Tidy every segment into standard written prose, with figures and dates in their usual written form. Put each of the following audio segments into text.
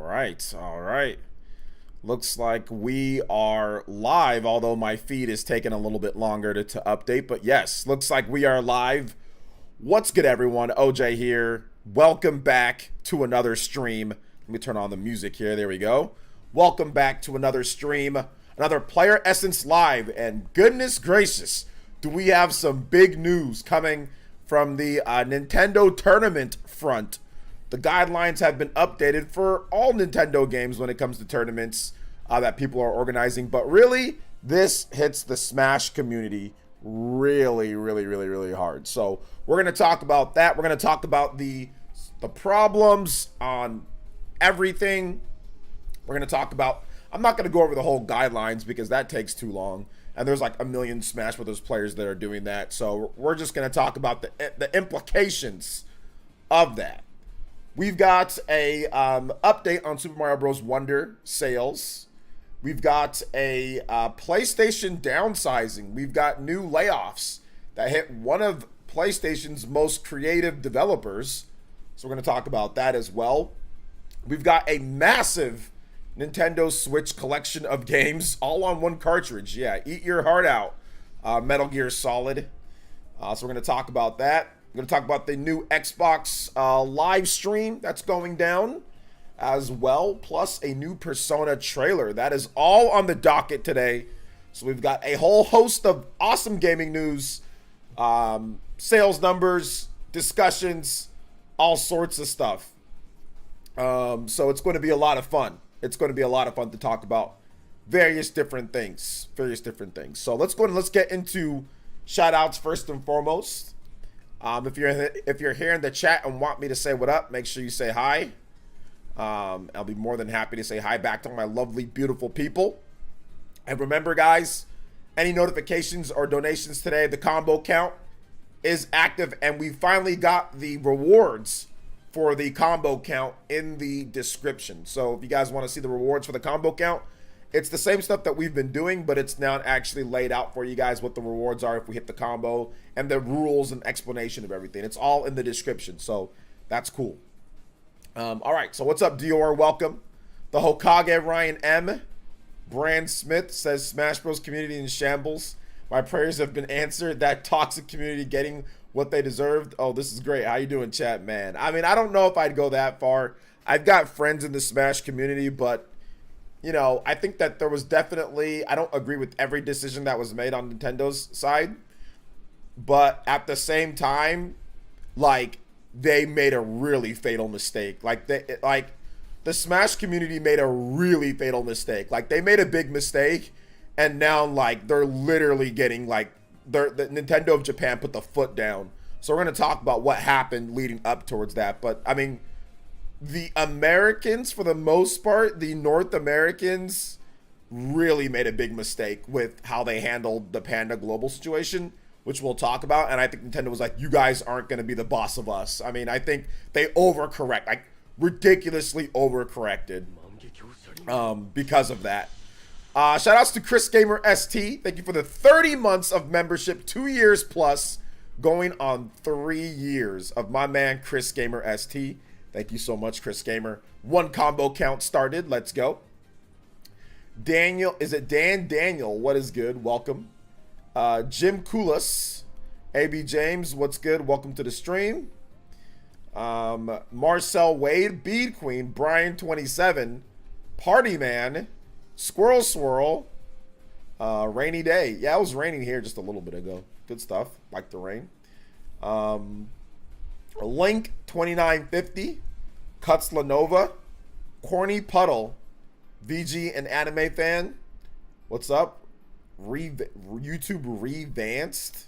All right. Looks like we are live, although my feed is taking a little bit longer to update. But yes, looks like we are live. What's good, everyone? OJ here. Welcome back to another stream. Let me turn on the music here. There we go. Welcome back to another stream, another Player Essence Live. And goodness gracious, do we have some big news coming from the Nintendo tournament front. The guidelines have been updated for all Nintendo games when it comes to tournaments that people are organizing. But really, this hits the Smash community really hard. So we're going to talk about that. We're going to talk about the problems on everything. We're going to talk about, I'm not going to go over the whole guidelines because that takes too long. And there's like a million Smash Brothers players that are doing that. So we're just going to talk about the implications of that. We've got a update on Super Mario Bros. Wonder sales. We've got a PlayStation downsizing. We've got new layoffs that hit one of PlayStation's most creative developers. So we're going to talk about that as well. We've got a massive Nintendo Switch collection of games all on one cartridge. Yeah, eat your heart out. Metal Gear Solid. So we're going to talk about that. We're going to talk about the new Xbox live stream that's going down as well, plus a new Persona trailer. That is all on the docket today. So we've got a whole host of awesome gaming news, sales numbers, discussions, all sorts of stuff. So it's going to be a lot of fun. It's going to be a lot of fun to talk about various different things. So let's go and let's get into shout outs first and foremost. If you're here in the chat and want me to say what up, make sure you say hi. I'll be more than happy to say hi back to my lovely, beautiful people. And remember, guys, any notifications or donations today, the combo count is active, and we finally got the rewards for the combo count in the description. So if you guys want to see the rewards for the combo count, it's the same stuff that we've been doing, but it's now actually laid out for you guys what the rewards are if we hit the combo and the rules and explanation of everything. It's all in the description, so that's cool. All right, so what's up, Dior? Welcome. The Hokage Ryan M. Brand Smith says Smash Bros. Community in shambles. My prayers have been answered. That toxic community getting what they deserved. Oh, this is great. How you doing, chat, man? I mean, I don't know if I'd go that far. I've got friends in the Smash community, but you know, I think that there was definitely, I don't agree with every decision that was made on Nintendo's side, but at the same time, like, they made a really fatal mistake. Like, the Smash community made a really fatal mistake. Like, they made a big mistake, and now, like, they're literally getting, like, the Nintendo of Japan put the foot down. So we're going to talk about what happened leading up towards that. But, I mean, the Americans, for the most part, the North Americans really made a big mistake with how they handled the Panda Global situation, which we'll talk about. And I think Nintendo was like, you guys aren't going to be the boss of us. I mean, I think they like ridiculously overcorrected because of that. Shout outs to Chris Gamer ST. Thank you for the 30 months of membership, 2 years plus, going on 3 years of my man Chris Gamer ST. Thank you so much, Chris Gamer. One combo count started. Let's go. Daniel, is it Dan Daniel? What is good? Welcome. Jim Koulis. AB James, what's good? Welcome to the stream. Marcel Wade, Bead Queen, Brian 27, Party Man, Squirrel Swirl, Rainy Day. Yeah, it was raining here just a little bit ago. Good stuff. Like the rain. Link 2950, Cuts Lanova, Corny Puddle, VG and anime fan. What's up? YouTube revanced.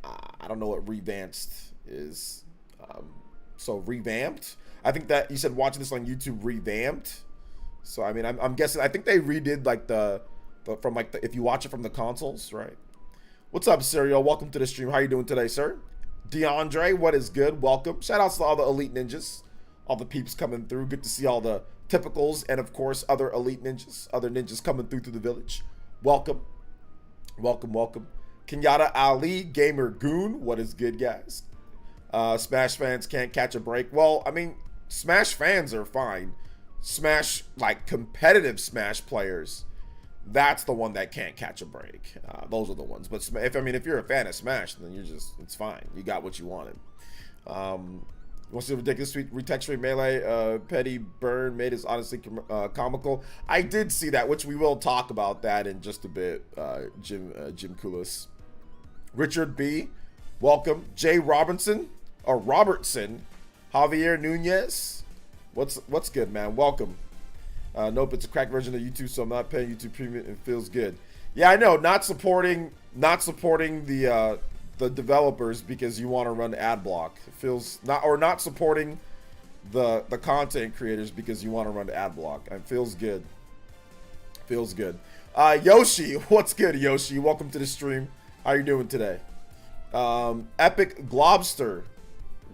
I don't know what revanced is. So revamped. I think that you said watching this on YouTube revamped. So I mean, I'm guessing. I think they redid like the from like the, if you watch it from the consoles, right? What's up, Serial? Welcome to the stream. How you doing today, sir? DeAndre, what is good? Welcome. Shout outs to all the elite ninjas, all the peeps coming through. Good to see all the typicals and of course other elite ninjas, other ninjas coming through to the village. Welcome. Kenyatta Ali, Gamer Goon, what is good, guys? Smash fans can't catch a break. Well, I mean, Smash fans are fine. Smash, like competitive Smash players, that's the one that can't catch a break. Those are the ones. But if you're a fan of Smash, then it's fine. You got what you wanted. What's the ridiculous retexturing melee? Petty burn made is honestly comical. I did see that, which we will talk about that in just a bit. Jim Kulis, Richard B, welcome. Jay Robertson, Javier Nunez. What's good, man? Welcome. Nope, it's a cracked version of YouTube, so I'm not paying YouTube Premium. It feels good. Yeah, I know. Not supporting the developers because you want to run ad block. It feels not supporting the content creators because you want to run ad block. It feels good. Feels good. Yoshi, what's good, Yoshi? Welcome to the stream. How you doing today? Epic Globster,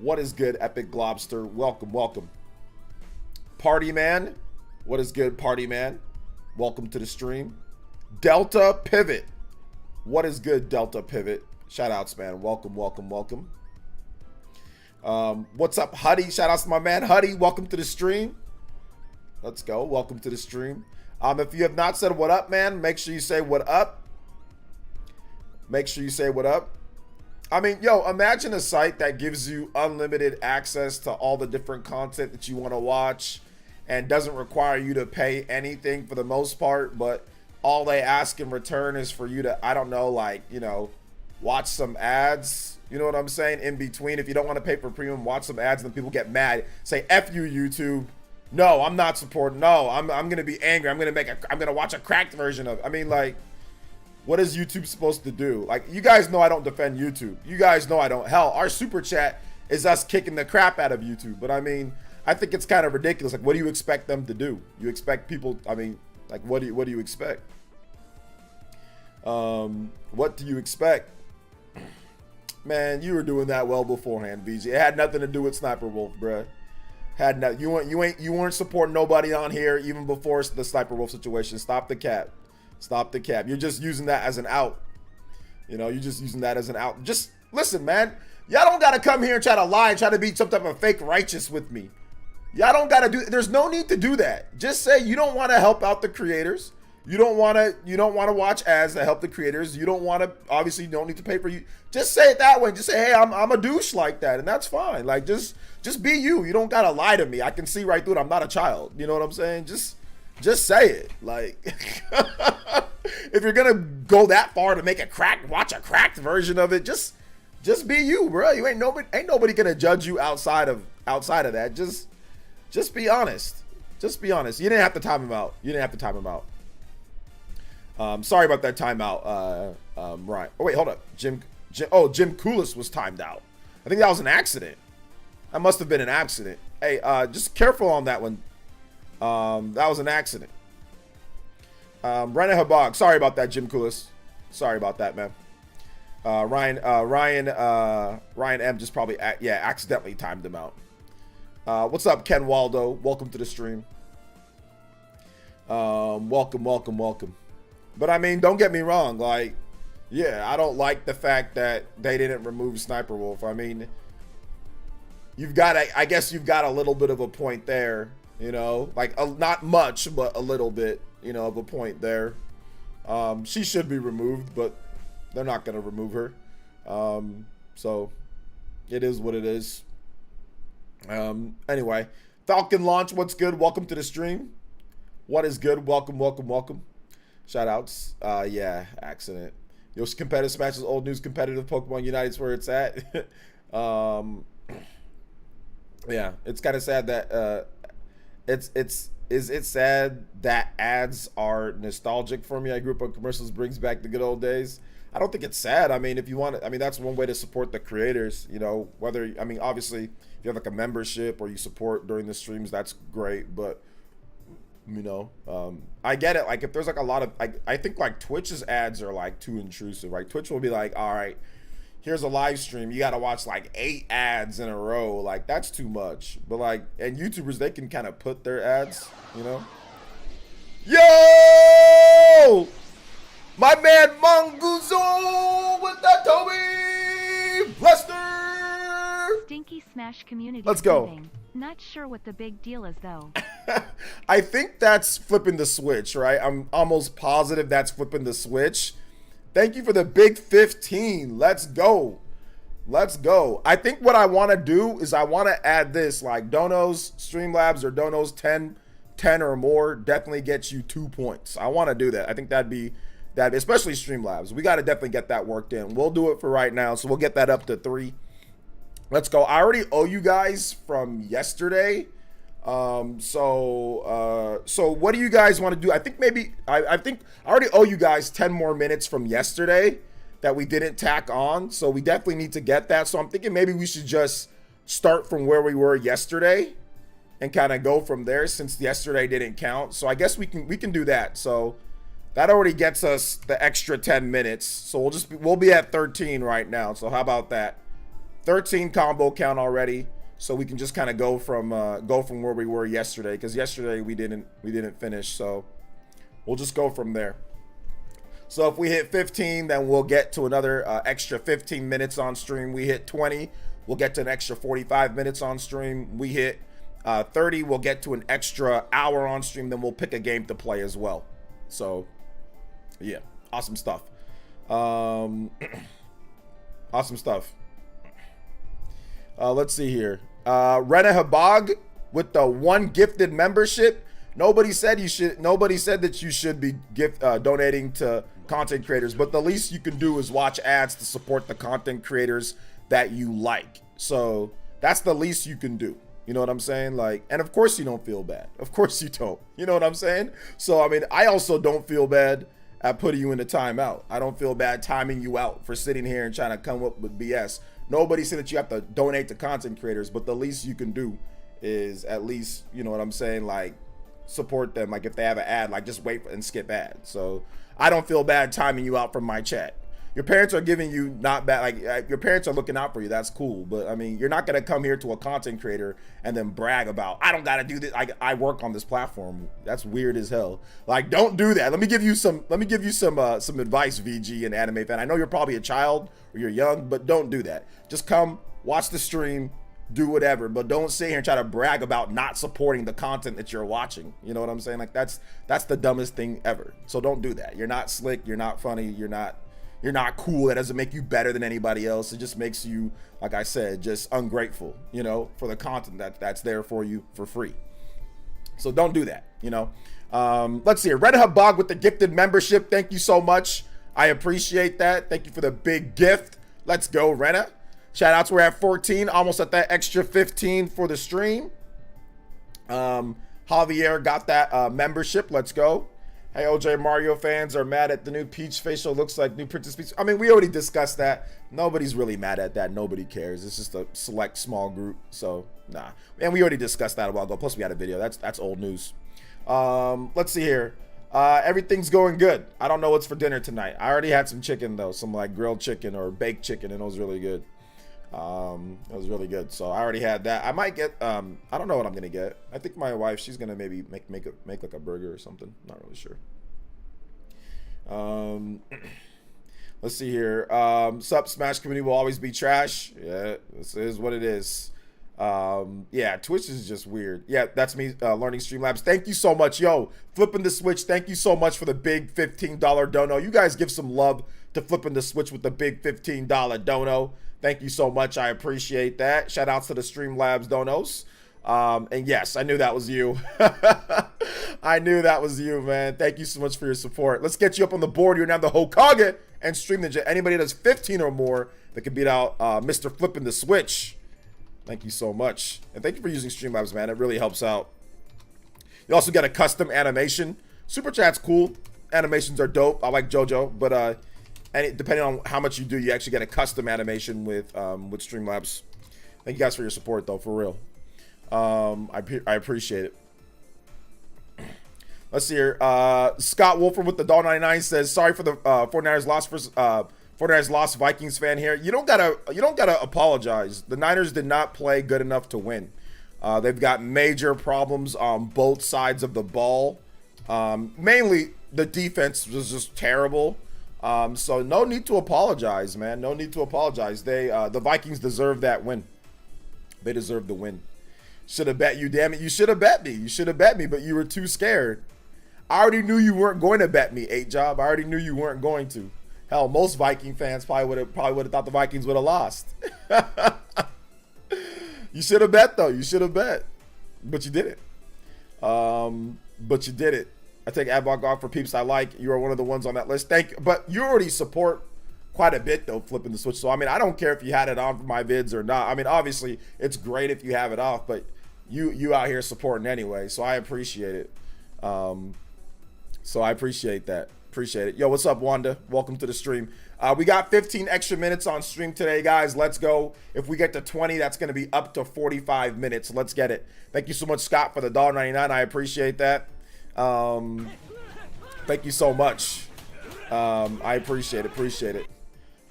what is good, Epic Globster? Welcome. Party Man, what is good, Party Man? Welcome to the stream. Delta Pivot, what is good, Delta Pivot? Shout outs, man. Welcome. What's up, Huddy? Shout outs to my man Huddy. Welcome to the stream. Let's go. Welcome to the stream. If you have not said what up, man, make sure you say what up. Make sure you say what up. I mean, yo, imagine a site that gives you unlimited access to all the different content that you want to watch and doesn't require you to pay anything for the most part, but all they ask in return is for you to, I don't know, like, you know, watch some ads. You know what I'm saying? In between, if you don't want to pay for premium, watch some ads, and then people get mad. Say, F you, YouTube. No, I'm not supporting. No, I'm going to be angry. I'm going to watch a cracked version of it. I mean, like, what is YouTube supposed to do? Like, you guys know I don't defend YouTube. You guys know I don't. Hell, our super chat is us kicking the crap out of YouTube. But I mean, I think it's kind of ridiculous. Like, what do you expect them to do? You expect people, I mean, like, what do you expect? What do you expect? Man, you were doing that well beforehand, BG. It had nothing to do with Sniper Wolf, bruh. Had nothing. You weren't supporting nobody on here even before the Sniper Wolf situation. Stop the cap. Stop the cap. You're just using that as an out. You know, you're just using that as an out. Just listen, man. Y'all don't gotta come here and try to lie and try to be some type of fake righteous with me. Y'all don't gotta do. There's no need to do that. Just say you don't want to help out the creators. You don't want to watch ads that help the creators. You don't want to, obviously you don't need to pay for you. Just say it that way. Just say, hey, I'm a douche like that. And that's fine. Like, just be you. You don't got to lie to me. I can see right through it. I'm not a child. You know what I'm saying? Just say it. Like, if you're going to go that far to make watch a cracked version of it, just be you, bro. You ain't nobody going to judge you outside of that. Just be honest. Just be honest. You didn't have to time him out. Sorry about that timeout, Ryan. Oh wait, hold up. Jim Kulis was timed out. I think that was an accident. That must have been an accident. Hey, just careful on that one. That was an accident. Ryan Habag. Sorry about that, Jim Kulis. Sorry about that, man. Ryan M just probably accidentally timed him out. What's up, Ken Waldo? Welcome to the stream. Welcome. But I mean, don't get me wrong. Like, yeah, I don't like the fact that they didn't remove Sniper Wolf. I mean, I guess you've got a little bit of a point there, you know, like not much, but a little bit, you know, of a point there. She should be removed, but they're not going to remove her. So it is what it is. Anyway, Falcon Launch, what's good? Welcome to the stream. What is good? Welcome. Shout outs. Yeah, accident. Yo, competitive Smash is old news. Competitive Pokemon United's where it's at. Yeah, it's kind of sad that is it sad that ads are nostalgic for me? I grew up on commercials, brings back the good old days. I don't think it's sad. I mean, if you want, I mean, that's one way to support the creators. You know, whether, I mean, obviously, if you have like a membership or you support during the streams, that's great. But you know, I get it. Like, if there's like a lot of, I think like Twitch's ads are like too intrusive. Right? Twitch will be like, all right, here's a live stream. You got to watch like 8 ads in a row. Like, that's too much. But like, and YouTubers, they can kind of put their ads, you know. Yo! My man Monguzo with that Toby Lester! Stinky Smash community. Let's go. Saving. Not sure what the big deal is though. I think that's flipping the switch, right? I'm almost positive that's flipping the switch. Thank you for the big 15. Let's go. Let's go. I think what I want to do is I want to add this, like Dono's Streamlabs or Dono's 10 or more definitely gets you 2 points. I want to do that. I think that'd be especially Streamlabs. We got to definitely get that worked in. We'll do it for right now, so we'll get that up to 3. Let's go. I already owe you guys from yesterday. So what do you guys want to do? I think maybe I think I already owe you guys 10 more minutes from yesterday that we didn't tack on. So we definitely need to get that. So I'm thinking maybe we should just start from where we were yesterday and kind of go from there, since yesterday didn't count. So I guess we can do that. So that already gets us the extra 10 minutes. So we'll be at 13 right now. So how about that? 13 combo count already. So we can just kind of go from where we were yesterday, because yesterday we didn't finish. So we'll just go from there. So if we hit 15, then we'll get to another extra 15 minutes on stream. We hit 20, we'll get to an extra 45 minutes on stream. We hit 30, we'll get to an extra hour on stream. Then we'll pick a game to play as well. So yeah, awesome stuff. Awesome stuff. Let's see here. Rena Habag with the 1 gifted membership. Nobody said that you should be donating to content creators, but the least you can do is watch ads to support the content creators that you like. So that's the least you can do. You know what I'm saying? Like, and of course you don't feel bad. Of course you don't. You know what I'm saying? So I mean, I also don't feel bad at putting you in a timeout. I don't feel bad timing you out for sitting here and trying to come up with BS. Nobody said that you have to donate to content creators, but the least you can do is at least, you know what I'm saying, like support them. Like if they have an ad, like just wait and skip ads. So I don't feel bad timing you out from my chat. Your parents are giving you not bad, like your parents are looking out for you. That's cool. But I mean, you're not going to come here to a content creator and then brag about, I don't got to do this. I work on this platform. That's weird as hell. Like, don't do that. Let me give you some advice, VG and anime fan. I know you're probably a child or you're young, but don't do that. Just come watch the stream, do whatever, but don't sit here and try to brag about not supporting the content that you're watching. You know what I'm saying? Like that's the dumbest thing ever. So don't do that. You're not slick. You're not funny. You're not cool. That doesn't make you better than anybody else. It just makes you, like I said, just ungrateful, you know, for the content that's there for you for free. So don't do that, you know. Let's see here. Red Hub Bog with the gifted membership. Thank you so much. I appreciate that. Thank you for the big gift. Let's go, Rena. Shout outs. We're at 14, almost at that extra 15 for the stream. Javier got that membership. Let's go. Hey, OJ Mario fans are mad at the new Peach facial. Looks like new Princess Peach. I mean, we already discussed that. Nobody's really mad at that. Nobody cares. It's just a select small group. So, nah. And we already discussed that a while ago. Plus, we had a video. That's old news. Let's see here. Everything's going good. I don't know what's for dinner tonight. I already had some chicken, though. Some, like, grilled chicken or baked chicken, and it was really good. It was really good. So, I already had that. I might get, I don't know what I'm going to get. I think my wife, she's going to maybe make like a burger or something. Not really sure. Let's see here. Sup, Smash community will always be trash. Yeah, this is what it is. Yeah, Twitch is just weird. Yeah, that's me learning Streamlabs. Thank you so much. Yo, Flipping the Switch, thank you so much for the big $15 dono. You guys give some love to Flipping the Switch with the big $15 dono. Thank you so much. I appreciate that. Shout outs to the Streamlabs donos. And yes, I knew that was you. I knew that was you, man. Thank you so much for your support. Let's get you up on the board. You're now the Hokage and Stream Ninja. Anybody that does 15 or more that can beat out Mr. Flipping the Switch. Thank you so much. And thank you for using Streamlabs, man. It really helps out. You also get a custom animation. Super Chat's cool. Animations are dope. I like JoJo, but and depending on how much you do, you actually get a custom animation with Streamlabs. Thank you guys for your support, though, for real. I appreciate it. Let's see here. Scott Wolford with the $1.99 says, sorry for the 49ers loss for 49ers lost Vikings fan here. You don't gotta apologize. The Niners did not play good enough to win. They've got major problems on both sides of the ball. Mainly the defense was just terrible. So no need to apologize, man. No need to apologize. The Vikings deserve that win. They deserve the win. Should have bet you, damn it. You should have bet me. You should have bet me, but you were too scared. I already knew you weren't going to bet me, 8Job. I already knew you weren't going to. Hell, most Viking fans probably would have thought the Vikings would have lost. You should have bet though. You should have bet, but you didn't. But you did it. I take Adblock for peeps I like. You are one of the ones on that list. Thank you. But you already support quite a bit though, flipping the switch. So I mean, I don't care if you had it on for my vids or not. I mean, obviously it's great if you have it off, but you out here supporting anyway. So I appreciate it. So I appreciate that. Appreciate it. Yo, what's up, Wanda? Welcome to the stream. We got 15 extra minutes on stream today, guys. Let's go. If we get to 20, that's going to be up to 45 minutes. Let's get it. Thank you so much, Scott, for the $1.99. I appreciate that. Thank you so much. I appreciate it.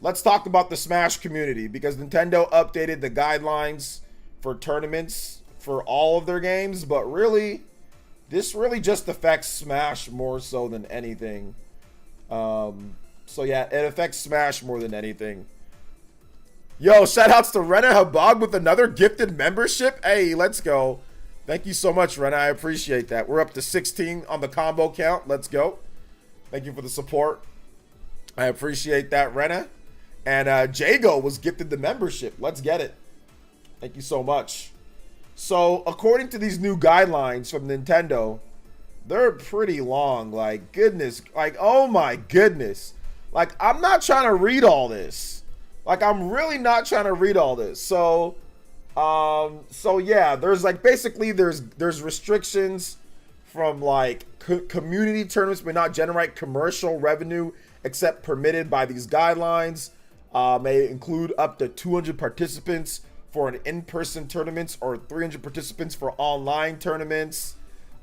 Let's talk about the Smash community, because Nintendo updated the guidelines for tournaments for all of their games, but really, this really just affects Smash more so than anything. So yeah, it affects Smash more than anything. Yo, shoutouts to Rena Habag with another gifted membership. Hey, let's go. Thank you so much, Rena. I appreciate that. We're up to 16 on the combo count. Let's go. Thank you for the support. I appreciate that, Rena. And Jago was gifted the membership. Let's get it. Thank you so much. So, according to these new guidelines from Nintendo, they're pretty long. Like, goodness. Like, oh my goodness. Like, I'm not trying to read all this. Like, I'm really not trying to read all this. So yeah, there's like, basically there's restrictions from like community tournaments may not generate commercial revenue except permitted by these guidelines. May include up to 200 participants for an in-person tournaments or 300 participants for online tournaments.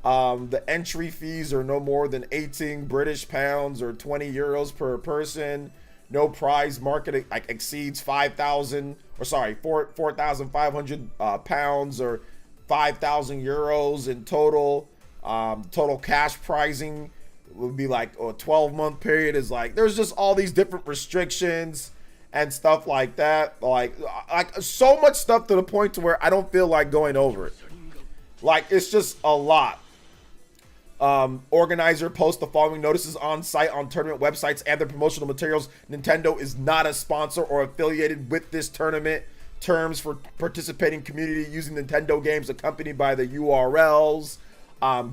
The entry fees are no more than 18 British pounds or 20 euros per person. No prize market like exceeds 4,500 pounds or 5,000 euros in total. Total cash prizing would be like a 12-month period is like, there's just all these different restrictions and stuff like that. Like so much stuff to the point to where I don't feel like going over it. Like, it's just a lot. Organizer posts the following notices on site on tournament websites and their promotional materials. Nintendo is not a sponsor or affiliated with this tournament. Terms for participating community using Nintendo games accompanied by the URLs.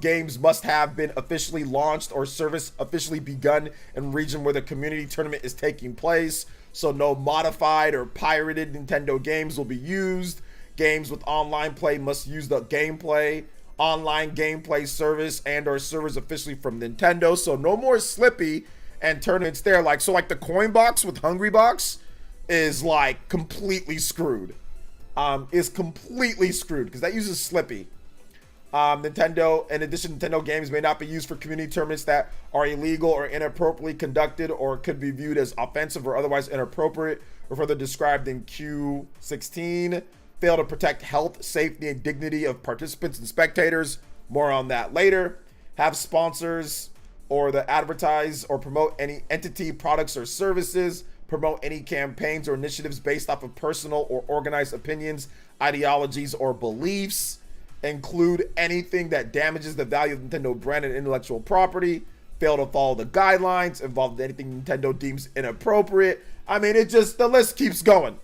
Games must have been officially launched or service officially begun in region where the community tournament is taking place. So no modified or pirated Nintendo games will be used. Games with online play must use the gameplay. Online gameplay service and or servers officially from Nintendo. So no more Slippy and tournaments there. Like, so like the coin box with Hungry Box is like completely screwed. Is completely screwed because that uses Slippy. Nintendo, in addition, Nintendo games may not be used for community tournaments that are illegal or inappropriately conducted or could be viewed as offensive or otherwise inappropriate or further described in Q16. Fail to protect health, safety, and dignity of participants and spectators. More on that later. Have sponsors or that advertise or promote any entity, products, or services. Promote any campaigns or initiatives based off of personal or organized opinions, ideologies, or beliefs. Include anything that damages the value of Nintendo brand and intellectual property. Fail to follow the guidelines. Involved in anything Nintendo deems inappropriate. I mean, it just, the list keeps going.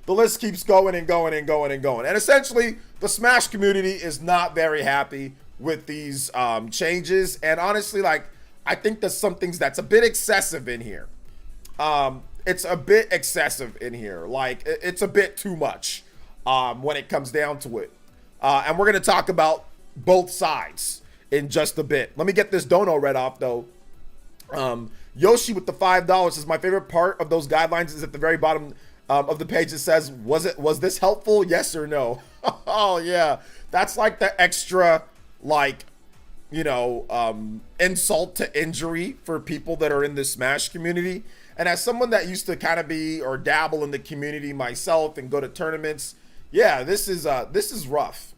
The list keeps going and going and going and going. And essentially, the Smash community is not very happy with these changes. And honestly, like, I think there's some things that's a bit excessive in here. It's a bit excessive in here. Like, it's a bit too much when it comes down to it. And we're going to talk about both sides in just a bit. Let me get this dono read off, though. Yoshi with the $5 says, my favorite part of those guidelines is at the very bottom of the page. It says, was this helpful? Yes or no? Oh yeah, that's like the extra, like, you know, insult to injury for people that are in the Smash community. And as someone that used to kind of be or dabble in the community myself and go to tournaments, yeah, this is rough.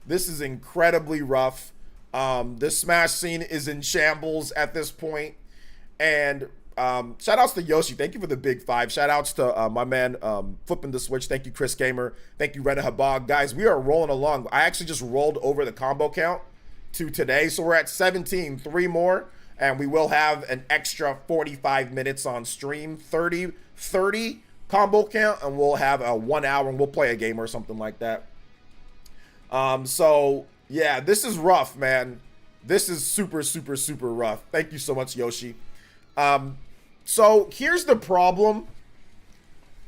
This is incredibly rough. The Smash scene is in shambles at this point, and Shout outs to Yoshi. Thank you for the big 5. Shout outs to my man flipping the switch. Thank you, Chris Gamer. Thank you, Rena Habag. Guys, we are rolling along. I actually just rolled over the combo count to today, so we're at 17. 3 more, and we will have an extra 45 minutes on stream. 30 combo count, and we'll have a 1 hour, and we'll play a game or something like that. So yeah, this is rough, man. This is super, super, super rough. Thank you so much, Yoshi. So here's the problem.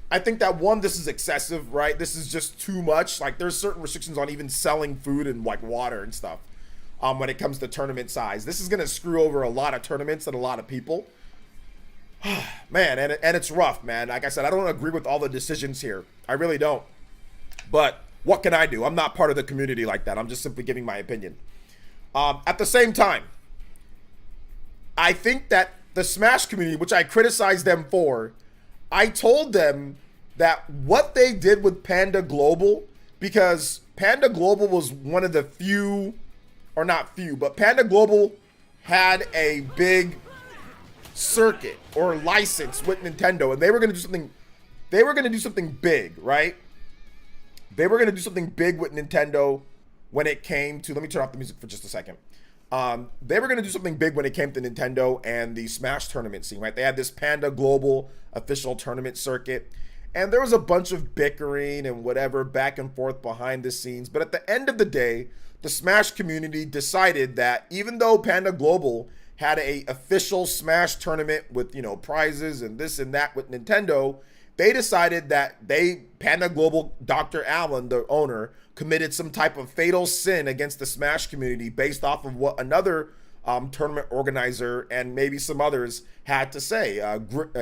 I think that one, this is excessive, right? This is just too much. Like, there's certain restrictions on even selling food and like water and stuff when it comes to tournament size. This is going to screw over a lot of tournaments and a lot of people. Man, and it's rough, man. Like I said, I don't agree with all the decisions here. I really don't. But what can I do? I'm not part of the community like that. I'm just simply giving my opinion. At the same time, I think that the Smash community, which I criticized them for, I told them that what they did with Panda Global, because Panda Global was one of the few, or not few, but Panda Global had a big circuit or license with Nintendo, and they were going to do something big, right? They were going to do something big with Nintendo when it came to, let me turn off the music for just a second. They were going to do something big when it came to Nintendo and the Smash tournament scene, right? They had this Panda Global official tournament circuit, and there was a bunch of bickering and whatever back and forth behind the scenes. But at the end of the day, the Smash community decided that even though Panda Global had a official Smash tournament with, you know, prizes and this and that with Nintendo, they decided that Panda Global, Dr. Allen, the owner, committed some type of fatal sin against the Smash community based off of what another tournament organizer and maybe some others had to say,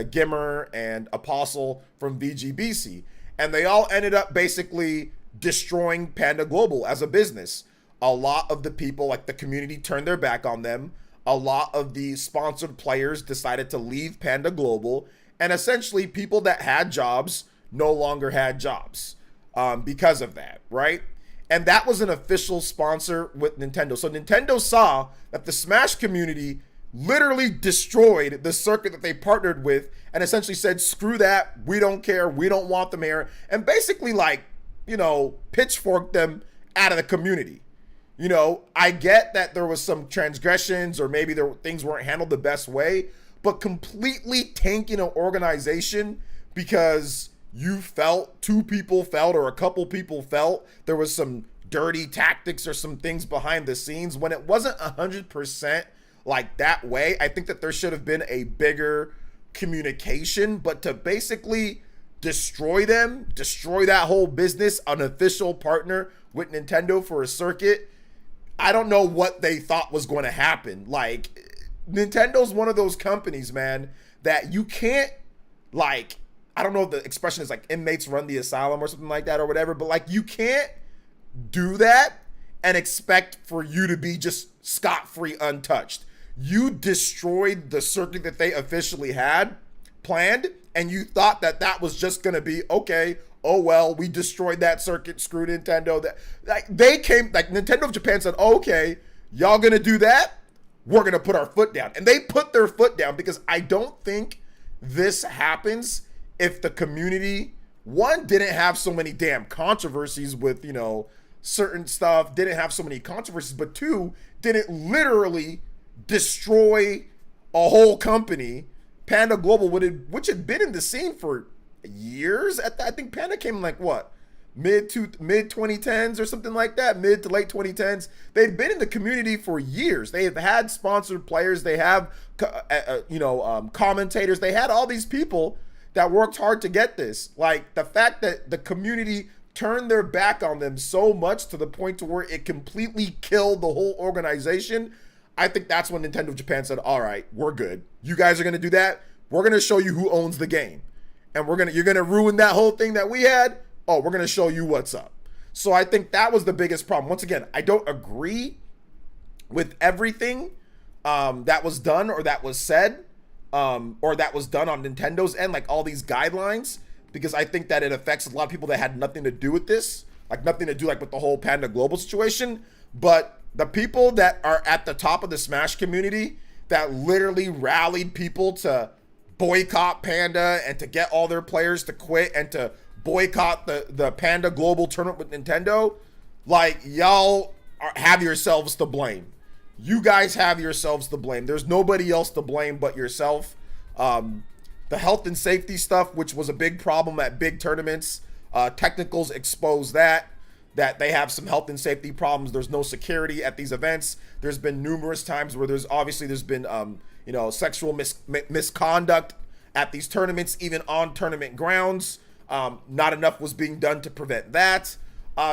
Gimmer and Apostle from VGBC. And they all ended up basically destroying Panda Global as a business. A lot of the people, like the community, turned their back on them. A lot of the sponsored players decided to leave Panda Global. And essentially, people that had jobs no longer had jobs because of that, right? And that was an official sponsor with Nintendo. So Nintendo saw that the Smash community literally destroyed the circuit that they partnered with and essentially said, screw that, we don't care, we don't want them here. And basically, like, you know, pitchforked them out of the community. You know, I get that there was some transgressions or maybe things weren't handled the best way, but completely tanking an organization because two people felt or a couple people felt there was some dirty tactics or some things behind the scenes when it wasn't 100% like that way. I think that there should have been a bigger communication, but to basically destroy that whole business, an official partner with Nintendo for a circuit, I don't know what they thought was going to happen. Like, Nintendo's one of those companies, man, that you can't, like, I don't know if the expression is like inmates run the asylum or something like that or whatever, but like, you can't do that and expect for you to be just scot-free, untouched. You destroyed the circuit that they officially had planned, and you thought that that was just going to be, okay, oh well, we destroyed that circuit, screw Nintendo. That, like, Nintendo of Japan said, okay, y'all going to do that? We're going to put our foot down. And they put their foot down because I don't think this happens if the community, one, didn't have so many damn controversies with, you know, certain stuff, didn't have so many controversies, but two, didn't literally destroy a whole company, Panda Global, which had been in the scene for years. I think Panda came in like what? Mid 2010s or something like that, mid to late 2010s. They'd been in the community for years. They have had sponsored players. They have, commentators. They had all these people that worked hard to get this. Like, the fact that the community turned their back on them so much to the point to where it completely killed the whole organization, I think that's when Nintendo of Japan said, all right, we're good. You guys are going to do that. We're going to show you who owns the game. And you're going to ruin that whole thing that we had. Oh, we're going to show you what's up. So I think that was the biggest problem. Once again, I don't agree with everything that was done or that was said or that was done on Nintendo's end, like all these guidelines, because I think that it affects a lot of people that had nothing to do with this, like nothing to do like with the whole Panda Global situation. But the people that are at the top of the Smash community that literally rallied people to boycott Panda and to get all their players to quit and to boycott the Panda Global tournament with Nintendo, like, y'all have yourselves to blame. You guys have yourselves to blame. There's nobody else to blame but yourself. The health and safety stuff, which was a big problem at big tournaments, technicals expose that they have some health and safety problems. There's no security at these events. There's been numerous times where there's been sexual misconduct at these tournaments, even on tournament grounds. Not enough was being done to prevent that.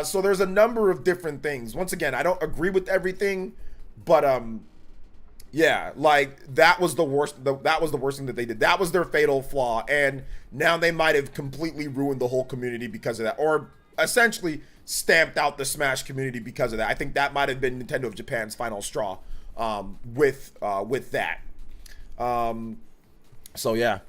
So there's a number of different things. Once again, I don't agree with everything, but yeah, like that was the worst. That was the worst thing that they did. That was their fatal flaw, and now they might have completely ruined the whole community because of that, or essentially stamped out the Smash community because of that. I think that might have been Nintendo of Japan's final straw with that. So yeah,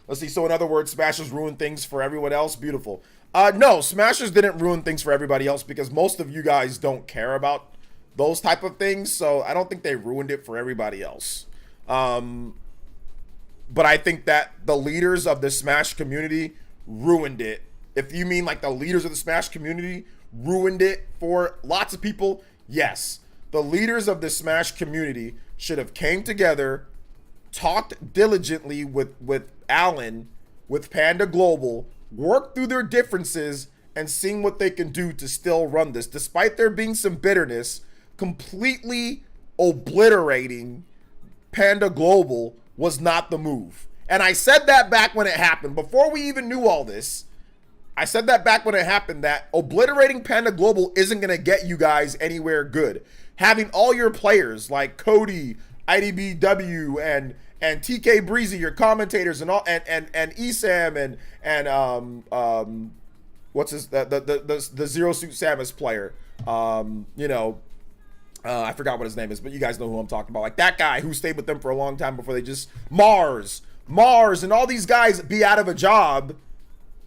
let's see. So in other words, Smashers ruined things for everyone else. Beautiful. No, Smashers didn't ruin things for everybody else because most of you guys don't care about those type of things, so I don't think they ruined it for everybody else. But I think that the leaders of the Smash community ruined it. If you mean like the leaders of the Smash community ruined it for lots of people, yes. The leaders of the Smash community should have came together, talked diligently with Alan, with Panda Global, worked through their differences, and seeing what they can do to still run this. Despite there being some bitterness, completely obliterating Panda Global was not the move. And I said that back when it happened. Before we even knew all this, I said that back when it happened, that obliterating Panda Global isn't going to get you guys anywhere good. Having all your players like Cody, IDBW, and TK Breezy, your commentators, and all, and Esam, and what's his the Zero Suit Samus player, I forgot what his name is, but you guys know who I'm talking about. Like that guy who stayed with them for a long time before they just Mars, and all these guys be out of a job.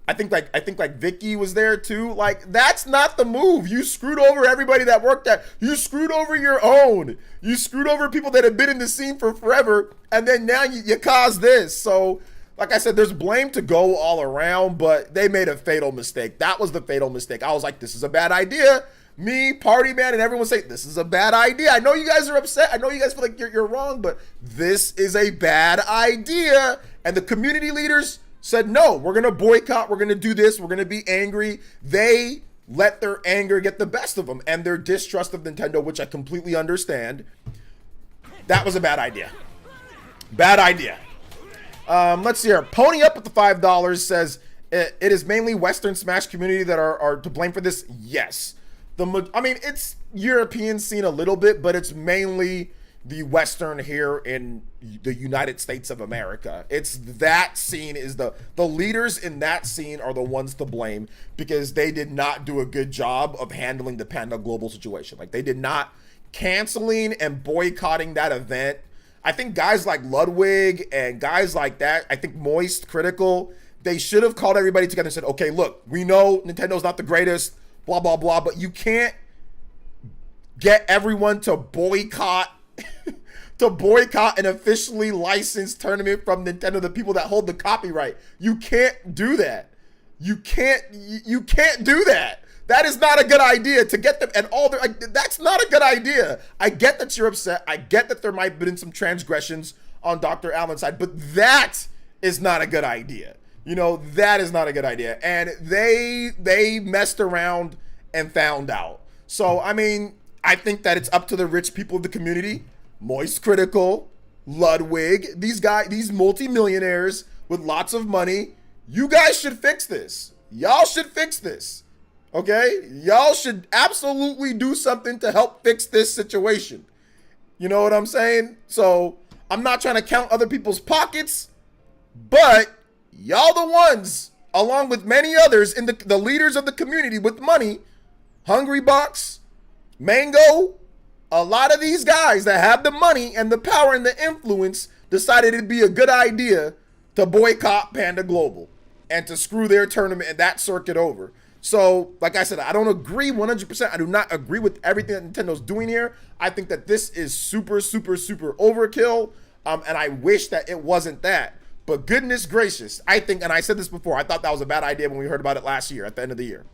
I think like Vicky was there too. Like that's not the move. You screwed over everybody that worked at. You screwed over your own. You screwed over people that have been in the scene for forever, and then now you caused this. So, like I said, there's blame to go all around, but they made a fatal mistake. That was the fatal mistake. I was like, this is a bad idea. Me, Party Man, and everyone say, this is a bad idea. I know you guys are upset. I know you guys feel like you're wrong, but this is a bad idea. And the community leaders said, no, we're going to boycott. We're going to do this. We're going to be angry. They let their anger get the best of them and their distrust of Nintendo, which I completely understand. That was a bad idea. Bad idea. Let's see here. Pony Up with the $5 says, it is mainly Western Smash community that are to blame for this. Yes. I mean, it's European scene a little bit, but it's mainly the Western here in the United States of America. It's that scene is the leaders in that scene are the ones to blame because they did not do a good job of handling the Panda Global situation. Like they did not canceling and boycotting that event. I think guys like Ludwig and guys like that, I think Moist, Critical, they should have called everybody together and said, okay, look, we know Nintendo's not the greatest, blah, blah, blah, but you can't get everyone to boycott an officially licensed tournament from Nintendo, the people that hold the copyright. You can't do that. You can't do that. That is not a good idea to get them and all their, like, that's not a good idea. I get that you're upset. I get that there might have been some transgressions on Dr. Allen's side, but that is not a good idea. You know, that is not a good idea. And they messed around and found out. So, I mean, I think that it's up to the rich people of the community, Moist Critical, Ludwig, these guys, these multimillionaires with lots of money. You guys should fix this. Y'all should fix this. Okay? Y'all should absolutely do something to help fix this situation. You know what I'm saying? So, I'm not trying to count other people's pockets, but y'all the ones, along with many others in the leaders of the community with money, Hungry Box, Mango, a lot of these guys that have the money and the power and the influence decided it'd be a good idea to boycott Panda Global and to screw their tournament and that circuit over. So, like I said, I don't agree 100%. I do not agree with everything that Nintendo's doing here. I think that this is super, super, super overkill. And I wish that it wasn't that. But goodness gracious, I think, and I said this before, I thought that was a bad idea when we heard about it last year at the end of the year.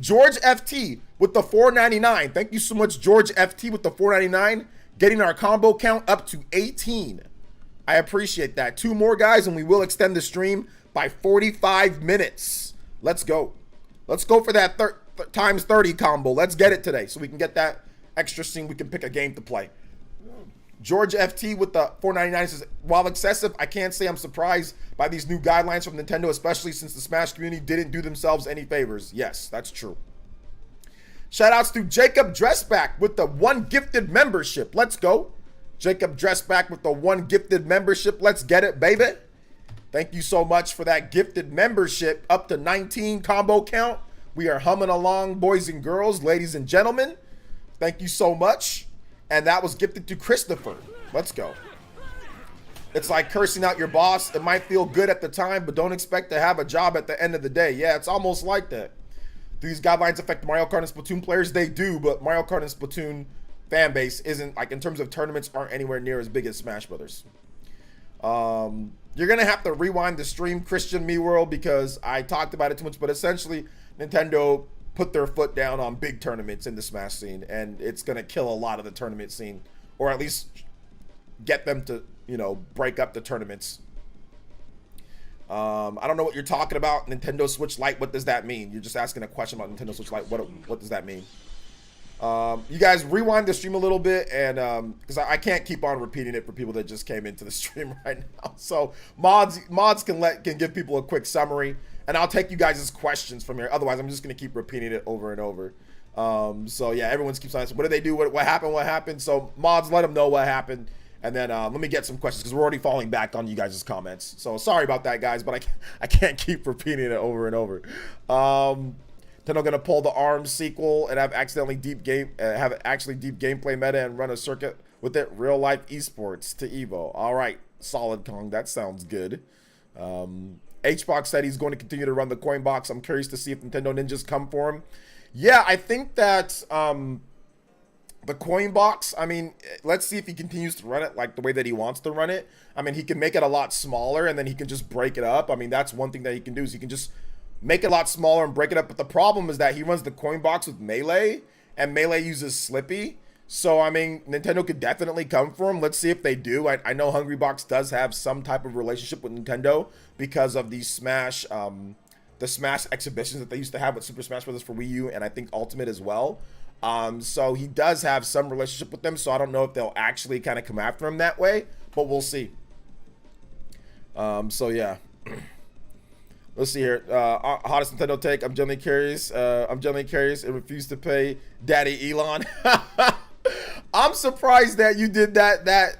George FT with the $4.99. Thank you so much, George FT with the $4.99, getting our combo count up to 18. I appreciate that. 2 more guys, and we will extend the stream by 45 minutes. Let's go. Let's go for that times 30 combo. Let's get it today so we can get that extra scene. We can pick a game to play. George FT with the $4.99 says, while excessive, I can't say I'm surprised by these new guidelines from Nintendo, especially since the Smash community didn't do themselves any favors. Yes, that's true. Shoutouts to Jacob Dressback with the 1 gifted membership. Let's go. Jacob Dressback with the 1 gifted membership. Let's get it, baby. Thank you so much for that gifted membership. Up to 19 combo count. We are humming along, boys and girls, ladies and gentlemen. Thank you so much. And that was gifted to Christopher. Let's go. It's like cursing out your boss. It might feel good at the time, but don't expect to have a job at the end of the day. Yeah, it's almost like that. Do these guidelines affect Mario Kart and Splatoon players? They do, but Mario Kart and Splatoon fan base isn't, like, in terms of tournaments, aren't anywhere near as big as Smash Brothers. You're going to have to rewind the stream, Christian Me World, because I talked about it too much, but essentially, Nintendo put their foot down on big tournaments in the Smash scene, and it's going to kill a lot of the tournament scene, or at least get them to, you know, break up the tournaments. I don't know what you're talking about. Nintendo Switch Lite, what does that mean? You're just asking a question about Nintendo Switch Lite. What does that mean? You guys rewind the stream a little bit, and because I can't keep on repeating it for people that just came into the stream right now. So mods can give people a quick summary. And I'll take you guys' questions from here. Otherwise, I'm just going to keep repeating it over and over. So, yeah, everyone keeps on asking, what did they do? What happened? What happened? So, mods, let them know what happened. And then let me get some questions because we're already falling back on you guys' comments. So, sorry about that, guys, but I can't keep repeating it over and over. Then I'm going to pull the ARMS sequel and have actually deep gameplay meta and run a circuit with it. Real-life esports to Evo. All right, solid, Kong. That sounds good. HBox said he's going to continue to run the coin box. I'm curious to see if Nintendo Ninjas come for him. Yeah, I think that the coin box, I mean, let's see if he continues to run it like the way that he wants to run it. I mean, he can make it a lot smaller and then he can just break it up. I mean, that's one thing that he can do is he can just make it a lot smaller and break it up. But the problem is that he runs the coin box with Melee and Melee uses Slippy. So, I mean, Nintendo could definitely come for him. Let's see if they do. I know Hungrybox does have some type of relationship with Nintendo because of the Smash exhibitions that they used to have with Super Smash Bros. For Wii U and I think Ultimate as well. So he does have some relationship with them. So I don't know if they'll actually kind of come after him that way, but we'll see. So yeah. Let's see here. Hottest Nintendo take. I'm genuinely curious. And refuse to pay Daddy Elon. I'm surprised that you did that.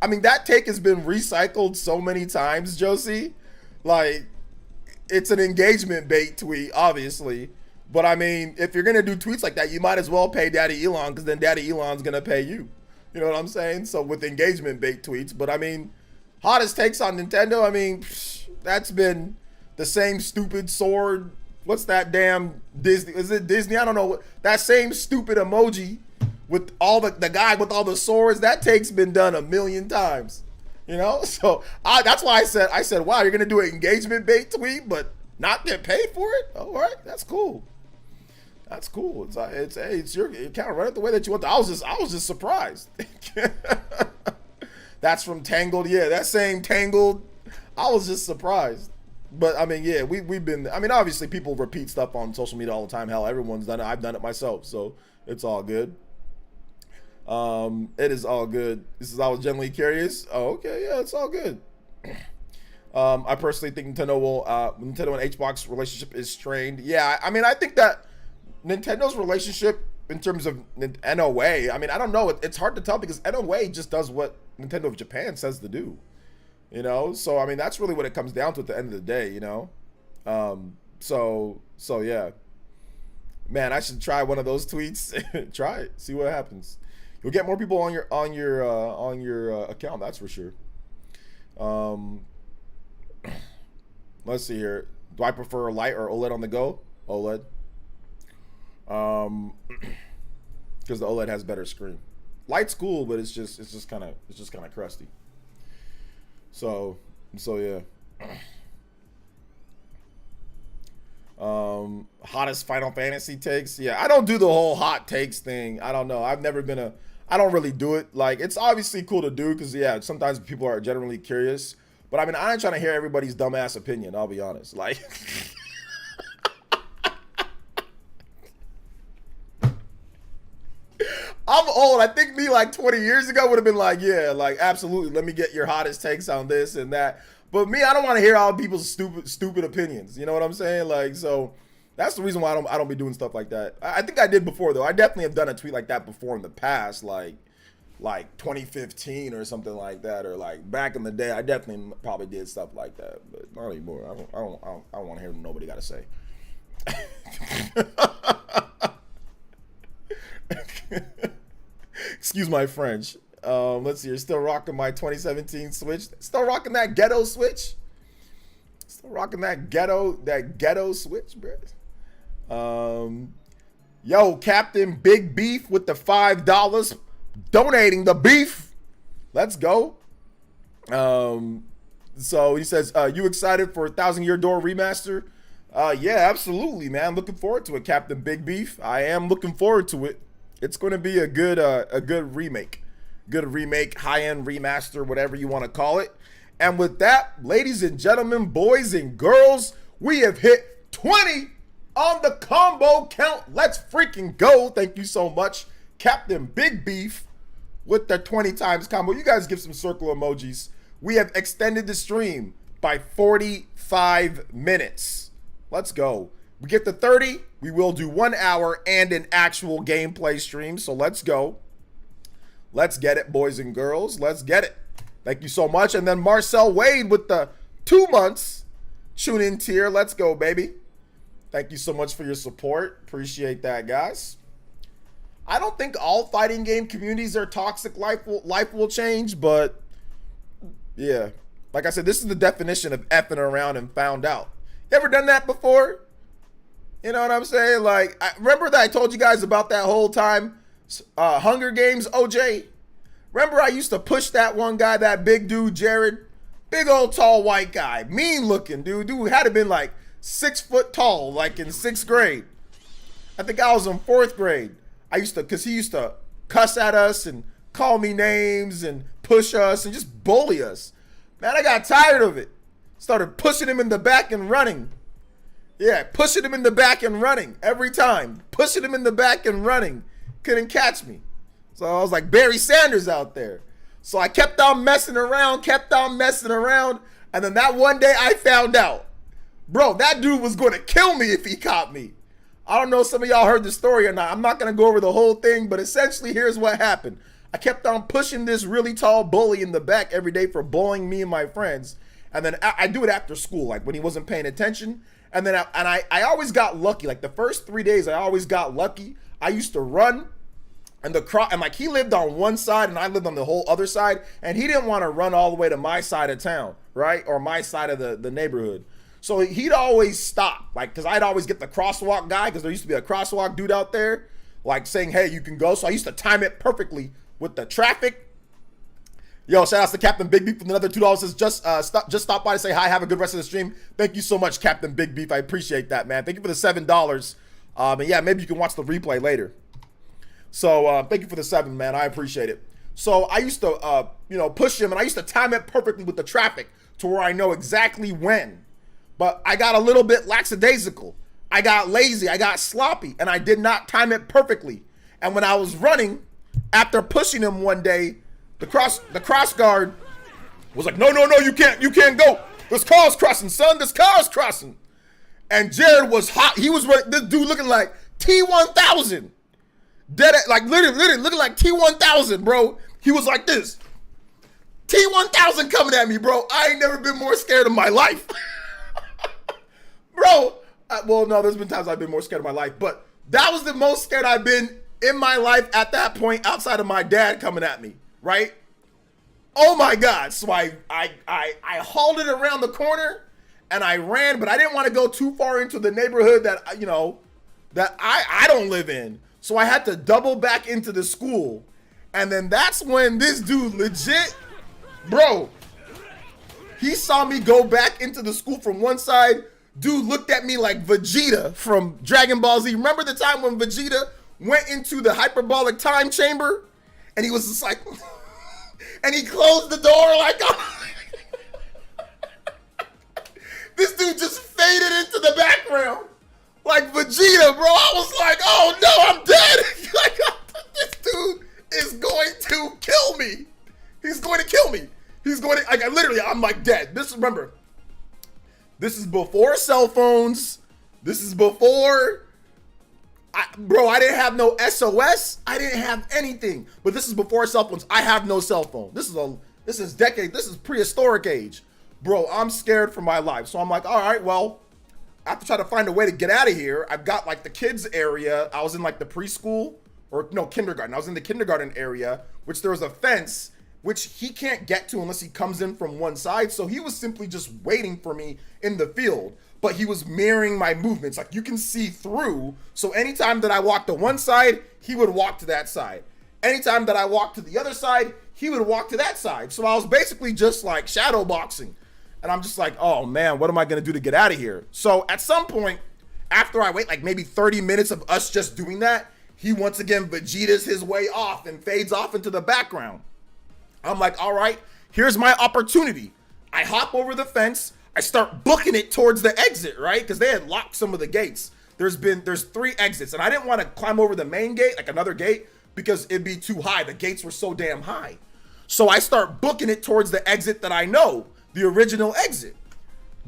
I mean, that take has been recycled so many times, Josie. Like, it's an engagement bait tweet, obviously. But I mean, if you're gonna do tweets like that, you might as well pay Daddy Elon, because then Daddy Elon's gonna pay you. You know what I'm saying? So with engagement bait tweets. But I mean, hottest takes on Nintendo. I mean, that's been the same stupid sword. What's that damn Disney? Is it Disney? I don't know. That same stupid emoji with all the guy with all the swords. That take's been done a million times. You know, so that's why I said, wow, you're gonna do an engagement bait tweet, but not get paid for it. All right, that's cool. That's cool. It's your account. Run it the way that you want. I was just surprised. That's from Tangled. Yeah, that same Tangled. I was just surprised. But I mean, yeah, we've been. I mean, obviously, people repeat stuff on social media all the time. Hell, everyone's done it. I've done it myself, so it's all good. It is all good. This is I was genuinely curious. Oh, okay, yeah, it's all good. I personally think Nintendo and HBox relationship is strained. Yeah, I mean, I think that Nintendo's relationship in terms of NOA, I mean, I don't know. It's hard to tell because NOA just does what Nintendo of Japan says to do. You know, so I mean, that's really what it comes down to at the end of the day. You know, so yeah, man, I should try one of those tweets. Try it, see what happens. You'll get more people on your account, that's for sure. Let's see here. Do I prefer light or OLED on the go? OLED. Because the OLED has better screen. Light's cool, but it's just kind of crusty. So yeah. Hottest Final Fantasy takes. Yeah, I don't do the whole hot takes thing. I don't know. I've never been a. I don't really do it. Like, it's obviously cool to do because yeah, sometimes people are generally curious. But I mean, I ain't trying to hear everybody's dumbass opinion. I'll be honest. Like, I'm old. I think me like 20 years ago would have been like, yeah, like absolutely. Let me get your hottest takes on this and that. But me, I don't want to hear all people's stupid opinions. You know what I'm saying? Like, so that's the reason why I don't be doing stuff like that. I think I did before though. I definitely have done a tweet like that before in the past, like 2015 or something like that, or like back in the day. I definitely probably did stuff like that, but not anymore. I don't want to hear what nobody got to say. Excuse my French. Let's see. You're still rocking my 2017 Switch. Still rocking that ghetto Switch. Still rocking that ghetto Switch, bro. Yo, Captain Big Beef with the $5 donating the beef. Let's go. So he says, you excited for 1,000 Year Door remaster? Yeah, absolutely, man. Looking forward to it, Captain Big Beef. I am looking forward to it. It's going to be a good remake. Good remake, high-end remaster, whatever you want to call it. And with that, ladies and gentlemen, boys and girls, we have hit 20 on the combo count. Let's freaking go. Thank you so much, Captain Big Beef, with the 20 times combo. You guys give some circle emojis. We have extended the stream by 45 minutes. Let's go. We get to 30, we will do 1 hour and an actual gameplay stream. So let's go. Let's get it, boys and girls. Let's get it. Thank you so much. And then Marcel Wade with the 2 months tune in tier. Let's go, baby. Thank you so much for your support. Appreciate that, guys. I don't think all fighting game communities are toxic. Life will change, but yeah. Like I said, this is the definition of effing around and found out. You ever done that before? You know what I'm saying? Like, remember that I told you guys about that whole time? Hunger Games, OJ. Remember I used to push that one guy, that big dude, Jared? Big old tall white guy. Mean looking dude. Dude had to been like 6 foot tall, like in 6th grade. I think I was in 4th grade. Cause he used to cuss at us and call me names and push us and just bully us. Man, I got tired of it. Started pushing him in the back and running. Yeah, pushing him in the back and running every time. Pushing him in the back and running. Couldn't catch me. So I was like Barry Sanders out there. So I kept on messing around. And then that one day I found out. Bro, that dude was going to kill me if he caught me. I don't know if some of y'all heard the story or not. I'm not going to go over the whole thing, but essentially here's what happened. I kept on pushing this really tall bully in the back every day for bullying me and my friends. And then I do it after school, like when he wasn't paying attention. And then I always got lucky. Like the first 3 days, I always got lucky. I used to run, and like he lived on one side and I lived on the whole other side, and he didn't want to run all the way to my side of town, right? Or my side of the neighborhood. So he'd always stop, like, because I'd always get the crosswalk guy, because there used to be a crosswalk dude out there, like saying, hey, you can go. So I used to time it perfectly with the traffic. Yo, shout out to Captain Big Beef with another $2. Says just stop by to say hi. Have a good rest of the stream. Thank you so much, Captain Big Beef. I appreciate that, man. Thank you for the $7. And yeah, maybe you can watch the replay later. So thank you for the 7, man. I appreciate it. So I used to push him, and I used to time it perfectly with the traffic to where I know exactly when. But I got a little bit lackadaisical. I got lazy. I got sloppy, and I did not time it perfectly. And when I was running, after pushing him one day, the cross guard was like, no, you can't go. This car's crossing, son. This car's crossing. And Jared was hot. He was this dude looking like T-1000. Dead, like literally looking like T-1000, bro. He was like this. T-1000 coming at me, bro. I ain't never been more scared of my life. Bro, well, no, there's been times I've been more scared of my life, but that was the most scared I've been in my life at that point, outside of my dad coming at me, right? Oh my God. So I hauled it around the corner and I ran, but I didn't want to go too far into the neighborhood that, that I don't live in. So I had to double back into the school. And then that's when this dude legit, bro, He saw me go back into the school from one side. Dude looked at me like Vegeta from Dragon Ball Z. Remember the time when Vegeta went into the hyperbolic time chamber? And he was just like, and he closed the door like, oh. This dude just faded into the background like Vegeta, bro. I was like, oh no, I'm dead. Like, this dude is going to kill me. He's going to kill me. He's going to, like, I'm like dead. Remember, this is before cell phones. This is before, bro, I didn't have no SOS. I didn't have anything. But this is before cell phones. I have no cell phone. This is prehistoric age. Bro, I'm scared for my life. So I'm like, all right, well, I have to try to find a way to get out of here. I've got like the kids area. I was in like the preschool or no, kindergarten. I was in the kindergarten area, which there was a fence, which he can't get to unless he comes in from one side. So he was simply just waiting for me in the field, but he was mirroring my movements. Like you can see through. So anytime that I walked to one side, he would walk to that side. Anytime that I walked to the other side, he would walk to that side. So I was basically just like shadow boxing. And I'm just like, oh man, what am I gonna do to get out of here? So at some point, after I wait like maybe 30 minutes of us just doing that, he once again Vegeta's his way off and fades off into the background. I'm like, all right, here's my opportunity. I hop over the fence. I start booking it towards the exit, right? Because they had locked some of the gates. There's 3 exits, and I didn't want to climb over the main gate, like another gate, because it'd be too high. The gates were so damn high. So I start booking it towards the exit that I know. The original exit.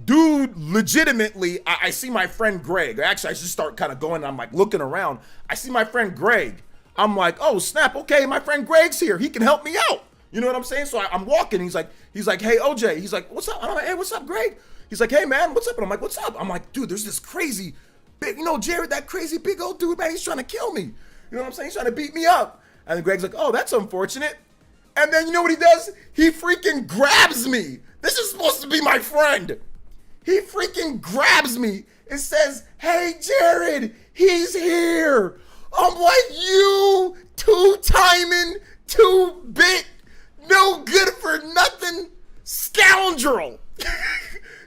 Dude, legitimately, I see my friend Greg. Actually, I just start kind of going and I'm like looking around. I see my friend Greg. I'm like, oh snap, okay, my friend Greg's here. He can help me out. You know what I'm saying? So I'm walking. He's like, hey, OJ. He's like, what's up? I'm like, hey, what's up, Greg? He's like, hey, man, what's up? And I'm like, what's up? I'm like, dude, there's this crazy big, Jared, that crazy big old dude, man, he's trying to kill me. You know what I'm saying? He's trying to beat me up. And then Greg's like, oh, that's unfortunate. And then you know what he does? He freaking grabs me. This is supposed to be my friend. He freaking grabs me and says, hey, Jared, he's here. I'm like, you two-timing, two-bit, no good for nothing scoundrel.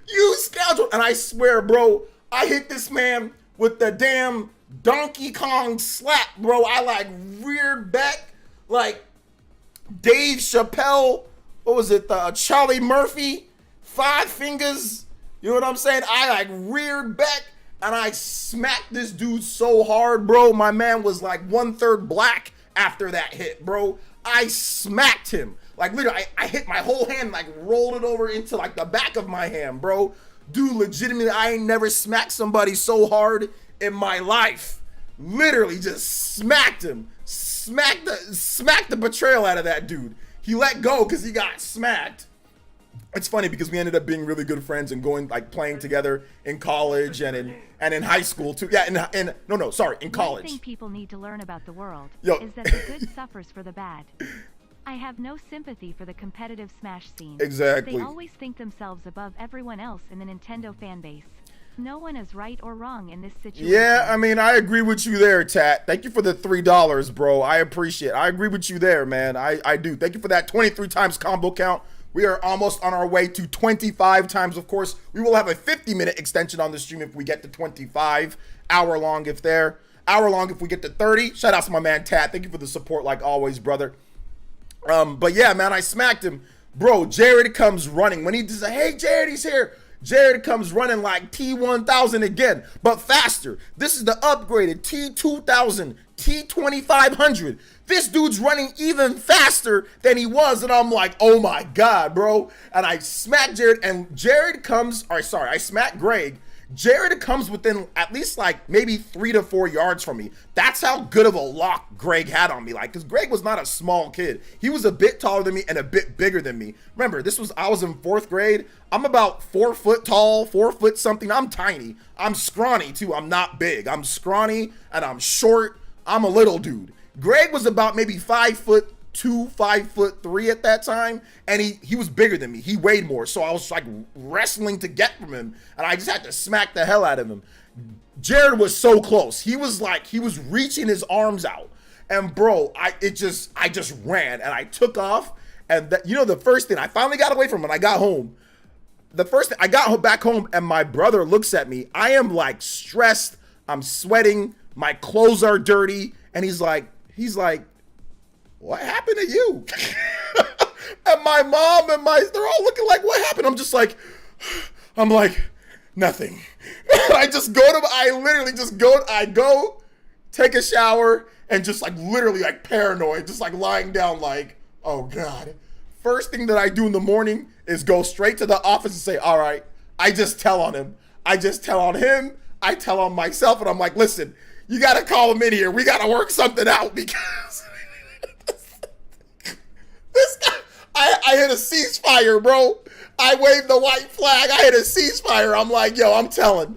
You scoundrel. And I swear, bro, I hit this man with the damn Donkey Kong slap, bro. I like reared back like Dave Chappelle. What was it? Charlie Murphy, 5 fingers. You know what I'm saying? I like reared back and I smacked this dude so hard, bro. My man was like 1/3 black after that hit, bro. I smacked him. Like literally, I hit my whole hand, like rolled it over into like the back of my hand, bro. Dude, legitimately, I ain't never smacked somebody so hard in my life. Literally just smacked him. Smacked the betrayal out of that dude. He let go because he got smacked. It's funny because we ended up being really good friends and going like playing together in college and in high school too. Yeah, in college. One thing people need to learn about the world Yo. is that the good suffers for the bad. I have no sympathy for the competitive Smash scene. Exactly. They always think themselves above everyone else in the Nintendo fan base. No one is right or wrong in this situation. Yeah, I mean, I agree with you there, Tat. Thank you for the $3, bro. I appreciate it. I agree with you there, man. I do. Thank you for that 23 times combo count. We are almost on our way to 25 times. Of course, we will have a 50-minute extension on the stream if we get to 25. Hour long if we get to 30. Shout out to my man, Tat. Thank you for the support like always, brother. But yeah, man, I smacked him. Bro, Jared comes running. When he says, hey, Jared, he's here. Jared comes running like T1000 again, but faster. This is the upgraded T2000, T2500. This dude's running even faster than he was, and I'm like, oh my God, bro. And I smack Jared, and Jared comes, I smack Greg. Jared comes within at least like maybe 3 to 4 yards from me. That's how good of a lock Greg had on me. Like, because Greg was not a small kid. He was a bit taller than me and a bit bigger than me. Remember, I was in 4th grade. I'm about 4 foot tall, 4 foot something. I'm tiny. I'm scrawny too. I'm not big. I'm scrawny and I'm short. I'm a little dude. Greg was about maybe 5'2", 5'3" at that time, and he was bigger than me. He weighed more, so I was like wrestling to get from him, and I just had to smack the hell out of him. Jared was so close. He was reaching his arms out, and bro, I just ran and I took off, and the first thing I finally got away from him. When I got home, the first thing, I got back home and my brother looks at me. I am like stressed. I'm sweating. My clothes are dirty. And he's like, what happened to you? And my mom and they're all looking like, what happened? I'm like, nothing. I literally just go, take a shower, and just like literally like paranoid, just like lying down like, oh God. First thing that I do in the morning is go straight to the office and say, all right, I just tell on him. I tell on myself, and I'm like, listen, you got to call him in here. We got to work something out because this guy, I hit a ceasefire, bro. I waved the white flag. I hit a ceasefire. I'm like, yo, I'm telling.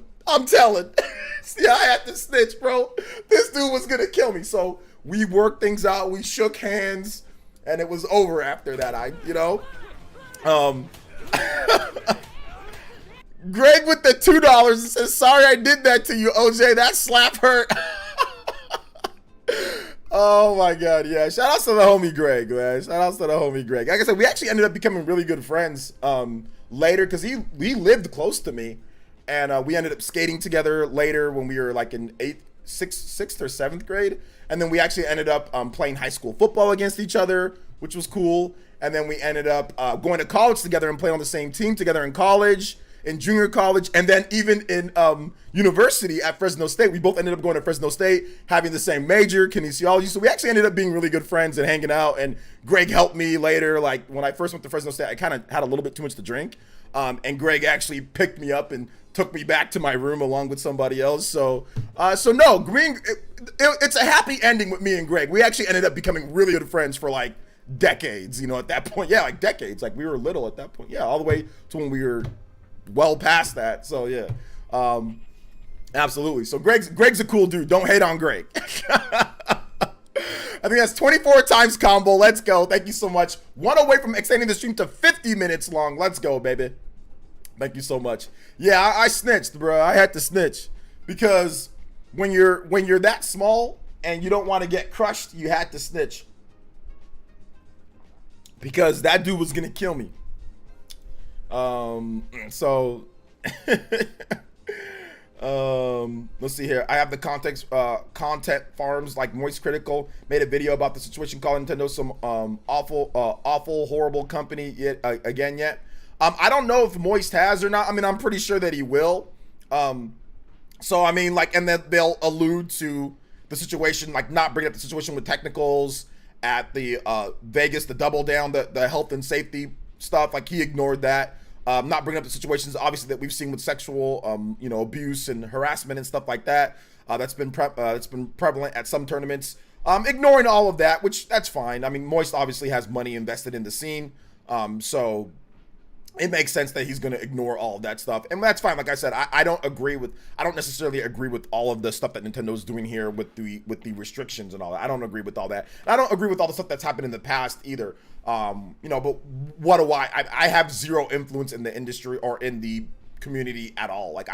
See, I had to snitch, bro. This dude was going to kill me. So we worked things out. We shook hands, and it was over after that. Greg with the $2 says, sorry I did that to you, OJ. That slap hurt. Oh my God, yeah. Shout outs to the homie Greg, man. Like I said, we actually ended up becoming really good friends later because he lived close to me, and we ended up skating together later when we were like in sixth or seventh grade, and then we actually ended up playing high school football against each other, which was cool. And then we ended up going to college together and playing on the same team together in college, in junior college, and then even in university at Fresno State. We both ended up going to Fresno State, having the same major, kinesiology. So we actually ended up being really good friends and hanging out. And Greg helped me later. Like when I first went to Fresno State, I kind of had a little bit too much to drink. And Greg actually picked me up and took me back to my room along with somebody else. So no, Green, it's a happy ending with me and Greg. We actually ended up becoming really good friends for like decades, at that point. Yeah, like decades. Like we were little at that point. Yeah, all the way to when we were well past that. So yeah, absolutely. So Greg's a cool dude. Don't hate on Greg. I think that's 24 times combo. Let's go. Thank you so much. One away from extending the stream to 50 minutes long. Let's go, baby. Thank you so much. Yeah, I snitched, bro. I had to snitch because when you're that small and you don't want to get crushed, you had to snitch because that dude was gonna kill me. So let's see here. I have the context. Content farms like Moist Critical made a video about the situation, calling Nintendo some awful, horrible company yet. I don't know if Moist has or not. I mean, I'm pretty sure that he will. So I mean, like, and then they'll allude to the situation, like not bringing up the situation with technicals at the Vegas, the double down, the health and safety stuff. Like he ignored that. Not bringing up the situations, obviously, that we've seen with sexual, abuse and harassment and stuff like that. That's been prevalent at some tournaments. Ignoring all of that, which that's fine. I mean, Moist obviously has money invested in the scene, so it makes sense that he's going to ignore all of that stuff, and that's fine. Like I said, I don't necessarily agree with all of the stuff that Nintendo's doing here with the restrictions and all that. I don't agree with all that. And I don't agree with all the stuff that's happened in the past either. But what do I have zero influence in the industry or in the community at all. Like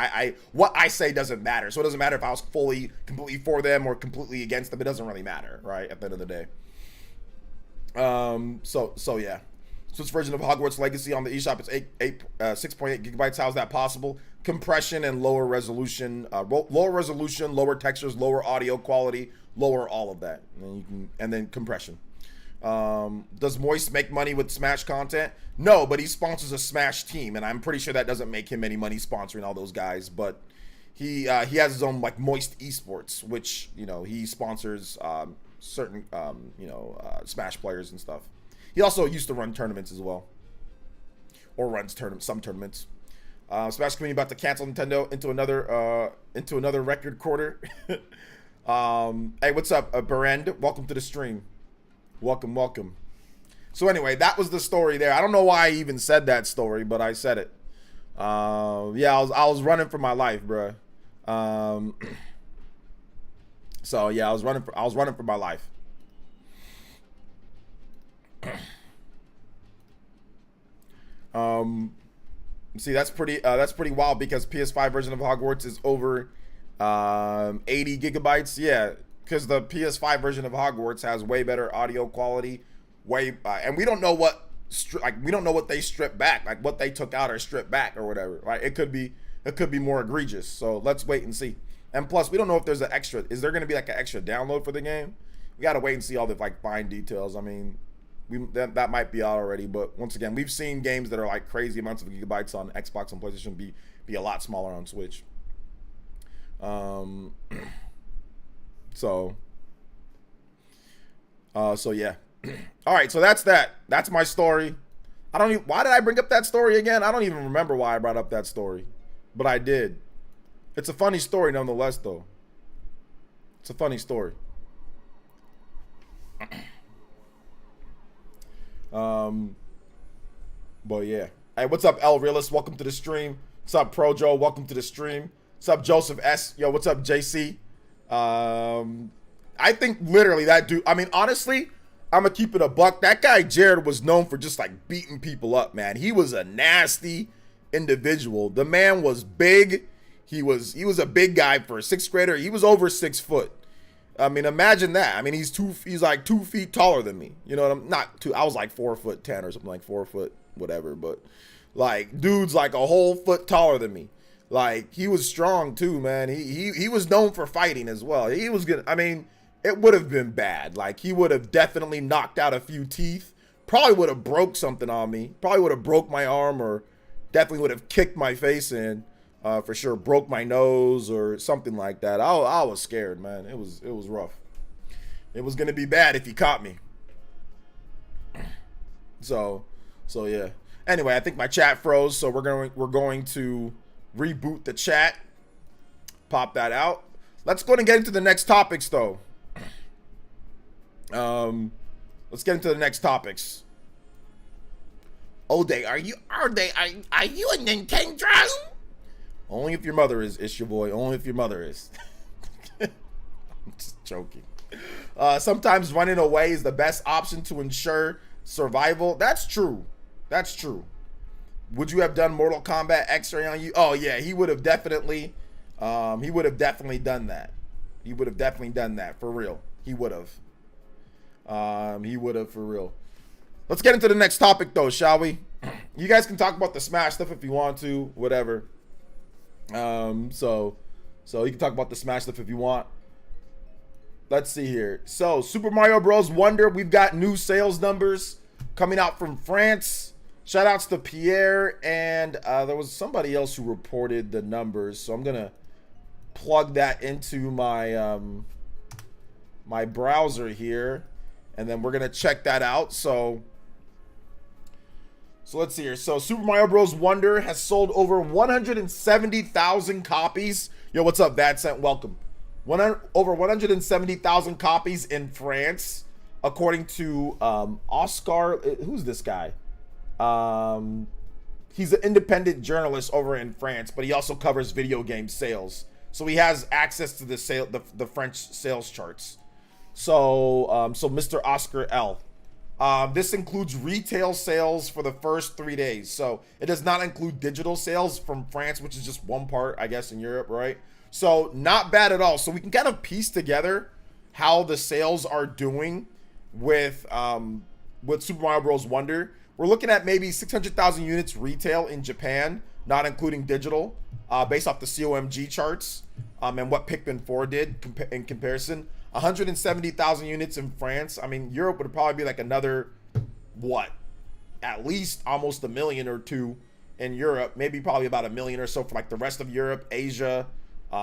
what I say doesn't matter. So it doesn't matter if I was completely for them or completely against them. It doesn't really matter, right? At the end of the day. So yeah. Switch version of Hogwarts Legacy on the eShop. It's 6.8 gigabytes. How's that possible? Compression and lower resolution, lower textures, lower audio quality, lower all of that, and then compression. Does Moist make money with Smash content? No, but he sponsors a Smash team, and I'm pretty sure that doesn't make him any money sponsoring all those guys. But he has his own like Moist Esports, which he sponsors certain Smash players and stuff. He also used to run tournaments as well, or runs some tournaments. Smash community about to cancel Nintendo into another record quarter. Hey, what's up, Berend? Welcome to the stream. Welcome. So anyway, that was the story there. I don't know why I even said that story, but I said it. Yeah, I was running for my life, bro. So yeah, I was running for my life. See, that's pretty wild because PS5 version of Hogwarts is over 80 gigabytes. Yeah, because the PS5 version of Hogwarts has way better audio quality, and we don't know what like we don't know what they stripped back, like what they took out or stripped back or whatever. Right? It could be more egregious. So let's wait and see. And plus, we don't know if there's an extra. Is there going to be like an extra download for the game? We got to wait and see all the like fine details. I mean, that might be out already. But once again, we've seen games that are like crazy amounts of gigabytes on Xbox and PlayStation be a lot smaller on Switch. So yeah. All right, so that's that. That's my story. Why did I bring up that story again? I don't even remember why I brought up that story, but I did. It's a funny story nonetheless, though. It's a funny story. But yeah. Hey, what's up, L Realist? Welcome to the stream. What's up, Pro Joe? Welcome to the stream. What's up, Joseph S? Yo, what's up, JC? I think literally that dude. I mean, honestly, I'm gonna keep it a buck. That guy Jared was known for just like beating people up, man. He was a nasty individual. The man was big. He was a big guy for a sixth grader. He was over 6 foot. I mean, imagine that. I mean, he's like 2 feet taller than me. You know what I'm not two. I was like 4'10" or something, like 4 foot whatever. But like, dude's like a whole foot taller than me. Like, he was strong too, man. He was known for fighting as well. He was good. I mean, it would have been bad. Like, he would have definitely knocked out a few teeth. Probably would have broke something on me. Probably would have broke my arm, or definitely would have kicked my face in. For sure, broke my nose or something like that. I was scared, man. It was rough. It was gonna be bad if he caught me. So yeah. Anyway, I think my chat froze, so we're going to reboot the chat. Pop that out. Let's go and get into the next topics, though. Let's get into the next topics. Ode, are you a Nintendo? Only if your mother is your boy. Only if your mother is. I'm just joking. Sometimes running away is the best option to ensure survival. That's true. That's true. Would you have done Mortal Kombat X-Ray on you? Oh yeah, he would have definitely. He would have definitely done that. He would have definitely done that for real. He would have. He would have for real. Let's get into the next topic though, shall we? You guys can talk about the Smash stuff if you want to, whatever. So you can talk about the Smash stuff if you want. Let's see here. So Super Mario Bros. Wonder, we've got new sales numbers coming out from France. Shout outs to Pierre, and there was somebody else who reported the numbers. So I'm gonna plug that into my my browser here, and then we're gonna check that out. So let's see here. So Super Mario Bros. Wonder has sold over 170,000 copies. Yo, what's up, Vadcent? Welcome. Over 170,000 copies in France, according to Oscar. Who's this guy? He's an independent journalist over in France, but he also covers video game sales. So he has access to the French sales charts. So Mr. Oscar L. This includes retail sales for the first 3 days. So it does not include digital sales from France, which is just one part, I guess, in Europe, right? So not bad at all. So we can kind of piece together how the sales are doing with Super Mario Bros. Wonder. We're looking at maybe 600,000 units retail in Japan, not including digital, based off the COMG charts and what Pikmin 4 did in comparison. 170,000 units in France. I mean, Europe would probably be like another, at least almost 1 million or 2 in Europe. Maybe probably about 1 million or so for like the rest of Europe, Asia,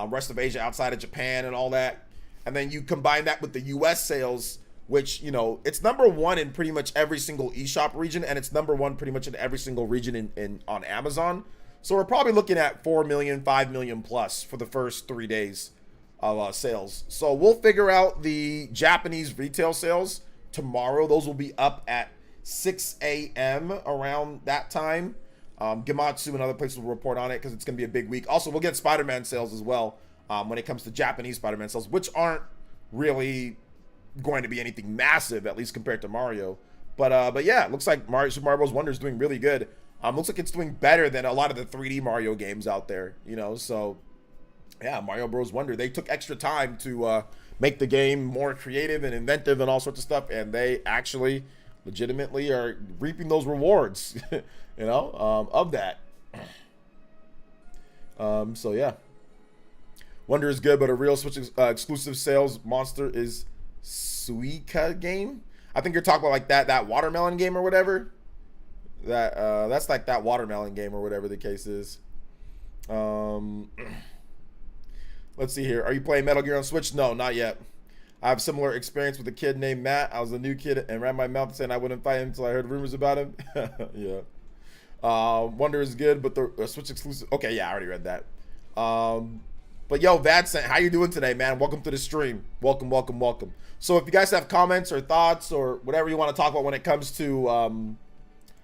rest of Asia outside of Japan and all that. And then you combine that with the US sales, which, you know, it's #1 in pretty much every single eShop region, and it's #1 pretty much in every single region on Amazon. So we're probably looking at 4 million, 5 million plus for the first 3 days of sales. So we'll figure out the Japanese retail sales tomorrow. Those will be up at 6 a.m. around that time. Gematsu and other places will report on it because it's going to be a big week. Also, we'll get Spider-Man sales as well when it comes to Japanese Spider-Man sales, which aren't really going to be anything massive, at least compared to Mario. But yeah, it looks like Super Mario Bros. Wonder is doing really good. Looks like it's doing better than a lot of the 3D Mario games out there, you know. So yeah, Mario Bros. Wonder, they took extra time to make the game more creative and inventive and all sorts of stuff, and they actually legitimately are reaping those rewards, of that. So yeah. Wonder is good, but a real Switch exclusive sales monster is Suika game. I think you're talking about like that watermelon game or whatever. That's like that watermelon game or whatever the case is. Let's see here. Are you playing Metal Gear on Switch? No, not yet. I have similar experience with a kid named Matt. I was a new kid and ran my mouth saying I wouldn't fight him until I heard rumors about him. Yeah. Wonder is good, but the Switch exclusive. Okay, yeah, I already read that. But yo, Vadcent, how you doing today, man? Welcome to the stream. Welcome, welcome, welcome. So if you guys have comments or thoughts or whatever you want to talk about when it comes to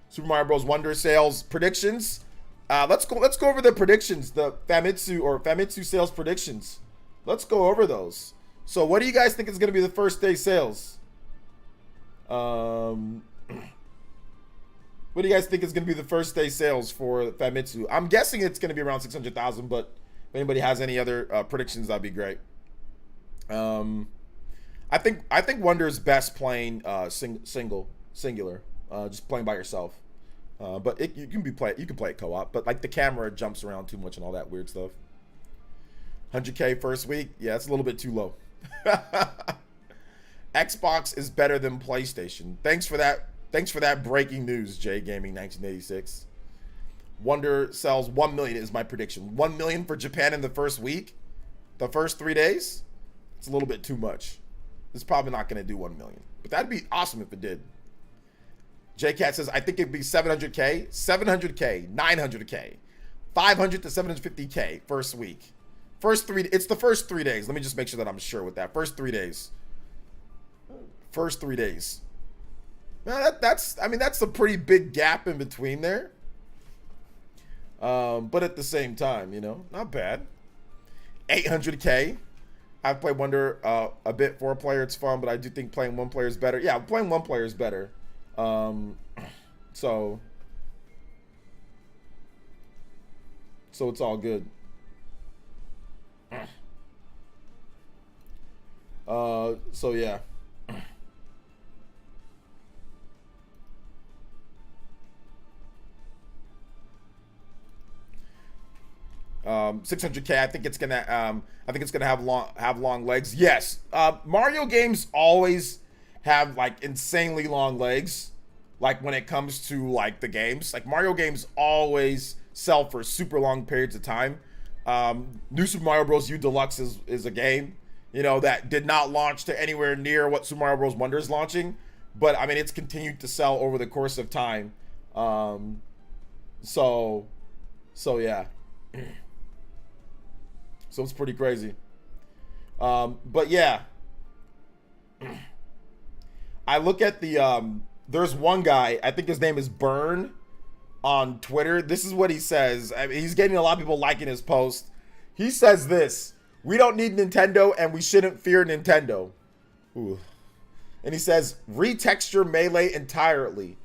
Super Mario Bros. Wonder sales predictions, let's go over the predictions, the Famitsu sales predictions. Let's go over those. So what do you guys think is going to be the first day sales? What do you guys think is going to be the first day sales for Famitsu? I'm guessing it's going to be around 600,000, but if anybody has any other predictions, that'd be great. I think Wonder is best playing singular, just playing by yourself. But you can play it co-op, but like the camera jumps around too much and all that weird stuff. 100K first week, yeah, it's a little bit too low. Xbox is better than PlayStation. Thanks for that breaking news, J Gaming 1986. Wonder sells 1 million is my prediction. 1 million for Japan in the first week, the first 3 days. It's a little bit too much. It's probably not going to do 1 million, but that'd be awesome if it did. JCat says I think it'd be 700K, 700K, 900K, 500 to 750K first week. It's the first 3 days. Let me just make sure that I'm sure with that. First 3 days. First 3 days. Now that's a pretty big gap in between there. But at the same time, not bad. 800K. I've played Wonder a bit for a player. It's fun, but I do think playing one player is better. Yeah, playing one player is better. So it's all good. So yeah. 600K. I think it's gonna have long legs. Yes. Mario games always have like insanely long legs. Like when it comes to like the games, like Mario games always sell for super long periods of time. New Super Mario Bros. U Deluxe is a game, that did not launch to anywhere near what Super Mario Bros. Wonder is launching, but I mean it's continued to sell over the course of time. So yeah. So it's pretty crazy. But yeah. I look at the there's one guy, I think his name is Burn on Twitter. This is what he says. I mean, he's getting a lot of people liking his post. He says this: we don't need Nintendo and we shouldn't fear Nintendo. Ooh. And he says, retexture Melee entirely.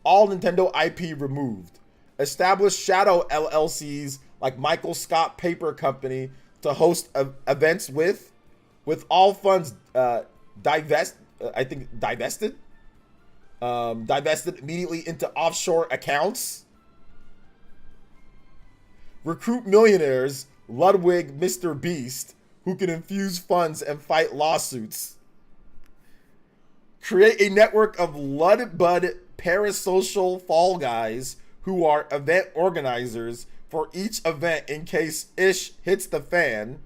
All Nintendo IP removed. Establish shadow LLCs like Michael Scott Paper Company to host events with all funds divested immediately into offshore accounts. Recruit millionaires, Ludwig Mr. Beast, who can infuse funds and fight lawsuits. Create a network of Ludbud parasocial fall guys who are event organizers for each event in case ish hits the fan.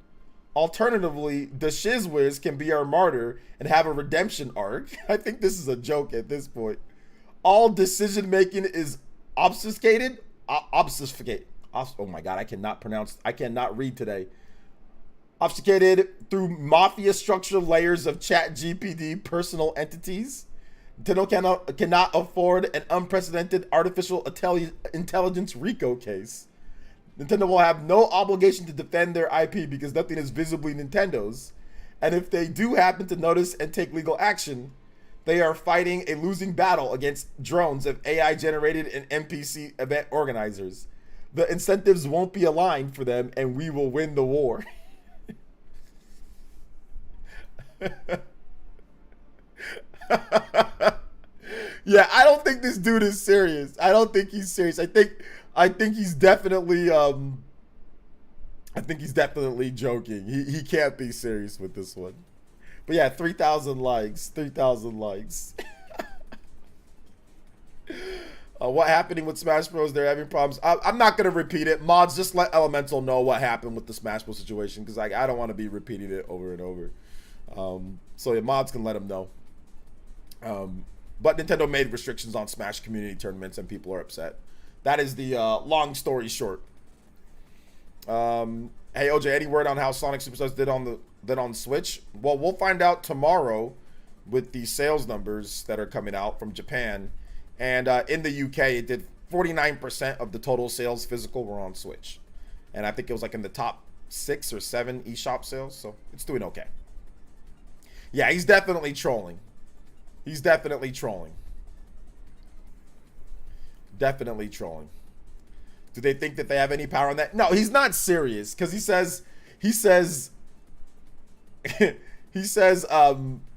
Alternatively, the Shizwiz can be our martyr and have a redemption arc. I think this is a joke at this point. All decision making is obfuscated. Oh my god, I cannot read today. Obfuscated through mafia structure layers of ChatGPT personal entities. Nintendo cannot afford an unprecedented artificial intelligence RICO case. Nintendo will have no obligation to defend their IP because nothing is visibly Nintendo's. And if they do happen to notice and take legal action, they are fighting a losing battle against drones of AI-generated and NPC event organizers. The incentives won't be aligned for them, and we will win the war. Yeah, I don't think this dude is serious. I don't think he's serious. I think he's definitely I think he's definitely joking. He can't be serious with this one. But yeah, 3,000 likes. 3,000 likes. What happening with Smash Bros? They're having problems. I'm not gonna repeat it. Mods, just let Elemental know what happened with the Smash Bros situation, because I don't want to be repeating it over and over. So yeah, mods can let them know. But Nintendo made restrictions on Smash community tournaments, and people are upset. That is the long story short. Hey OJ, any word on how Sonic Superstars did on Switch? Well, we'll find out tomorrow with the sales numbers that are coming out from Japan. And in the UK, it did 49% of the total sales physical were on Switch. And I think it was like in the top 6 or 7 eShop sales. So it's doing okay. Yeah, he's definitely trolling. He's definitely trolling. Definitely trolling. Do they think that they have any power on that? No, he's not serious, because he says, this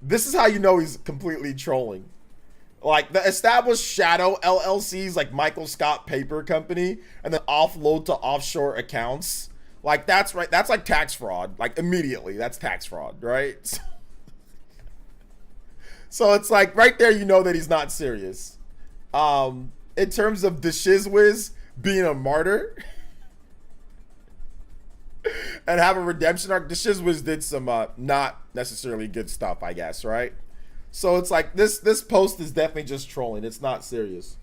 is how you know he's completely trolling. Like, the established Shadow LLCs, like Michael Scott Paper Company, and then offload to offshore accounts. Like, that's right. That's like tax fraud. Like, immediately, that's tax fraud, right? So it's like, right there, you know that he's not serious. In terms of the Shizwiz being a martyr and have a redemption arc, the Shizwiz did some not necessarily good stuff, I guess, right? So it's like this post is definitely just trolling. It's not serious.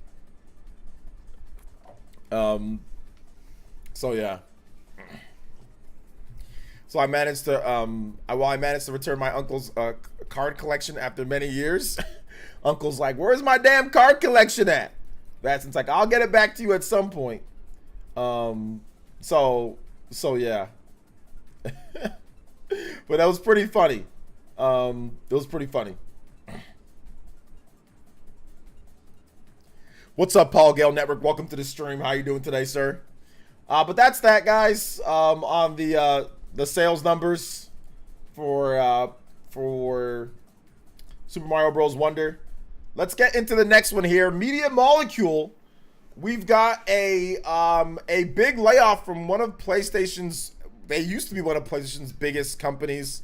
So yeah. So I managed to return my uncle's card collection after many years. Uncle's like, "Where's my damn card collection at?" Vatson's like, "I'll get it back to you at some point." So yeah. But that was pretty funny. It was pretty funny. What's up, Paul Gale Network? Welcome to the stream. How you doing today, sir? But that's that, guys. On the sales numbers for Super Mario Bros. Wonder. Let's get into the next one here. Media Molecule. We've got a big layoff from one of PlayStation's. They used to be one of PlayStation's biggest companies.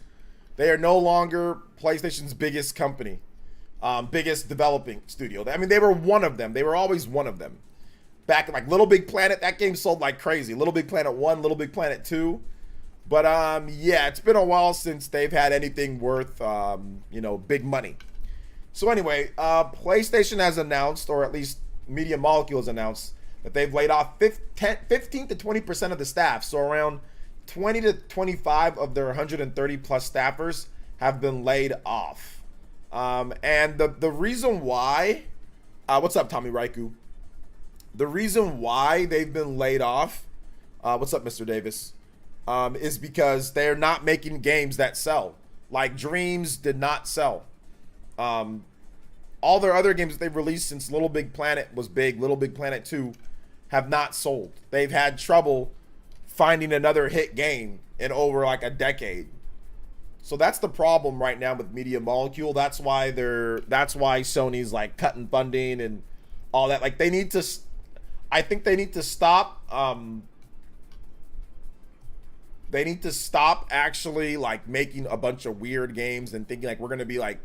They are no longer PlayStation's biggest company, biggest developing studio. I mean, they were one of them. They were always one of them. Back in like Little Big Planet, that game sold like crazy. Little Big Planet 1, Little Big Planet 2. But yeah, it's been a while since they've had anything worth big money. So anyway, PlayStation has announced, or at least Media Molecule has announced, that they've laid off 15 to 20% of the staff. So around 20 to 25 of their 130 plus staffers have been laid off. And the reason why, what's up, Tommy Raiku? The reason why they've been laid off, what's up, Mr. Davis, is because they're not making games that sell. Like Dreams did not sell. All their other games that they've released since Little Big Planet was big, Little Big Planet 2, have not sold. They've had trouble finding another hit game in over like a decade. So that's the problem right now with Media Molecule. That's why Sony's like cutting funding and all that. Like I think they need to stop actually like making a bunch of weird games and thinking like we're going to be like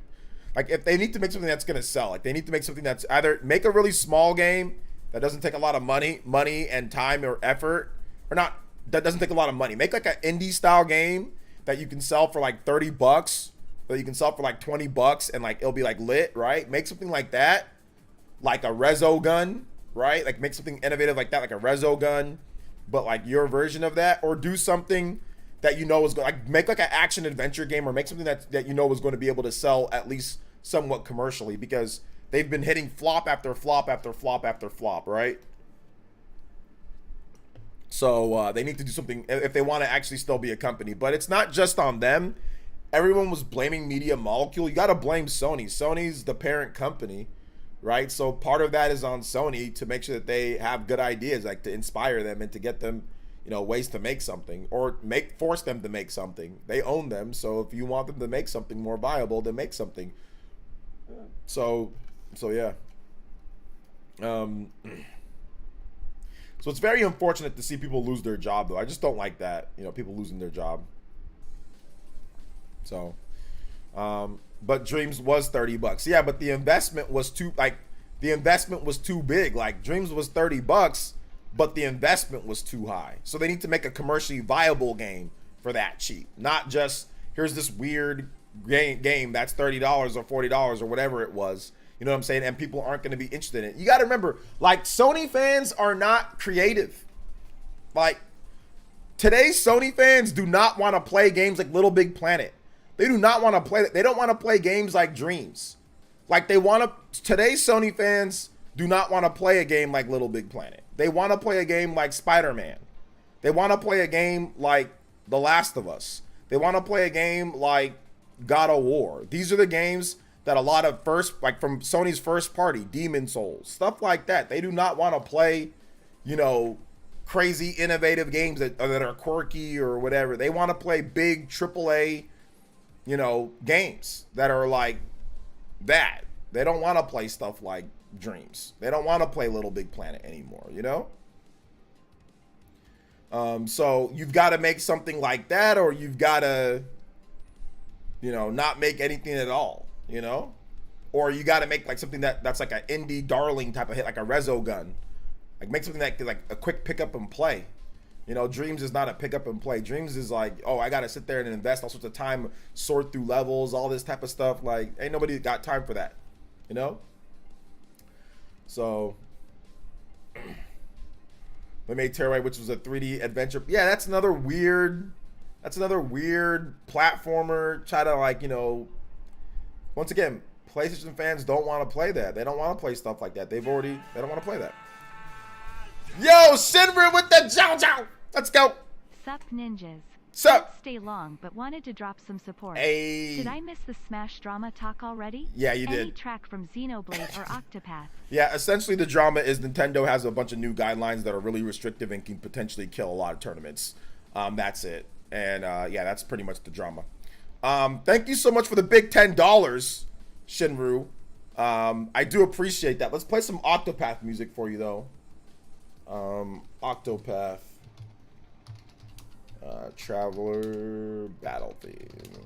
if they need to make something that's going to sell, like they need to make something that's either make a really small game that doesn't take a lot of money and time or effort, or not, that doesn't take a lot of money. Make like an indie style game that you can sell for like $30, that you can sell for like $20 and like it'll be like lit, right? Make something like that, like a Rezo Gun, right? Like make something innovative like that, like a Rezo Gun, but like your version of that, or do something that you know is going, like make like an action adventure game, or make something that you know is going to be able to sell at least somewhat commercially, because they've been hitting flop after flop after flop after flop, right? So they need to do something if they want to actually still be a company. But it's not just on them. Everyone was blaming Media Molecule. You got to blame Sony. Sony's the parent company, right? So part of that is on Sony to make sure that they have good ideas, like to inspire them and to get them, ways to make something, or force them to make something. They own them. So if you want them to make something more viable, then make something. So yeah. Um, so it's very unfortunate to see people lose their job, though. I just don't like that, you know, people losing their job. So, but Dreams was $30. Yeah, but the investment was too big. Like Dreams was $30, but the investment was too high. So they need to make a commercially viable game for that cheap, not just here's this weird game that's $30 or $40 or whatever it was. You know what I'm saying? And people aren't going to be interested in it. You got to remember, like, Sony fans are not creative. Like, today's Sony fans do not want to play games like Little Big Planet. They do not want to play. They don't want to play games like Dreams. Like, they want to. Today's Sony fans do not want to play a game like Little Big Planet. They want to play a game like Spider-Man. They want to play a game like The Last of Us. They want to play a game like God of War. These are the games that a lot of from Sony's first party, Demon Souls, stuff like that. They do not want to play, you know, crazy innovative games that are quirky or whatever. They want to play big AAA, you know, games that are like that. They don't want to play stuff like Dreams. They don't want to play Little Big Planet anymore, you know? So you've got to make something like that, or you've got to, you know, not make anything at all, you know? Or you got to make like something that's like an indie darling type of hit, like a Resogun. Like make something that like a quick pick up and play. You know, Dreams is not a pick up and play. Dreams is like, oh, I got to sit there and invest all sorts of time, sort through levels, all this type of stuff. Like, ain't nobody got time for that, you know? So they made Tearaway, which was a 3D adventure. Yeah, that's another weird platformer. Try to, like, you know, once again, PlayStation fans don't want to play that. They don't want to play stuff like that. They don't want to play that. Yo, Shinru with the Jow Jow. Let's go. Sup, ninjas. Sup. Didn't stay long, but wanted to drop some support. Hey. Did I miss the Smash drama talk already? Yeah, you did. Any track from Xenoblade or Octopath? Yeah, essentially the drama is Nintendo has a bunch of new guidelines that are really restrictive and can potentially kill a lot of tournaments. That's it. And yeah, that's pretty much the drama. Thank you so much for the big $10, Shinru. I do appreciate that. Let's play some Octopath music for you, though. Octopath. Traveler Battlefield.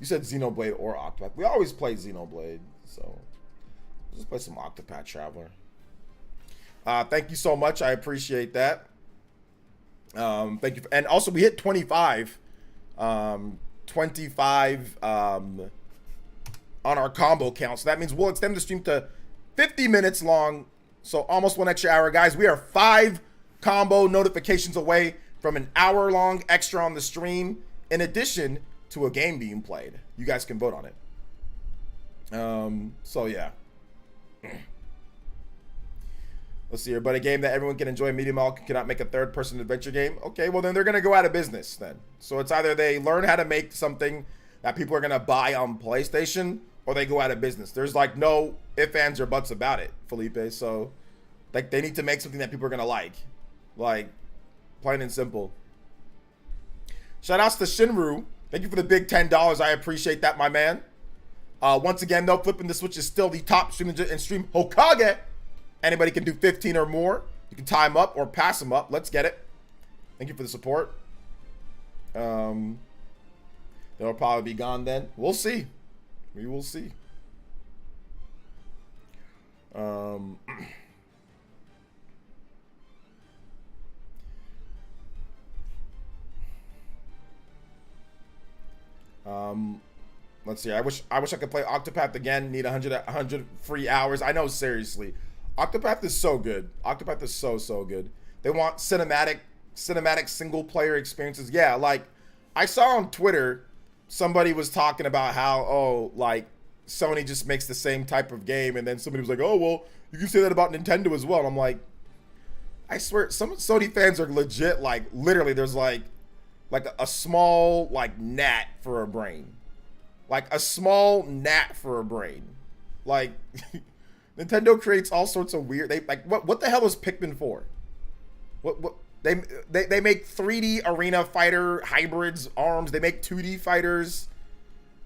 You said Xenoblade or Octopath. We always play Xenoblade, so let's play some Octopath Traveler. Thank you so much. I appreciate that. Thank you. And also, we hit 25. 25 on our combo count. So that means we'll extend the stream to 50 minutes long. So almost 1 extra hour. Guys, we are 5 combo notifications away from an hour-long extra on the stream, in addition to a game being played. You guys can vote on it. So yeah. Let's see here. But a game that everyone can enjoy, Medium All cannot make a third-person adventure game. Okay, well then they're going to go out of business then. So it's either they learn how to make something that people are going to buy on PlayStation, or they go out of business. There's like no ifs, ands, or buts about it, Felipe. So like they need to make something that people are going to like. Like, plain and simple. Shout outs to Shinru. Thank you for the big $10. I appreciate that, my man. Once again, though, flipping the switch is still the top stream and stream Hokage. Anybody can do 15 or more. You can tie them up or pass them up. Let's get it. Thank you for the support. They'll probably be gone then. We'll see. We will see. Let's see. I wish I could play Octopath again. Need 100 free hours. I know, seriously. Octopath is so good. Octopath is so good. They want cinematic single player experiences. Yeah, like I saw on Twitter somebody was talking about how like Sony just makes the same type of game, and then somebody was like, oh well, you can say that about Nintendo as well. And I'm like, I swear some Sony fans are legit, like literally there's like a small like gnat for a brain. Like a small gnat for a brain. Like Nintendo creates all sorts of weird. They like what the hell is Pikmin for? What they make 3D arena fighter hybrids arms. They make 2D fighters.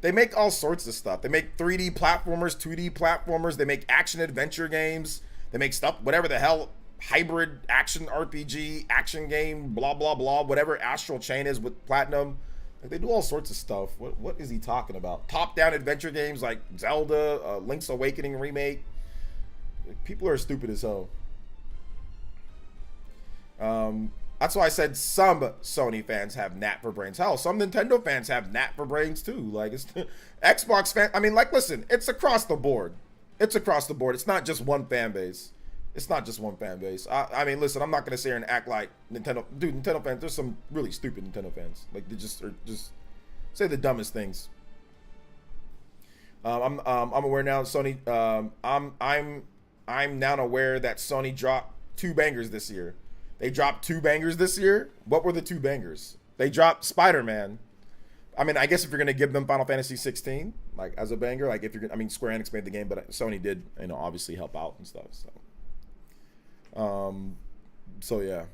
They make all sorts of stuff. They make 3D platformers, 2D platformers. They make action adventure games. They make stuff, whatever the hell, hybrid action RPG, action game, blah, blah, blah, whatever Astral Chain is with Platinum. Like, they do all sorts of stuff. What is he talking about? Top-down adventure games like Zelda, Link's Awakening remake. People are stupid as hell. That's why I said some Sony fans have Nat for brains. Hell, some Nintendo fans have Nat for brains too. Like, it's Xbox fan. I mean, like, listen, it's across the board. It's across the board. It's not just one fan base. It's not just one fan base. I mean, listen, I'm not gonna sit here and act like Nintendo. Dude, Nintendo fans. There's some really stupid Nintendo fans. Like, they just say the dumbest things. I'm aware now. Sony. I'm now aware that Sony dropped 2 bangers this year. They dropped 2 bangers this year. What were the 2 bangers? They dropped Spider-Man. I mean, I guess if you're gonna give them Final Fantasy 16 like as a banger, like if you're, I mean, Square Enix made the game, but Sony did, you know, obviously help out and stuff. So yeah.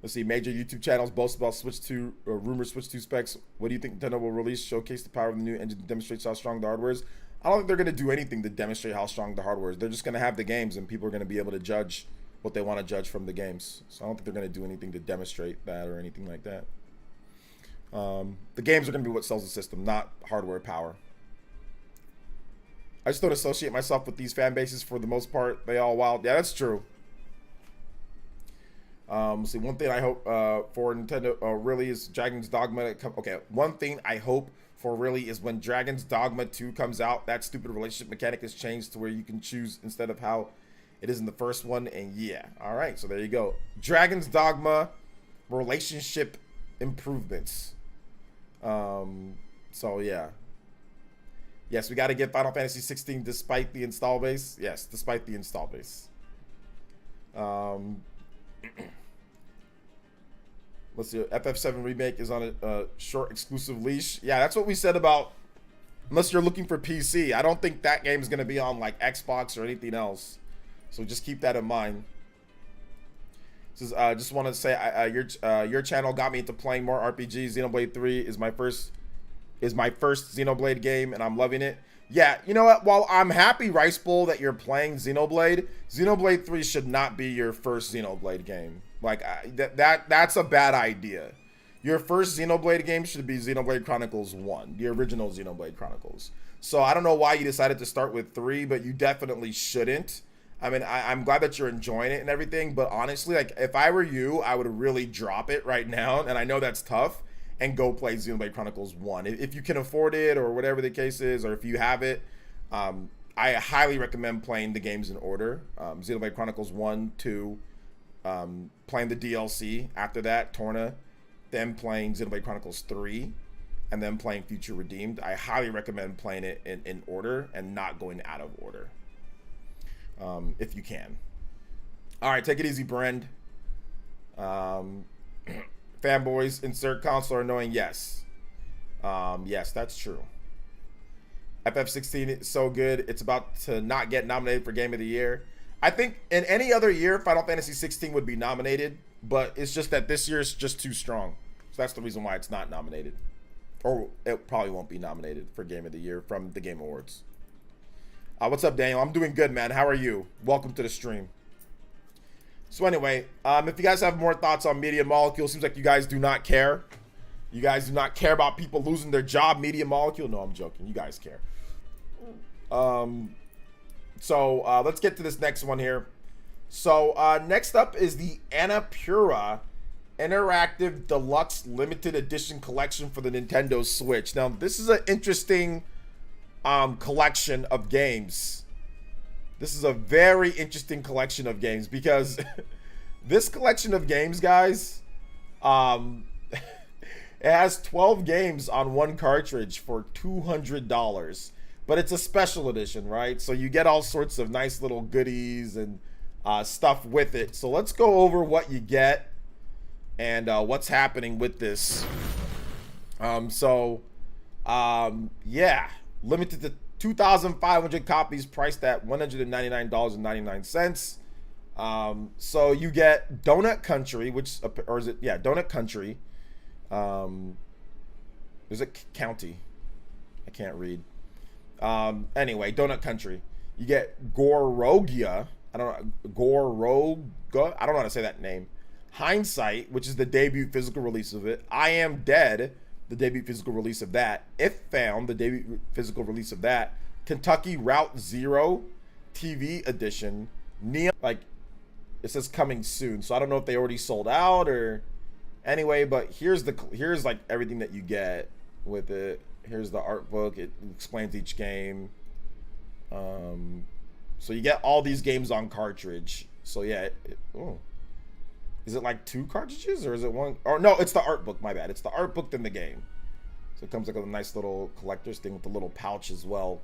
Let's see. Major YouTube channels boast about Switch 2 or rumor Switch 2 specs. What do you think Nintendo will release? Showcase the power of the new engine, demonstrates how strong the hardware is. I don't think they're gonna do anything to demonstrate how strong the hardware is. They're just gonna have the games, and people are gonna be able to judge what they want to judge from the games. So I don't think they're going to do anything to demonstrate that or anything like that. The games are going to be what sells the system, not hardware power. I just don't associate myself with these fan bases for the most part. They all wild. Yeah, that's true. See, one thing I hope for Nintendo really is Dragon's Dogma. Okay, one thing I hope for really is when Dragon's Dogma 2 comes out, that stupid relationship mechanic is changed to where you can choose instead of how it is in the first one. And yeah, all right, so there you go. Dragon's Dogma relationship improvements. So yeah. Yes, we got to get Final Fantasy 16 despite the install base. Yes, despite the install base. Let's see. FF7 Remake is on a short exclusive leash. Yeah, that's what we said about, unless you're looking for PC. I don't think that game is going to be on like Xbox or anything else. So just keep that in mind. This is, just want to say your channel got me into playing more RPGs. Xenoblade 3 is my first Xenoblade game, and I'm loving it. Yeah, you know what? While I'm happy, Rice Bowl, that you're playing Xenoblade, Xenoblade 3 should not be your first Xenoblade game. Like, that's a bad idea. Your first Xenoblade game should be Xenoblade Chronicles 1, the original Xenoblade Chronicles. So I don't know why you decided to start with 3, but you definitely shouldn't. I mean, I'm glad that you're enjoying it and everything, but honestly, like, if I were you, I would really drop it right now, and I know that's tough, and go play Xenoblade Chronicles 1. If you can afford it, or whatever the case is, or if you have it, I highly recommend playing the games in order. Xenoblade Chronicles 1, 2, playing the DLC after that, Torna, then playing Xenoblade Chronicles 3, and then playing Future Redeemed. I highly recommend playing it in order and not going out of order. If you can. All right, take it easy, Brend. Fanboys insert console are annoying. Yes. Yes, that's true. FF16 is so good. It's about to not get nominated for Game of the Year. I think in any other year, Final Fantasy 16 would be nominated, but it's just that this year is just too strong. So that's the reason why it's not nominated. Or it probably won't be nominated for Game of the Year from the Game Awards. What's up, Daniel? I'm doing good, man. How are you? Welcome to the stream. So anyway, if you guys have more thoughts on Media Molecule, seems like you guys do not care. You guys do not care about people losing their job, Media Molecule. No, I'm joking. You guys care. So let's get to this next one here. So next up is the Annapurna Interactive Deluxe Limited Edition Collection for the Nintendo Switch. Now, this is an interesting collection of games. This is a very interesting collection of games because this collection of games, guys, it has 12 games on one cartridge for $200, but it's a special edition, right? So you get all sorts of nice little goodies and stuff with it. So let's go over what you get and what's happening with this. Yeah. Limited to 2,500 copies, priced at $199.99. So you get Donut Country, or is it? Yeah, Donut Country. Is it County? I can't read. Anyway, Donut Country. You get Gorogia. I don't know. Goroga. I don't know how to say that name. Hindsight, which is the debut physical release of it. I Am Dead, the debut physical release of that. If Found, the debut physical release of that. Kentucky Route Zero TV edition. Neon, like, it says coming soon. So I don't know if they already sold out or anyway, but here's like everything that you get with it. Here's the art book. It explains each game. So you get all these games on cartridge. So yeah, is it like 2 cartridges or is it 1? Or no, it's the art book. My bad. It's the art book then the game. So it comes like a nice little collector's thing with the little pouch as well.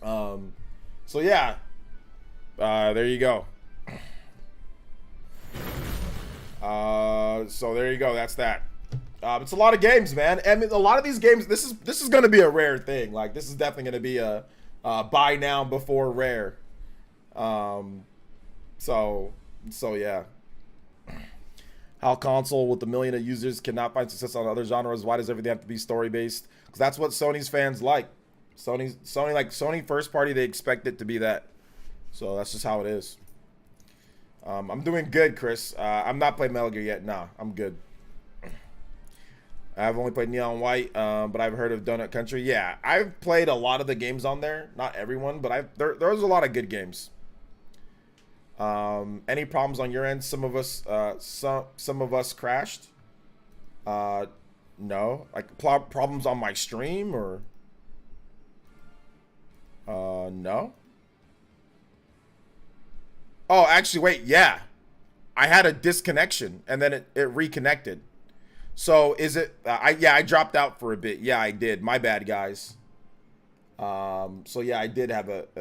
So yeah, there you go. So there you go. That's that. It's a lot of games, man. I mean, a lot of these games. This is going to be a rare thing. Like this is definitely going to be a buy now before rare. So yeah. How console with 1 million of users cannot find success on other genres? Why does everything have to be story based? Because that's what Sony's fans like. Sony first party, they expect it to be that. So that's just how it is. I'm doing good, Chris. I'm not playing Metal Gear yet. Nah, I'm good. I've only played Neon White, but I've heard of Donut Country. Yeah, I've played a lot of the games on there. Not everyone, but there's a lot of good games. Any problems on your end? Some of us crashed. No, like problems on my stream or no. Oh, actually, wait, yeah. I had a disconnection and then it reconnected. So is it? I dropped out for a bit. Yeah, I did. My bad, guys. So yeah, I did have it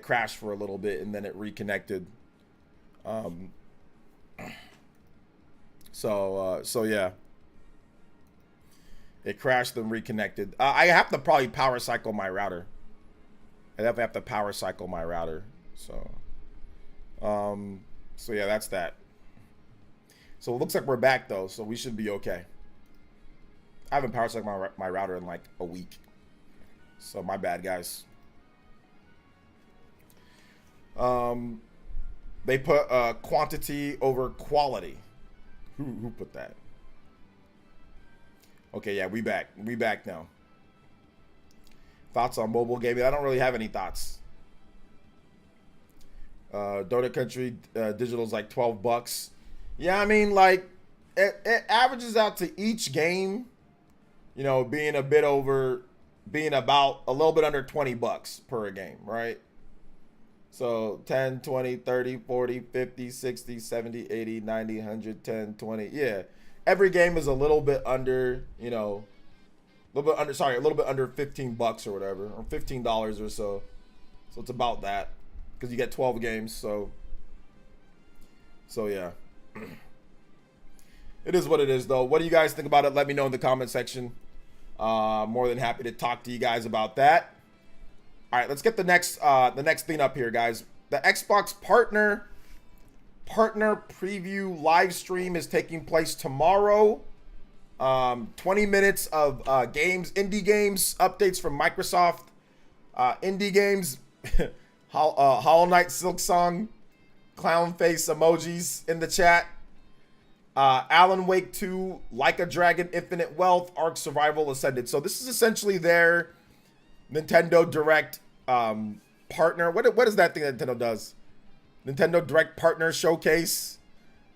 crashed for a little bit and then it reconnected. So yeah, it crashed and reconnected. I have to probably power cycle my router. I definitely have to power cycle my router. So yeah, that's that. So it looks like we're back though, so we should be okay. I haven't power cycled my router in like a week. So my bad, guys. They put quantity over quality. Who put that? Okay, yeah, we back. We back now. Thoughts on mobile gaming? I don't really have any thoughts. Donut Country digital's like $12. Yeah, I mean, like it averages out to each game, you know, being about a little bit under $20 per game, right? So 10, 20, 30, 40, 50, 60, 70, 80, 90, 100, 10, 20. Yeah. Every game is a little bit under, you know, a little bit under $15 or whatever, or $15 or so. So it's about that because you get 12 games. So yeah. It is what it is, though. What do you guys think about it? Let me know in the comment section. More than happy to talk to you guys about that. All right, let's get the next thing up here, guys. The Xbox partner preview live stream is taking place tomorrow. 20 minutes of indie games updates from Microsoft. Indie games, Hollow Knight, Silksong, clown face emojis in the chat. Alan Wake 2, Like a Dragon, Infinite Wealth, Ark Survival Ascended. So this is essentially their Nintendo Direct partner. What is that thing that Nintendo does? Nintendo Direct Partner Showcase.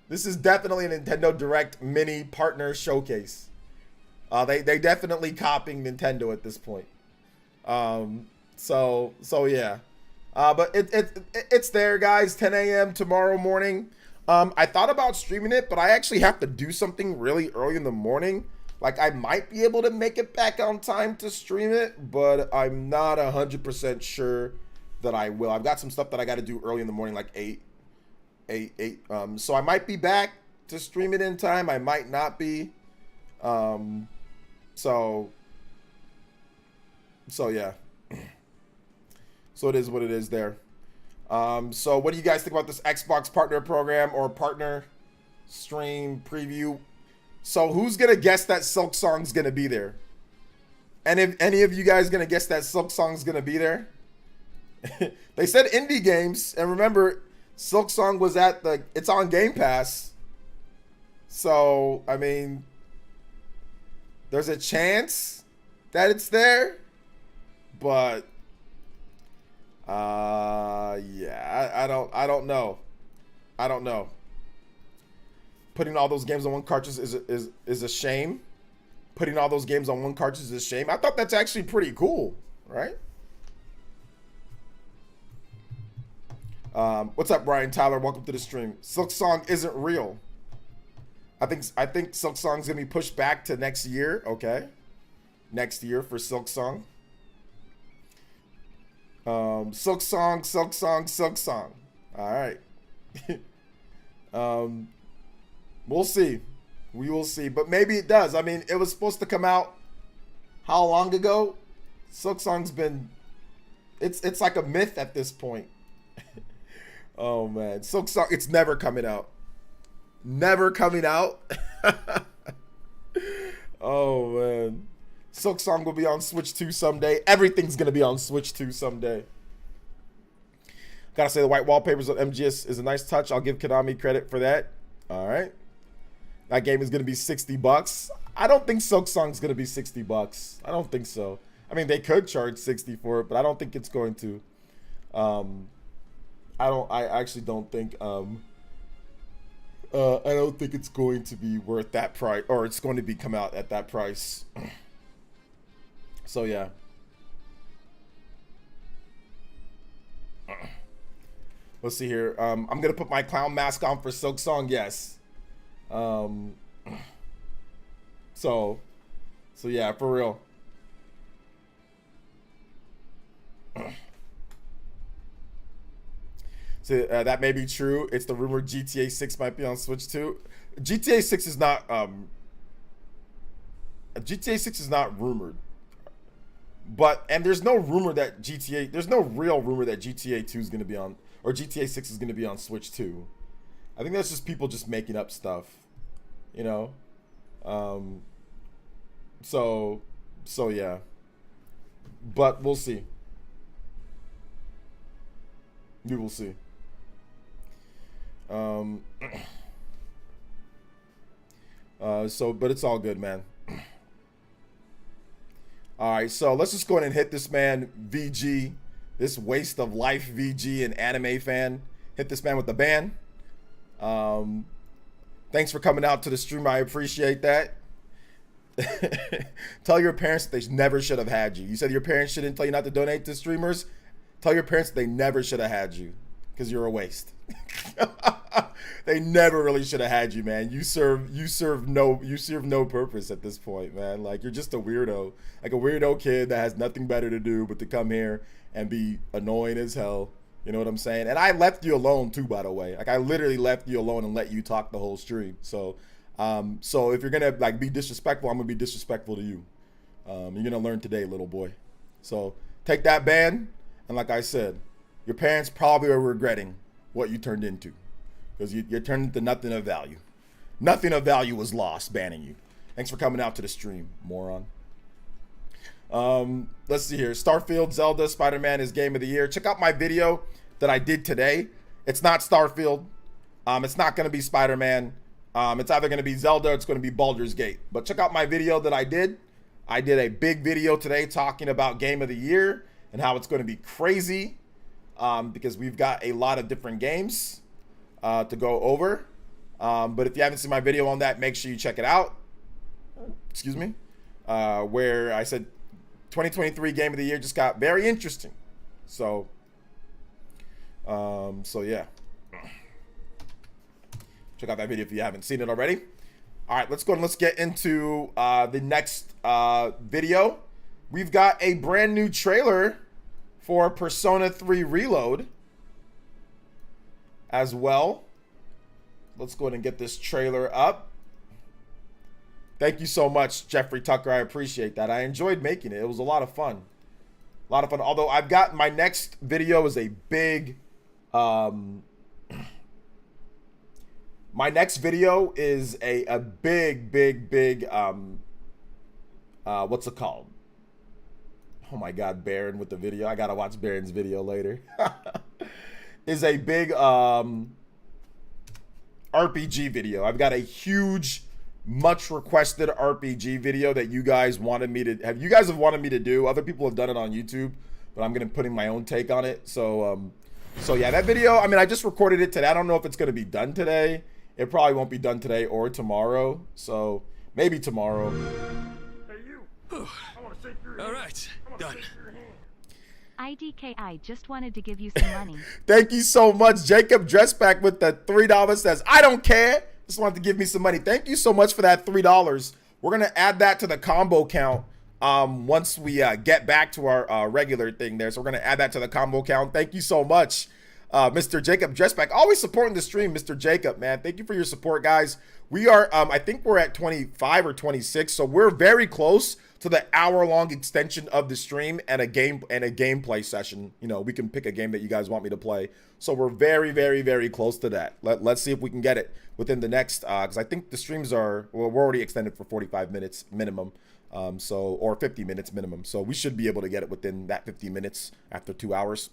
This is definitely a Nintendo Direct mini partner showcase. They definitely copying Nintendo at this point. So yeah. But it's there, guys. 10 a.m. tomorrow morning. I thought about streaming it, but I actually have to do something really early in the morning. Like, I might be able to make it back on time to stream it, but I'm not 100% sure that I will. I've got some stuff that I got to do early in the morning, like 8. So I might be back to stream it in time. I might not be. So yeah. So it is what it is there. So what do you guys think about this Xbox partner program or partner stream preview? So who's gonna guess that Silksong's gonna be there? And if any of you guys gonna guess that Silksong's gonna be there? They said indie games, and remember, Silksong was at it's on Game Pass. So, I mean, there's a chance that it's there, but yeah, I don't know. I don't know. Putting all those games on one cartridge is a shame. Putting all those games on one cartridge is a shame. I thought that's actually pretty cool, right? What's up, Brian Tyler? Welcome to the stream. Silksong isn't real. I think Silksong's gonna be pushed back to next year. Okay, next year for Silksong. Silksong. All right. We'll see. We will see, but maybe it does. I mean, it was supposed to come out how long ago? Silksong's been. It's like a myth at this point. Oh man, Silksong, it's never coming out. Never coming out. Oh man, Silksong will be on Switch 2 someday. Everything's gonna be on Switch 2 someday. Gotta say the white wallpapers on MGS is a nice touch. I'll give Konami credit for that. All right, that game is gonna be $60. I don't think Silksong's gonna be $60. I don't think so. I mean, they could charge 60 for it, but I don't think it's going to. I actually don't think I don't think it's going to be worth that price, or it's going to be come out at that price. So yeah. Let's see here. I'm gonna put my clown mask on for Silksong. Yes. So yeah, for real. So that may be true. It's the rumor GTA 6 might be on Switch 2. GTA 6 is not GTA 6 is not rumored. And there's no rumor that there's no real rumor that GTA 2 is going to be on, or GTA 6 is going to be on Switch 2. I think that's just people just making up stuff, you know. So yeah. But we'll see. We will see. But it's all good, man. All right, so let's just go ahead and hit this man, VG, this waste of life VG and anime fan. Hit this man with the ban. Thanks for coming out to the stream. I appreciate that. Tell your parents that they never should have had you. You said your parents shouldn't tell you not to donate to streamers. Tell your parents that they never should have had you because you're a waste. They never really should have had you, man. You serve no purpose at this point, man. Like, you're just a weirdo, like a weirdo kid that has nothing better to do but to come here and be annoying as hell. You know what I'm saying? And I left you alone too, by the way. Like, I literally left you alone and let you talk the whole stream. So if you're gonna like be disrespectful, I'm gonna be disrespectful to you. You're gonna learn today, little boy. So take that ban, and like I said, your parents probably are regretting what you turned into, because you turned into nothing of value. Nothing of value was lost banning you. Thanks for coming out to the stream, moron. Let's see here. Starfield, Zelda, Spider-Man is game of the year. Check out my video that I did today. It's not Starfield. It's not going to be Spider-Man. It's either going to be Zelda or it's going to be Baldur's Gate. But check out my video that I did. I did a big video today talking about game of the year and how it's going to be crazy, because we've got a lot of different games to go over. But if you haven't seen my video on that, make sure you check it out. Excuse me. Where I said 2023 game of the year just got very interesting. So yeah. Check out that video if you haven't seen it already. All right, let's go and let's get into the next video. We've got a brand new trailer for Persona 3 Reload as well. Let's go ahead and get this trailer up. Thank you so much, Jeffrey Tucker. I appreciate that. I enjoyed making it. It was a lot of fun. A lot of fun. Although I've got my next video is a big... my next video is a big what's it called? Oh my God, Baron with the video. I gotta watch Baron's video later. Is a big RPG video. I've got a huge, much requested RPG video that you guys wanted me to have. You guys have wanted me to do. Other people have done it on YouTube, but I'm gonna putting my own take on it. So yeah, that video. I mean, I just recorded it today. I don't know if it's gonna be done today. It probably won't be done today or tomorrow. So maybe tomorrow. Hey you. I want to shake your hand. All right, done. IDK, I just wanted to give you some money. Thank you so much. Jacob Dressback with the $3 says, I don't care. Just wanted to give me some money. Thank you so much for that $3. We're going to add that to the combo count once we get back to our regular thing there. So we're going to add that to the combo count. Thank you so much, Mr. Jacob Dressback. Always supporting the stream, Mr. Jacob, man. Thank you for your support, guys. We are, I think we're at 25 or 26. So we're very close to the hour-long extension of the stream and a gameplay session. You know, we can pick a game that you guys want me to play. So we're very, very, very close to that. Let's see if we can get it within the next, because I think the streams are, well, we're already extended for 45 minutes minimum, or 50 minutes minimum. So we should be able to get it within that 50 minutes after 2 hours.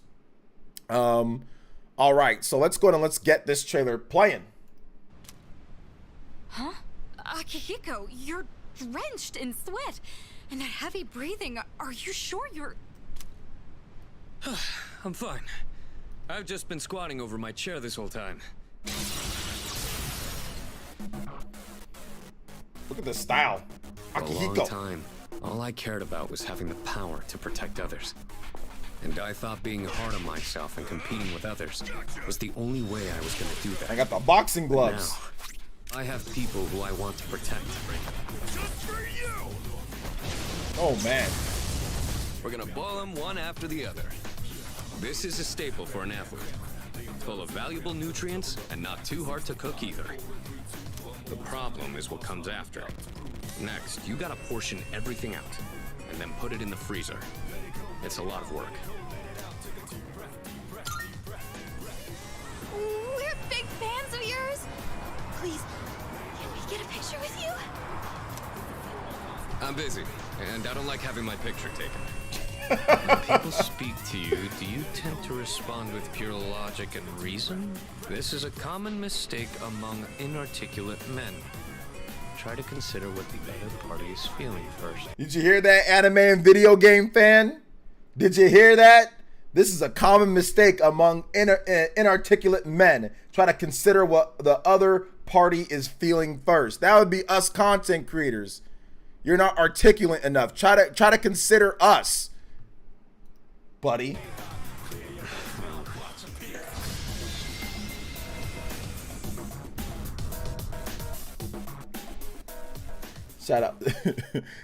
All right, so let's go ahead and let's get this trailer playing. Huh? Akihiko, you're drenched in sweat and that heavy breathing. Are you sure you're... I'm fine. I've just been squatting over my chair this whole time. Look at the style. For a long Akihiko. time, all I cared about was having the power to protect others. And I thought being hard on myself and competing with others was the only way I was going to do that. I got the boxing gloves. Now, I have people who I want to protect. Just for you. Oh, man. We're gonna boil them one after the other. This is a staple for an athlete. Full of valuable nutrients and not too hard to cook either. The problem is what comes after. Next, you gotta portion everything out and then put it in the freezer. It's a lot of work. We're big fans of yours. Please, can we get a picture with you? I'm busy, and I don't like having my picture taken. When people speak to you, do you tend to respond with pure logic and reason? This is a common mistake among inarticulate men. Try to consider what the other party is feeling first. Did you hear that, anime and video game fan? Did you hear that? This is a common mistake among inarticulate men. Try to consider what the other party is feeling first. That would be us content creators. You're not articulate enough. Try to consider us, buddy. Shout out.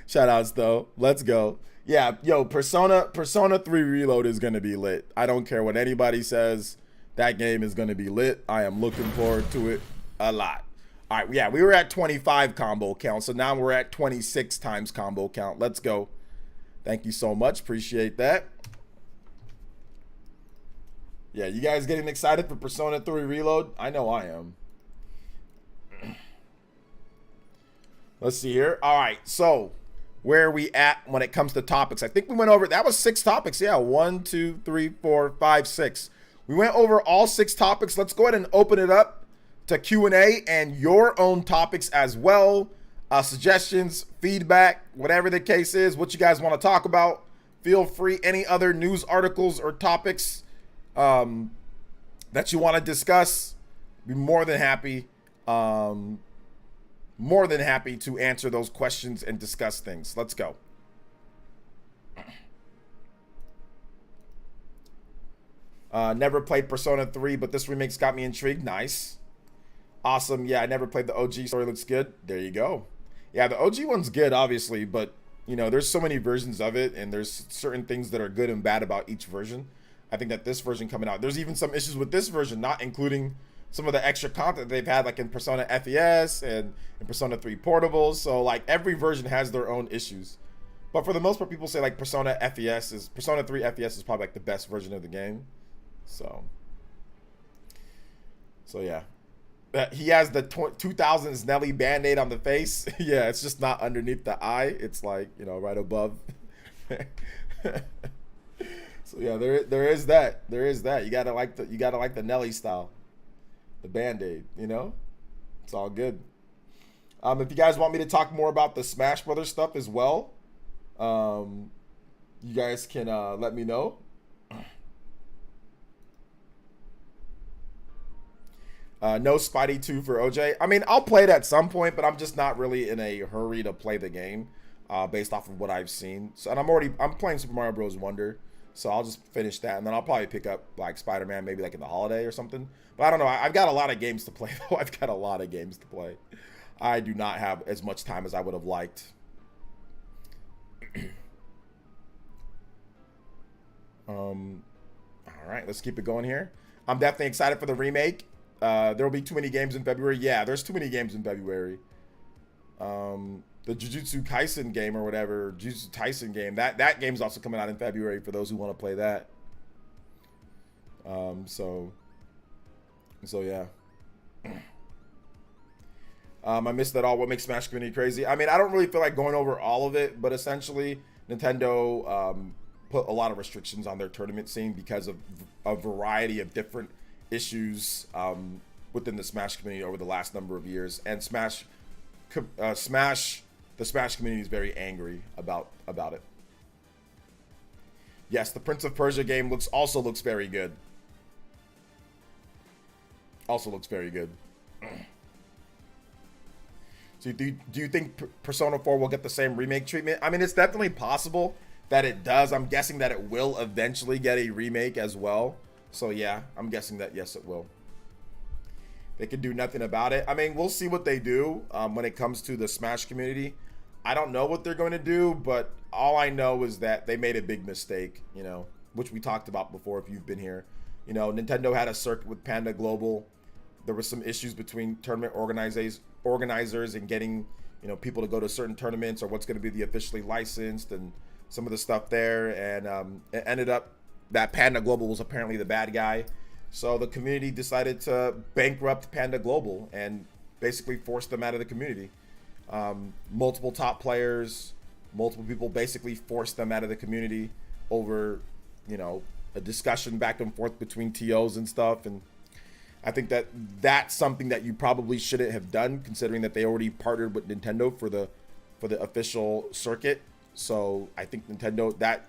Shout outs though. Let's go. Yeah, yo, Persona 3 Reload is gonna be lit. I don't care what anybody says. That game is gonna be lit. I am looking forward to it a lot. All right, yeah, we were at 25 combo count, so now we're at 26 times combo count. Let's go. Thank you so much. Appreciate that. Yeah, you guys getting excited for Persona 3 Reload? I know I am. Let's see here. All right, so where are we at when it comes to topics? I think we went over, that was 6 topics. Yeah, 1, 2, 3, 4, 5, 6. We went over all 6 topics. Let's go ahead and open it up to Q&A and your own topics as well. Suggestions, feedback, whatever the case is, what you guys want to talk about. Feel free. Any other news articles or topics that you want to discuss, be more than happy. More than happy to answer those questions and discuss things. Let's go. Never played Persona 3, but this remake's got me intrigued. Nice. Awesome. Yeah, I never played the OG. Story looks good. There you go. Yeah, the OG one's good, obviously, but, you know, there's so many versions of it, and there's certain things that are good and bad about each version. I think that this version coming out, there's even some issues with this version, not including some of the extra content they've had, like in Persona FES and in Persona 3 Portables. So, like, every version has their own issues. But for the most part, people say, like, Persona 3 FES is probably, like, the best version of the game. So yeah. He has the 2000s Nelly Band-Aid on the face. Yeah, it's just not underneath the eye. It's, like, you know, right above. So yeah, there is that. There is that. You gotta like the Nelly style, the Band-Aid. You know, it's all good. If you guys want me to talk more about the Smash Brothers stuff as well, you guys can let me know. No Spidey 2 for OJ. I mean, I'll play it at some point, but I'm just not really in a hurry to play the game based off of what I've seen. So, and I'm playing Super Mario Bros. Wonder, so I'll just finish that, and then I'll probably pick up like Spider-Man maybe like in the holiday or something. But I don't know. I've got a lot of games to play though. I've got a lot of games to play. I do not have as much time as I would have liked. All right, let's keep it going here. I'm definitely excited for the remake. There will be too many games in February. Yeah, there's too many games in February. The Jujutsu Kaisen game or whatever, Jujutsu Tyson game, that game's also coming out in February for those who want to play that. So yeah. I missed that all. What makes Smash community crazy? I mean, I don't really feel like going over all of it, but essentially, Nintendo put a lot of restrictions on their tournament scene because of a variety of different issues within the Smash community over the last number of years, and the Smash community is very angry about it. Yes, the Prince of Persia game also looks very good. Also looks very good. So do you think Persona 4 will get the same remake treatment? I mean, it's definitely possible that it does. I'm guessing that it will eventually get a remake as well. So yeah, I'm guessing that yes, it will. They can do nothing about it. I mean, we'll see what they do when it comes to the Smash community. I don't know what they're going to do, but all I know is that they made a big mistake, you know, which we talked about before if you've been here. You know, Nintendo had a circuit with Panda Global. There were some issues between tournament organizers and getting, you know, people to go to certain tournaments or what's going to be the officially licensed and some of the stuff there. And it ended up that Panda Global was apparently the bad guy. So the community decided to bankrupt Panda Global and basically force them out of the community. Multiple top players, multiple people basically forced them out of the community over, you know, a discussion back and forth between TOs and stuff. And I think that that's something that you probably shouldn't have done, considering that they already partnered with Nintendo for the official circuit. So I think Nintendo that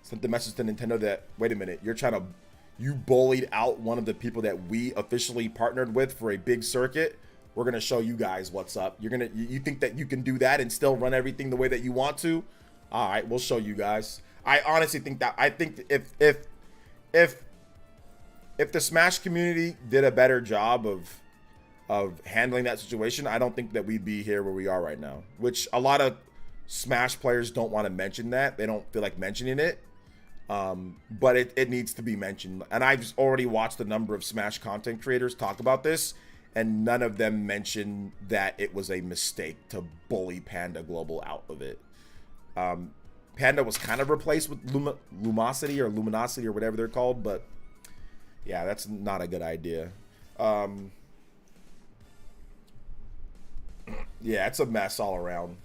sent the message to Nintendo that, wait a minute, you bullied out one of the people that we officially partnered with for a big circuit. We're gonna show you guys what's up. You think that you can do that and still run everything the way that you want to? All right, we'll show you guys. I honestly think that if the Smash community did a better job of handling that situation, I don't think that we'd be here where we are right now. Which a lot of Smash players don't want to mention that. They don't feel like mentioning it. But it needs to be mentioned. And I've already watched a number of Smash content creators talk about this, and none of them mentioned that it was a mistake to bully Panda Global out of it. Panda was kind of replaced with Luminosity or whatever they're called, but yeah, that's not a good idea. Yeah, it's a mess all around.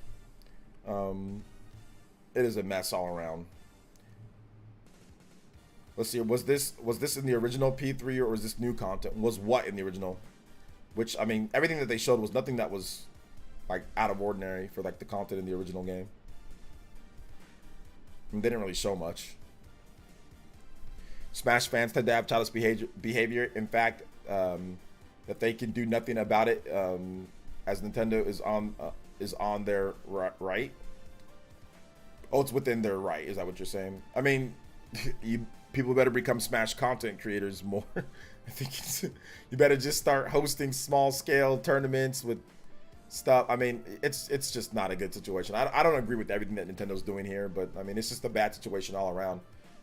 It is a mess all around. Let's see, was this in the original P3 or was this new content? Was what in the original? Which, I mean, everything that they showed was nothing that was like out of ordinary for like the content in the original game. I mean, they didn't really show much. Smash fans tend to have childish behavior. In fact, that they can do nothing about it, as Nintendo is on their right. Oh, it's within their right. Is that what you're saying? I mean, people better become Smash content creators more. I think you better just start hosting small scale tournaments with stuff. I mean, it's just not a good situation. I don't agree with everything that Nintendo's doing here, but I mean, it's just a bad situation all around.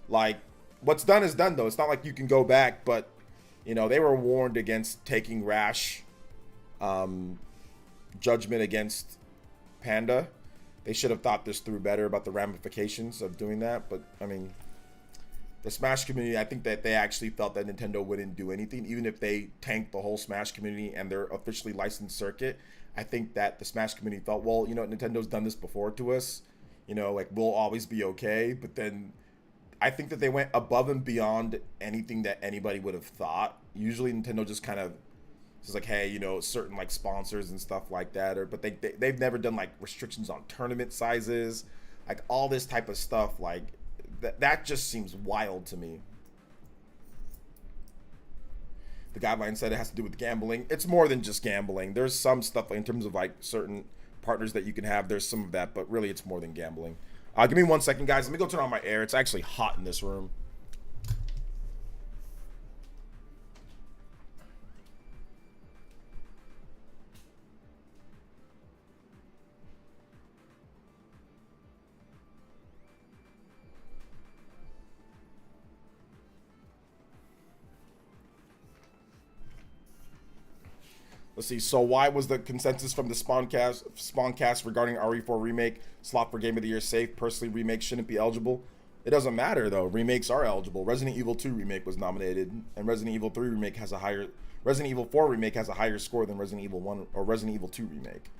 Like, what's done is done, though. It's not like you can go back, but you know, they were warned against taking rash judgment against Panda. They should have thought this through better about the ramifications of doing that. But I mean, the Smash community, I think that they actually felt that Nintendo wouldn't do anything, even if they tanked the whole Smash community and their officially licensed circuit. I think that the Smash community felt, well, you know, Nintendo's done this before to us. you know, like we'll always be okay. But then I think that they went above and beyond anything that anybody would have thought. Usually Nintendo just kind of says like, hey, you know, certain like sponsors and stuff like that, or but they've never done like restrictions on tournament sizes, like all this type of stuff. Like that just seems wild to me. The guideline said it has to do with gambling. It's more than just gambling. There's some stuff in terms of like certain partners that you can have. There's some of that, but really it's more than gambling. Give me 1 second, guys. Let me go turn on my air. It's actually hot in this room. Let's see. So why was the consensus from the Spawncast regarding RE4 remake slot for Game of the Year safe? Personally, remakes shouldn't be eligible. It doesn't matter though. Remakes are eligible. Resident Evil 2 remake was nominated, and Resident Evil 3 remake has a higher. Resident Evil 4 remake has a higher score than Resident Evil 1 or Resident Evil 2 remake.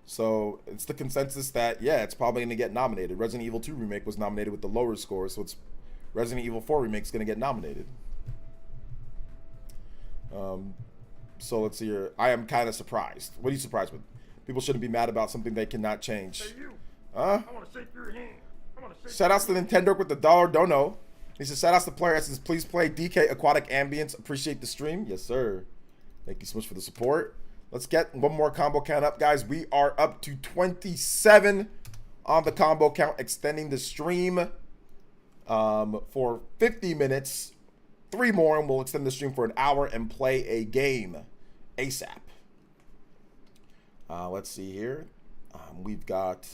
So it's the consensus that yeah, it's probably going to get nominated. Resident Evil 2 remake was nominated with the lower score, so it's Resident Evil 4 remake is going to get nominated. So let's see here. I am kind of surprised. What are you surprised with? People shouldn't be mad about something they cannot change. Hey, you. Huh? I want to shake your hand. I want to shake Shout outs to Nintendo with the dollar dono. He says, shout outs to PlayerEssence. Please play DK Aquatic Ambience. Appreciate the stream. Yes, sir. Thank you so much for the support. Let's get one more combo count up, guys. We are up to 27 on the combo count, extending the stream for 50 minutes. 3 more, and we'll extend the stream for an hour and play a game ASAP. Let's see here. We've got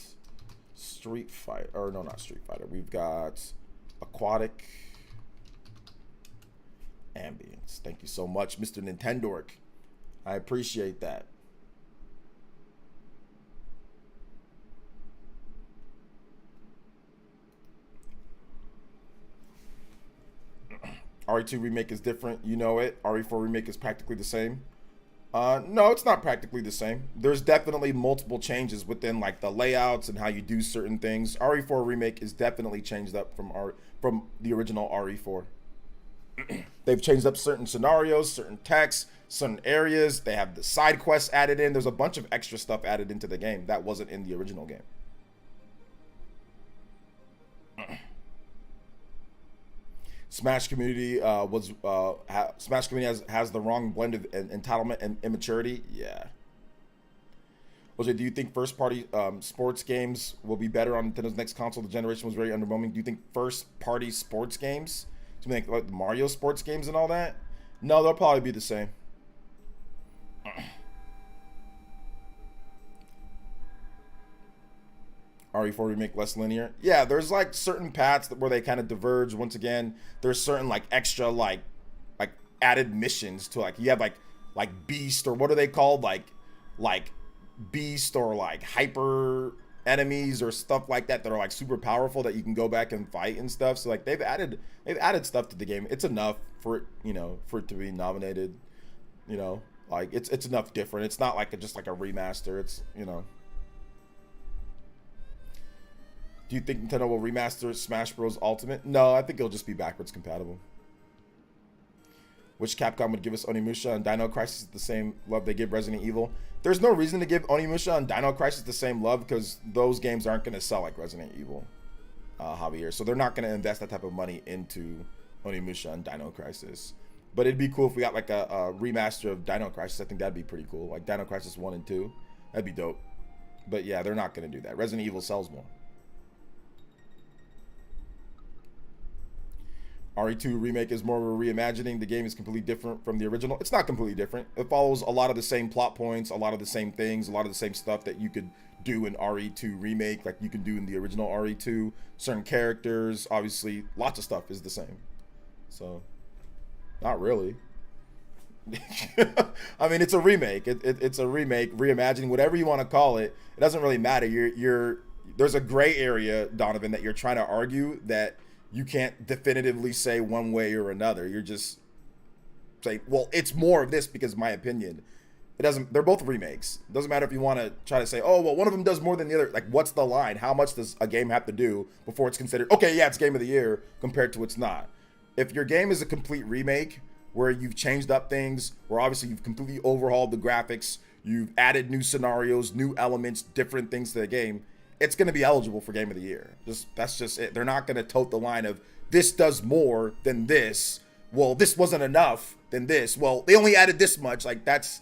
Street Fighter, or no, not Street Fighter. We've got Aquatic Ambience. Thank you so much, Mr. Nintendork. I appreciate that. RE2 remake is different, you know it. RE4 remake is practically the same. No, it's not practically the same. There's definitely multiple changes within like the layouts and how you do certain things. RE4 remake is definitely changed up from the original RE4. They've changed up certain scenarios, certain texts, certain areas. They have the side quests added in. There's a bunch of extra stuff added into the game that wasn't in the original game. Smash community Smash community has the wrong blend of entitlement and immaturity. Yeah. OJ, do you think first party sports games will be better on Nintendo's next console? The generation was very underwhelming. Do you think first party sports games, something like the Mario sports games and all that? No, they'll probably be the same. RE4 remake less linear. Yeah, there's like certain paths where they kind of diverge. Once again, there's certain like extra like added missions to like you have like beast, or what are they called, like beast or like hyper enemies or stuff like that that are like super powerful that you can go back and fight and stuff. So like they've added stuff to the game. It's enough for it, you know, for it to be nominated. You know, like it's enough different. It's not like just like a remaster. It's, you know. Do you think Nintendo will remaster Smash Bros. Ultimate? No, I think it'll just be backwards compatible. Which Capcom would give us Onimusha and Dino Crisis the same love they give Resident Evil? There's no reason to give Onimusha and Dino Crisis the same love because those games aren't going to sell like Resident Evil, Javier. So they're not going to invest that type of money into Onimusha and Dino Crisis. But it'd be cool if we got like a remaster of Dino Crisis. I think that'd be pretty cool. Like Dino Crisis 1 and 2. That'd be dope. But yeah, they're not going to do that. Resident Evil sells more. RE2 remake is more of a reimagining. The game is completely different from the original. It's not completely different. It follows a lot of the same plot points, a lot of the same things, a lot of the same stuff that you could do in RE2 remake, like you can do in the original RE2. Certain characters, obviously, lots of stuff is the same. So, not really. I mean, it's a remake. It's a remake, reimagining, whatever you want to call it. It doesn't really matter. There's a gray area, Donovan, that you're trying to argue that you can't definitively say one way or another. You're just saying, well, it's more of this because my opinion. It doesn't. They're both remakes. It doesn't matter if you want to try to say, oh well, one of them does more than the other. Like, what's the line? How much does a game have to do before it's considered okay? Yeah, it's game of the year compared to it's not. If your game is a complete remake where you've changed up things, where obviously you've completely overhauled the graphics, you've added new scenarios, new elements, different things to the game, it's going to be eligible for game of the year. That's just it. They're not going to tote the line of this does more than this. Well, this wasn't enough than this. Well, they only added this much. Like that's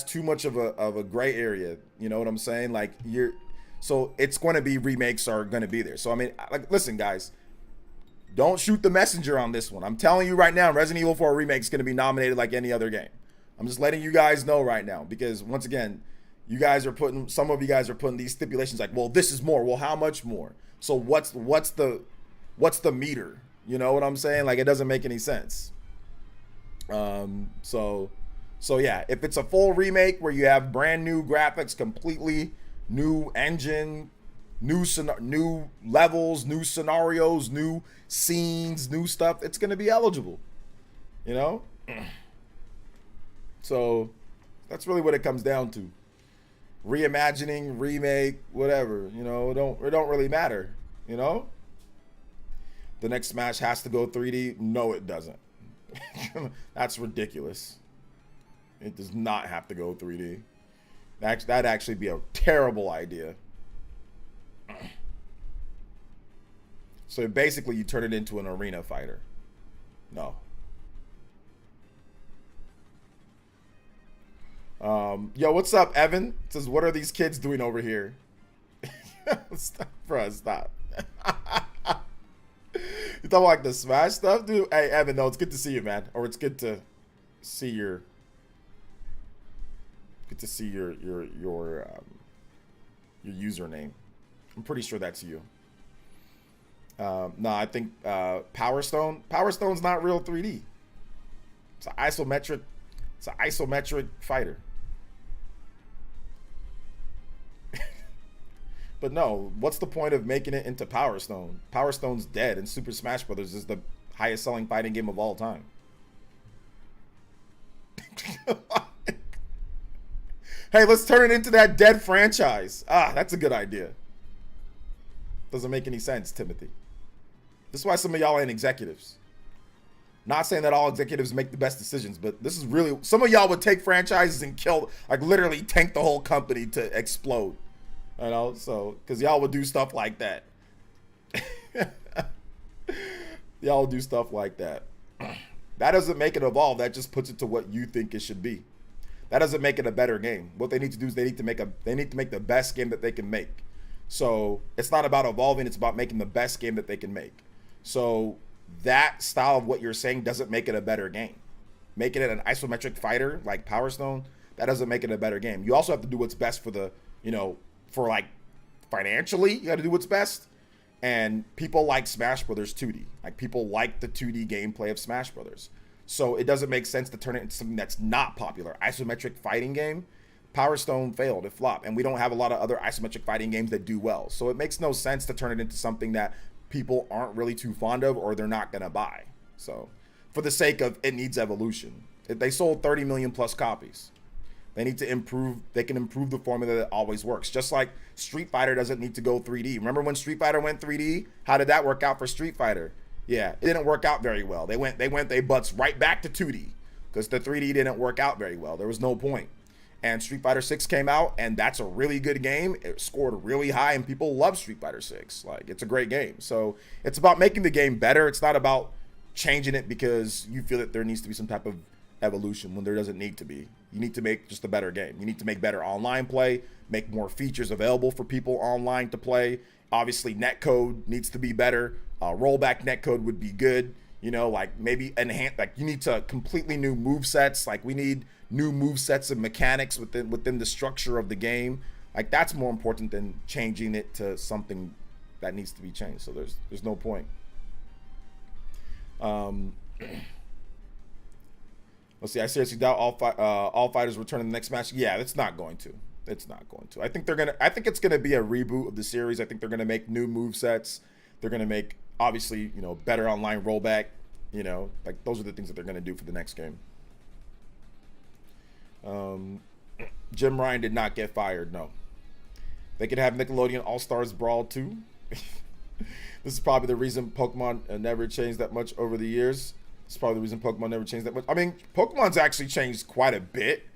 too much of a gray area. You know what I'm saying? Like so it's going to be remakes are going to be there. So I mean, like, listen, guys, don't shoot the messenger on this one. I'm telling you right now, Resident Evil 4 remake is going to be nominated like any other game. I'm just letting you guys know right now, because once again, some of you guys are putting these stipulations like, well, this is more. Well, how much more? So what's the meter? You know what I'm saying? Like, it doesn't make any sense. So yeah, if it's a full remake where you have brand new graphics, completely new engine, new levels, new scenarios, new scenes, new stuff, it's going to be eligible, you know? So that's really what it comes down to. Reimagining, remake, whatever, you know, it don't really matter, you know? The next Smash has to go 3D. No, it doesn't. That's ridiculous. It does not have to go 3D. That'd actually be a terrible idea. So basically you turn it into an arena fighter. No. Yo, what's up, Evan? It says, what are these kids doing over here? Stop, bro, stop. You talking like the Smash stuff, dude? Hey, Evan, no, it's good to see you, man. Or it's good to see your username. I'm pretty sure that's you. No, I think Power Stone. Power Stone's not real 3D. It's an isometric fighter. But no, what's the point of making it into Power Stone? Power Stone's dead, and Super Smash Bros. Is the highest selling fighting game of all time. Hey, let's turn it into that dead franchise. Ah, that's a good idea. Doesn't make any sense, Timothy. This is why some of y'all ain't executives. Not saying that all executives make the best decisions, but this is really, some of y'all would take franchises and kill, like literally tank the whole company to explode. You know, so, because y'all would do stuff like that. Y'all do stuff like that. That doesn't make it evolve. That just puts it to what you think it should be. That doesn't make it a better game. What they need to do is they need to make the best game that they can make. So it's not about evolving. It's about making the best game that they can make. So that style of what you're saying doesn't make it a better game. Making it an isometric fighter like Power Stone, that doesn't make it a better game. You also have to do what's best for the, you know, for like financially, you got to do what's best. And people like Smash Brothers 2D. Like, people like the 2D gameplay of Smash Brothers. So it doesn't make sense to turn it into something that's not popular. Isometric fighting game, Power Stone failed, it flopped, and we don't have a lot of other isometric fighting games that do well. So it makes no sense to turn it into something that people aren't really too fond of or they're not gonna buy. So for the sake of it needs evolution. They sold 30 million plus copies. They need to improve. They can improve the formula that always works. Just like Street Fighter doesn't need to go 3D. Remember when Street Fighter went 3D? How did that work out for Street Fighter? Yeah, it didn't work out very well. They butts right back to 2D because the 3D didn't work out very well. There was no point. And Street Fighter 6 came out, and that's a really good game. It scored really high, and people love Street Fighter 6. Like, it's a great game. So it's about making the game better. It's not about changing it because you feel that there needs to be some type of evolution when there doesn't need to be. You need to make just a better game. You need to make better online play, make more features available for people online to play. Obviously, netcode needs to be better. Rollback netcode would be good. You know, like maybe enhance. Like, you need to completely new move sets. Like, we need new move sets and mechanics within the structure of the game. Like, that's more important than changing it to something that needs to be changed. So there's no point. Let's see. I seriously doubt all fighters return in the next match. Yeah, it's not going to. It's not going to. I think it's gonna be a reboot of the series. I think they're gonna make new move sets. They're gonna make, obviously, you know, better online rollback. You know, like, those are the things that they're gonna do for the next game. Jim Ryan did not get fired, no. They could have Nickelodeon All-Stars Brawl too. This is probably the reason Pokemon never changed that much over the years. It's probably the reason Pokemon never changed that much. I mean, Pokemon's actually changed quite a bit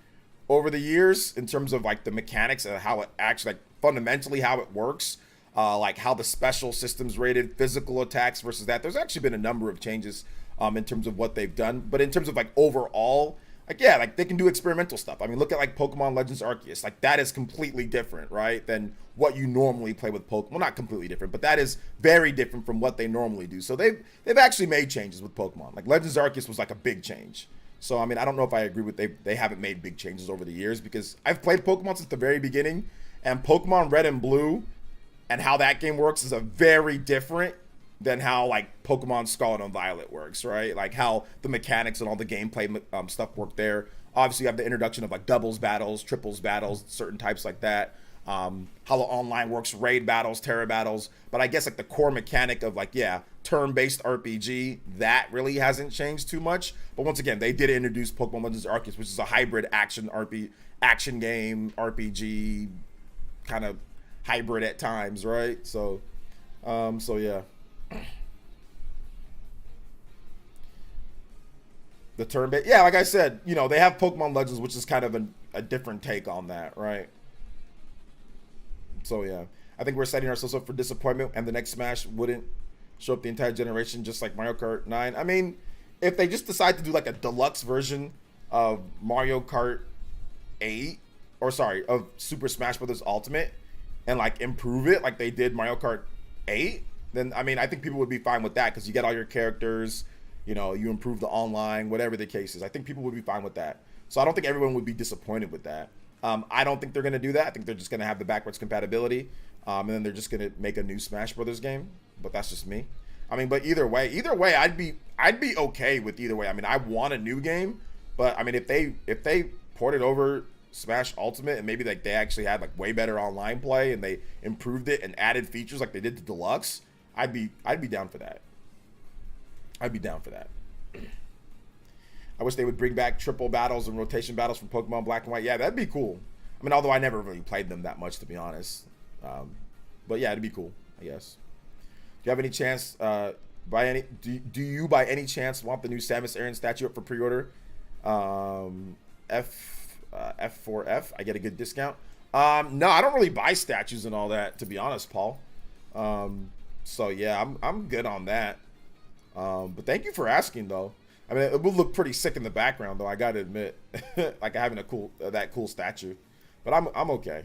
over the years in terms of like the mechanics and how it actually, like fundamentally how it works. Like how the special system's rated, physical attacks versus that. There's actually been a number of changes in terms of what they've done. But in terms of like overall, like yeah, like they can do experimental stuff. I mean, look at like Pokemon Legends Arceus. Like that is completely different, right, than what you normally play with Pokemon. Well, not completely different, but that is very different from what they normally do. So they've actually made changes with Pokemon. Like Legends Arceus was like a big change. So I mean, I don't know if I agree with they haven't made big changes over the years, because I've played Pokemon since the very beginning, and Pokemon Red and Blue and how that game works is a very different than how like Pokemon Scarlet and Violet works, right? Like how the mechanics and all the gameplay stuff work there. Obviously, you have the introduction of like doubles battles, triples battles, certain types like that. How the online works, raid battles, terra battles. But I guess like the core mechanic of like, yeah, turn-based RPG, that really hasn't changed too much. But once again, they did introduce Pokemon Legends Arceus, which is a hybrid action game, RPG, kind of hybrid at times, right? So yeah. The turn-based, yeah, like I said, you know, they have Pokemon Legends, which is kind of a different take on that, right? So yeah, I think we're setting ourselves up for disappointment, and the next Smash wouldn't show up the entire generation, just like Mario Kart 9. I mean, if they just decide to do like a deluxe version of Mario Kart 8, or sorry, of Super Smash Bros. Ultimate, and like improve it like they did Mario Kart 8, then I mean, I think people would be fine with that, because you get all your characters, you know, you improve the online, whatever the case is. I think people would be fine with that. So I don't think everyone would be disappointed with that. I don't think they're going to do that. I think they're just going to have the backwards compatibility, and then they're just going to make a new Smash Brothers game. But that's just me. I mean, but either way, I'd be okay with either way. I mean, I want a new game, but I mean, if they ported over Smash Ultimate and maybe like they actually had like way better online play and they improved it and added features like they did to Deluxe, I'd be down for that. I'd be down for that. I wish they would bring back triple battles and rotation battles from Pokemon Black and White. Yeah, that'd be cool. I mean, although I never really played them that much, to be honest. But yeah, it'd be cool, I guess. Do you have any chance, do you by any chance want the new Samus Aran statue up for pre-order? F4F, I get a good discount. No, I don't really buy statues and all that, to be honest, Paul. So yeah, I'm good on that. But thank you for asking, though. I mean, it would look pretty sick in the background, though, I gotta admit. Like having a cool that cool statue. But I'm okay.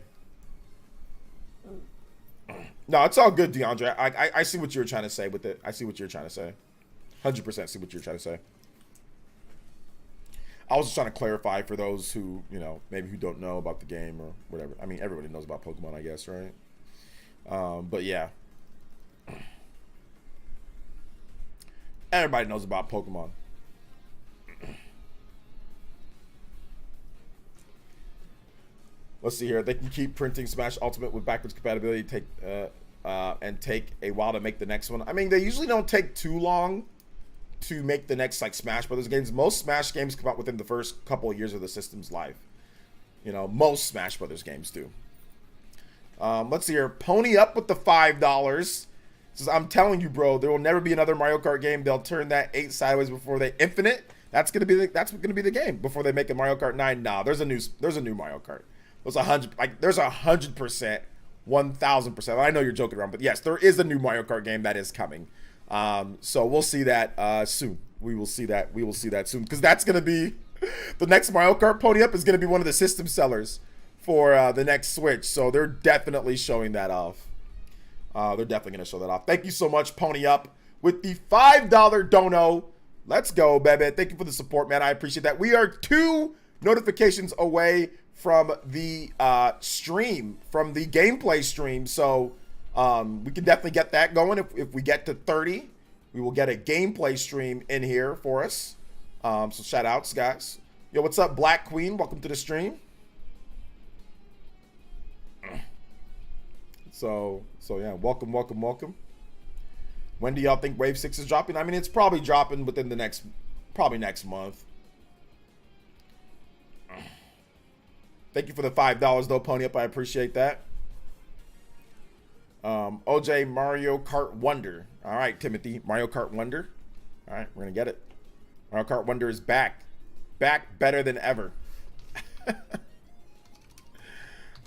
No, it's all good, DeAndre. I see what you were trying to say with it. I see what you're trying to say. 100% see what you're trying to say. I was just trying to clarify for those who, you know, maybe who don't know about the game or whatever. I mean, everybody knows about Pokemon, I guess, right? But yeah. Everybody knows about Pokemon. Let's see here. They can keep printing Smash Ultimate with backwards compatibility, take a while to make the next one. I mean, they usually don't take too long to make the next like Smash Brothers games. Most Smash games come out within the first couple of years of the system's life. You know, most Smash Brothers games do. Let's see here. Pony up with the $5. Says, I'm telling you, bro, there will never be another Mario Kart game. They'll turn that 8 sideways before they infinite. That's gonna be the game before they make a Mario Kart 9. Nah, there's a new Mario Kart. There's 100%, 1000%. I know you're joking around, but yes, there is a new Mario Kart game that is coming. So we'll see that soon. We will see that soon, because that's gonna be the next Mario Kart Pony Up is gonna be one of the system sellers for the next Switch. So they're definitely showing that off. They're definitely gonna show that off. Thank you so much, Pony Up, with the $5 dono. Let's go, baby. Thank you for the support, man. I appreciate that. We are 2 notifications away from the stream, from the gameplay stream. So we can definitely get that going. If we get to 30, we will get a gameplay stream in here for us. So shout outs, guys. Yo, what's up, Black Queen? Welcome to the stream. So yeah, welcome. When do y'all think Wave 6 is dropping? I mean, it's probably dropping within the next month. Thank you for the $5 though, Pony Up. I appreciate that. OJ Mario Kart Wonder. All right, Timothy. Mario Kart Wonder. All right, we're gonna get it. Mario Kart Wonder is back. Back better than ever.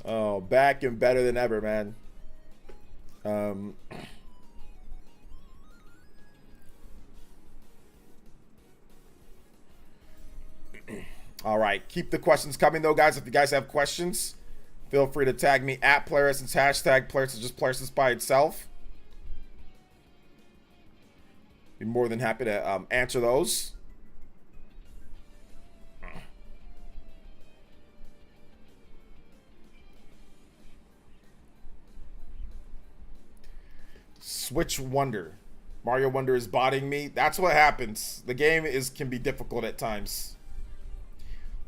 Oh, back and better than ever, man. All right, keep the questions coming though, guys. If you guys have questions, feel free to tag me at PlayerEssence, hashtag PlayerEssence, just PlayerEssence by itself. Be more than happy to answer those. Switch Wonder. Mario Wonder is botting me. That's what happens. The game can be difficult at times.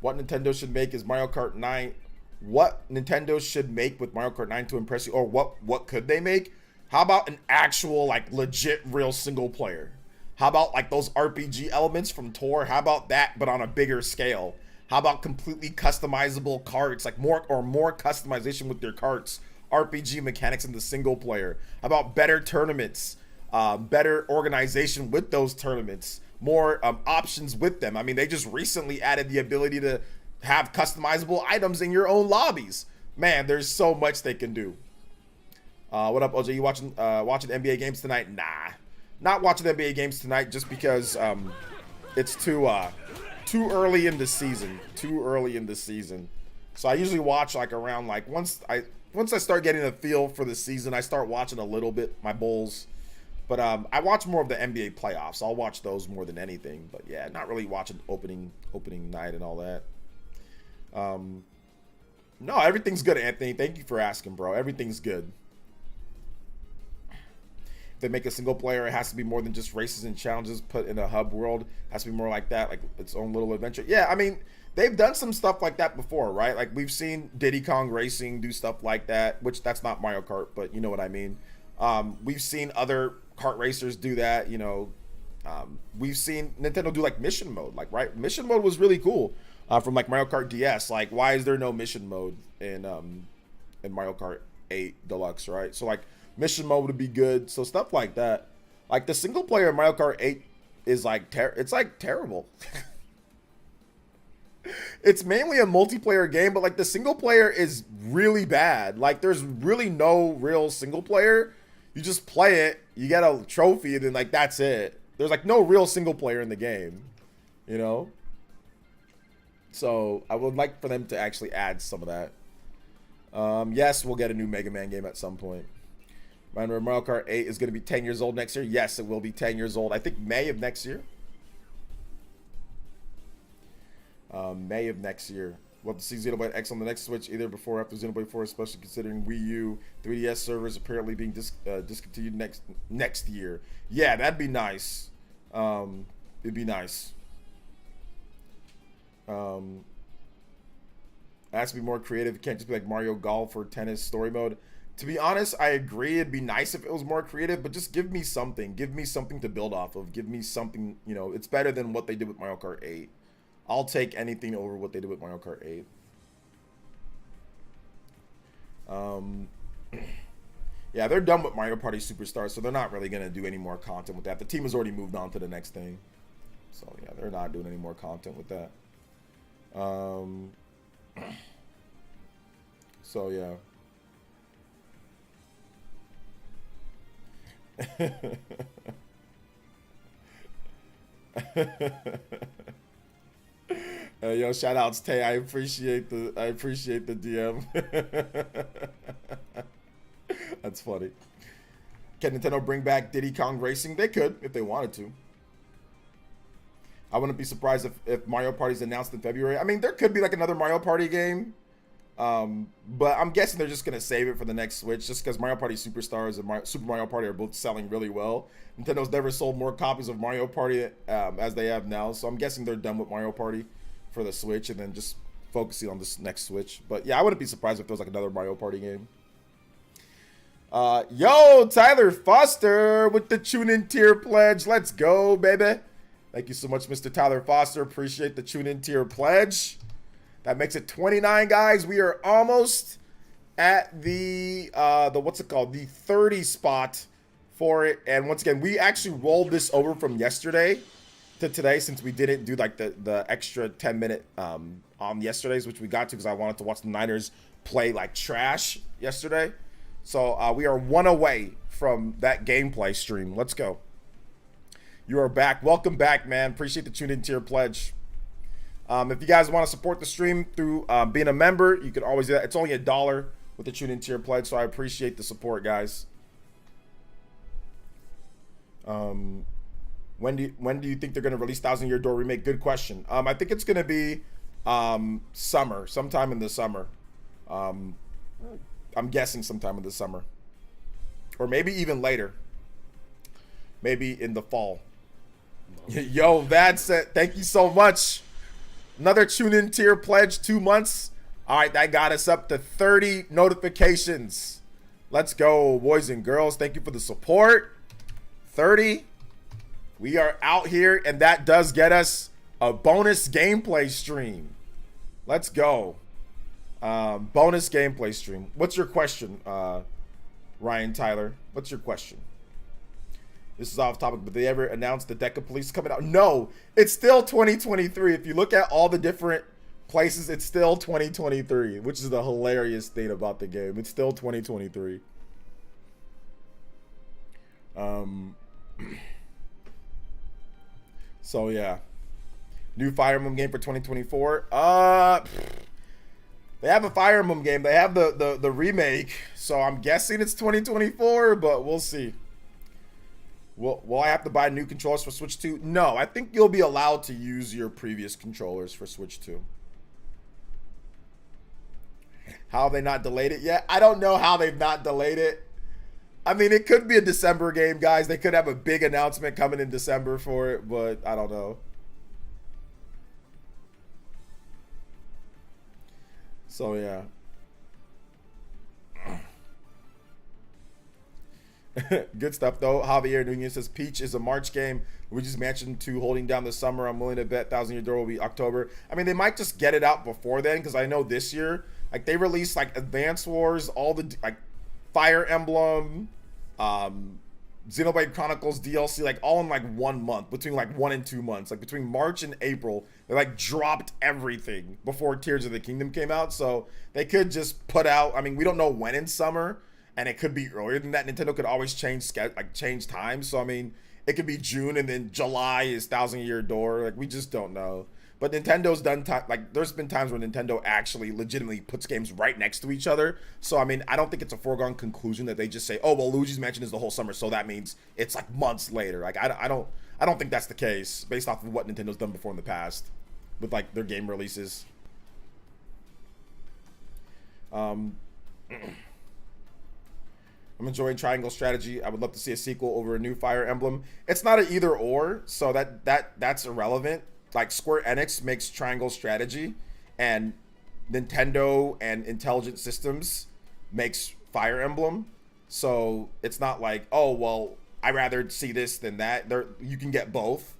What Nintendo should make is Mario Kart 9. What Nintendo should make with Mario Kart 9 to impress you? Or what could they make? How about an actual, like, legit, real single player? How about, like, those RPG elements from Tor? How about that, but on a bigger scale? How about completely customizable carts? Like, more customization with your carts. RPG mechanics in the single player. How about better tournaments? Better organization with those tournaments. More options with them. I mean, they just recently added the ability to have customizable items in your own lobbies. Man, there's so much they can do. What up, OJ? You watching NBA games tonight? Nah, not watching NBA games tonight just because it's too early in the season. Too early in the season. So I usually watch like around like once I start getting a feel for the season, I start watching a little bit my Bulls. But I watch more of the NBA playoffs. I'll watch those more than anything. But yeah, not really watching opening night and all that. No, everything's good, Anthony. Thank you for asking, bro. Everything's good. If they make a single player, it has to be more than just races and challenges put in a hub world. It has to be more like that, like its own little adventure. Yeah, I mean, they've done some stuff like that before, right? Like we've seen Diddy Kong Racing do stuff like that, which that's not Mario Kart, but you know what I mean. We've seen other kart racers do that, you know. We've seen Nintendo do like mission mode, like, right? Mission mode was really cool from like Mario Kart DS. Like, why is there no mission mode in Mario Kart 8 Deluxe, right? So like mission mode would be good. So stuff like that. Like the single player in Mario Kart 8 is like it's like terrible. It's mainly a multiplayer game, but like the single player is really bad. Like there's really no real single player. You just play it, you get a trophy, and then like that's it. There's like no real single player in the game, you know? So I would like for them to actually add some of that. Yes, we'll get a new Mega Man game at some point. Mario Kart 8 is going to be 10 years old next year. Yes, it will be 10 years old. I think May of next year. May of next year. We'll have to see Xenoblade X on the next Switch either before or after Xenoblade 4, especially considering Wii U 3DS servers apparently being discontinued next year. Yeah, that'd be nice. It'd be nice. It has to be more creative. It can't just be like Mario Golf or Tennis story mode. To be honest, I agree. It'd be nice if it was more creative, but just give me something. Give me something to build off of. Give me something, you know, it's better than what they did with Mario Kart 8. I'll take anything over what they did with Mario Kart 8. Yeah, they're done with Mario Party Superstars, so they're not really going to do any more content with that. The team has already moved on to the next thing. So, yeah, they're not doing any more content with that. So, yeah. Yo, shout outs Tay. I appreciate the DM. That's funny. Can Nintendo bring back Diddy Kong Racing? They could if they wanted to. I wouldn't be surprised if Mario Party's announced in February. I mean, there could be like another Mario Party game. But I'm guessing they're just going to save it for the next Switch just because Mario Party Superstars and Super Mario Party are both selling really well. Nintendo's never sold more copies of Mario Party as they have now. So I'm guessing they're done with Mario Party for the Switch and then just focusing on this next Switch. But yeah, I wouldn't be surprised if there was like another Mario Party game. Yo, Tyler Foster with the tune-in tier pledge. Let's go, baby. Thank you so much, Mr. Tyler Foster. Appreciate the tune-in tier pledge. That makes it 29, guys. We are almost at the what's it called? The 30 spot for it. And once again, we actually rolled this over from yesterday to today since we didn't do like the extra 10-minute on yesterday's, which we got to because I wanted to watch the Niners play like trash yesterday. So we are one away from that gameplay stream. Let's go. You are back. Welcome back, man. Appreciate the tune in to your pledge. If you guys want to support the stream through being a member, you can always do that. It's only $1 with the tune in to your pledge, so I appreciate the support, guys. When do you think they're going to release Thousand Year Door remake? Good question. I think it's going to be summer, sometime in the summer. I'm guessing sometime in the summer, or maybe even later. Maybe in the fall. Yo, that's it. Thank you so much. Another tune in tier pledge, 2 months. All right, that got us up to 30 notifications. Let's go, boys and girls. Thank you for the support. 30. We are out here, and that does get us a bonus gameplay stream. Let's go. Bonus gameplay stream. What's your question, Ryan Tyler? What's your question? This is off topic, but did they ever announce the Deca Police coming out? No, it's still 2023. If you look at all the different places, it's still 2023, which is the hilarious thing about the game. It's still 2023. So yeah, new Fire Emblem game for 2024. They have a Fire Emblem game. They have the remake, so I'm guessing it's 2024, but we'll see. Will I have to buy new controllers for Switch 2? No, I think you'll be allowed to use your previous controllers for Switch 2. How have they not delayed it yet? I don't know how they've not delayed it. I mean, it could be a December game, guys. They could have a big announcement coming in December for it, but I don't know. So, yeah. Good stuff, though. Javier Nunez says, Peach is a March game. Luigi's Mansion 2 holding down the summer. I'm willing to bet Thousand Year Door will be October. I mean, they might just get it out before then, because I know this year, like, they released, like, Advance Wars, all the, like, Fire Emblem, Xenoblade Chronicles DLC, like, all in, like, 1 month, between, like, 1 and 2 months. Like, between March and April, they, like, dropped everything before Tears of the Kingdom came out, so they could just put out, I mean, we don't know when in summer, and it could be earlier than that. Nintendo could always change time. So I mean, it could be June and then July is Thousand Year Door. Like, we just don't know. But Nintendo's done like, there's been times where Nintendo actually legitimately puts games right next to each other. So I mean, I don't think it's a foregone conclusion that they just say, oh well, Luigi's Mansion is the whole summer, so that means it's like months later. Like, I don't think that's the case based off of what Nintendo's done before in the past with like their game releases. I'm enjoying Triangle Strategy. I would love to see a sequel over a new Fire Emblem. It's not an either or, so that's irrelevant. Like, Square Enix makes Triangle Strategy, and Nintendo and Intelligent Systems makes Fire Emblem. So it's not like, oh well, I'd rather see this than that. You can get both,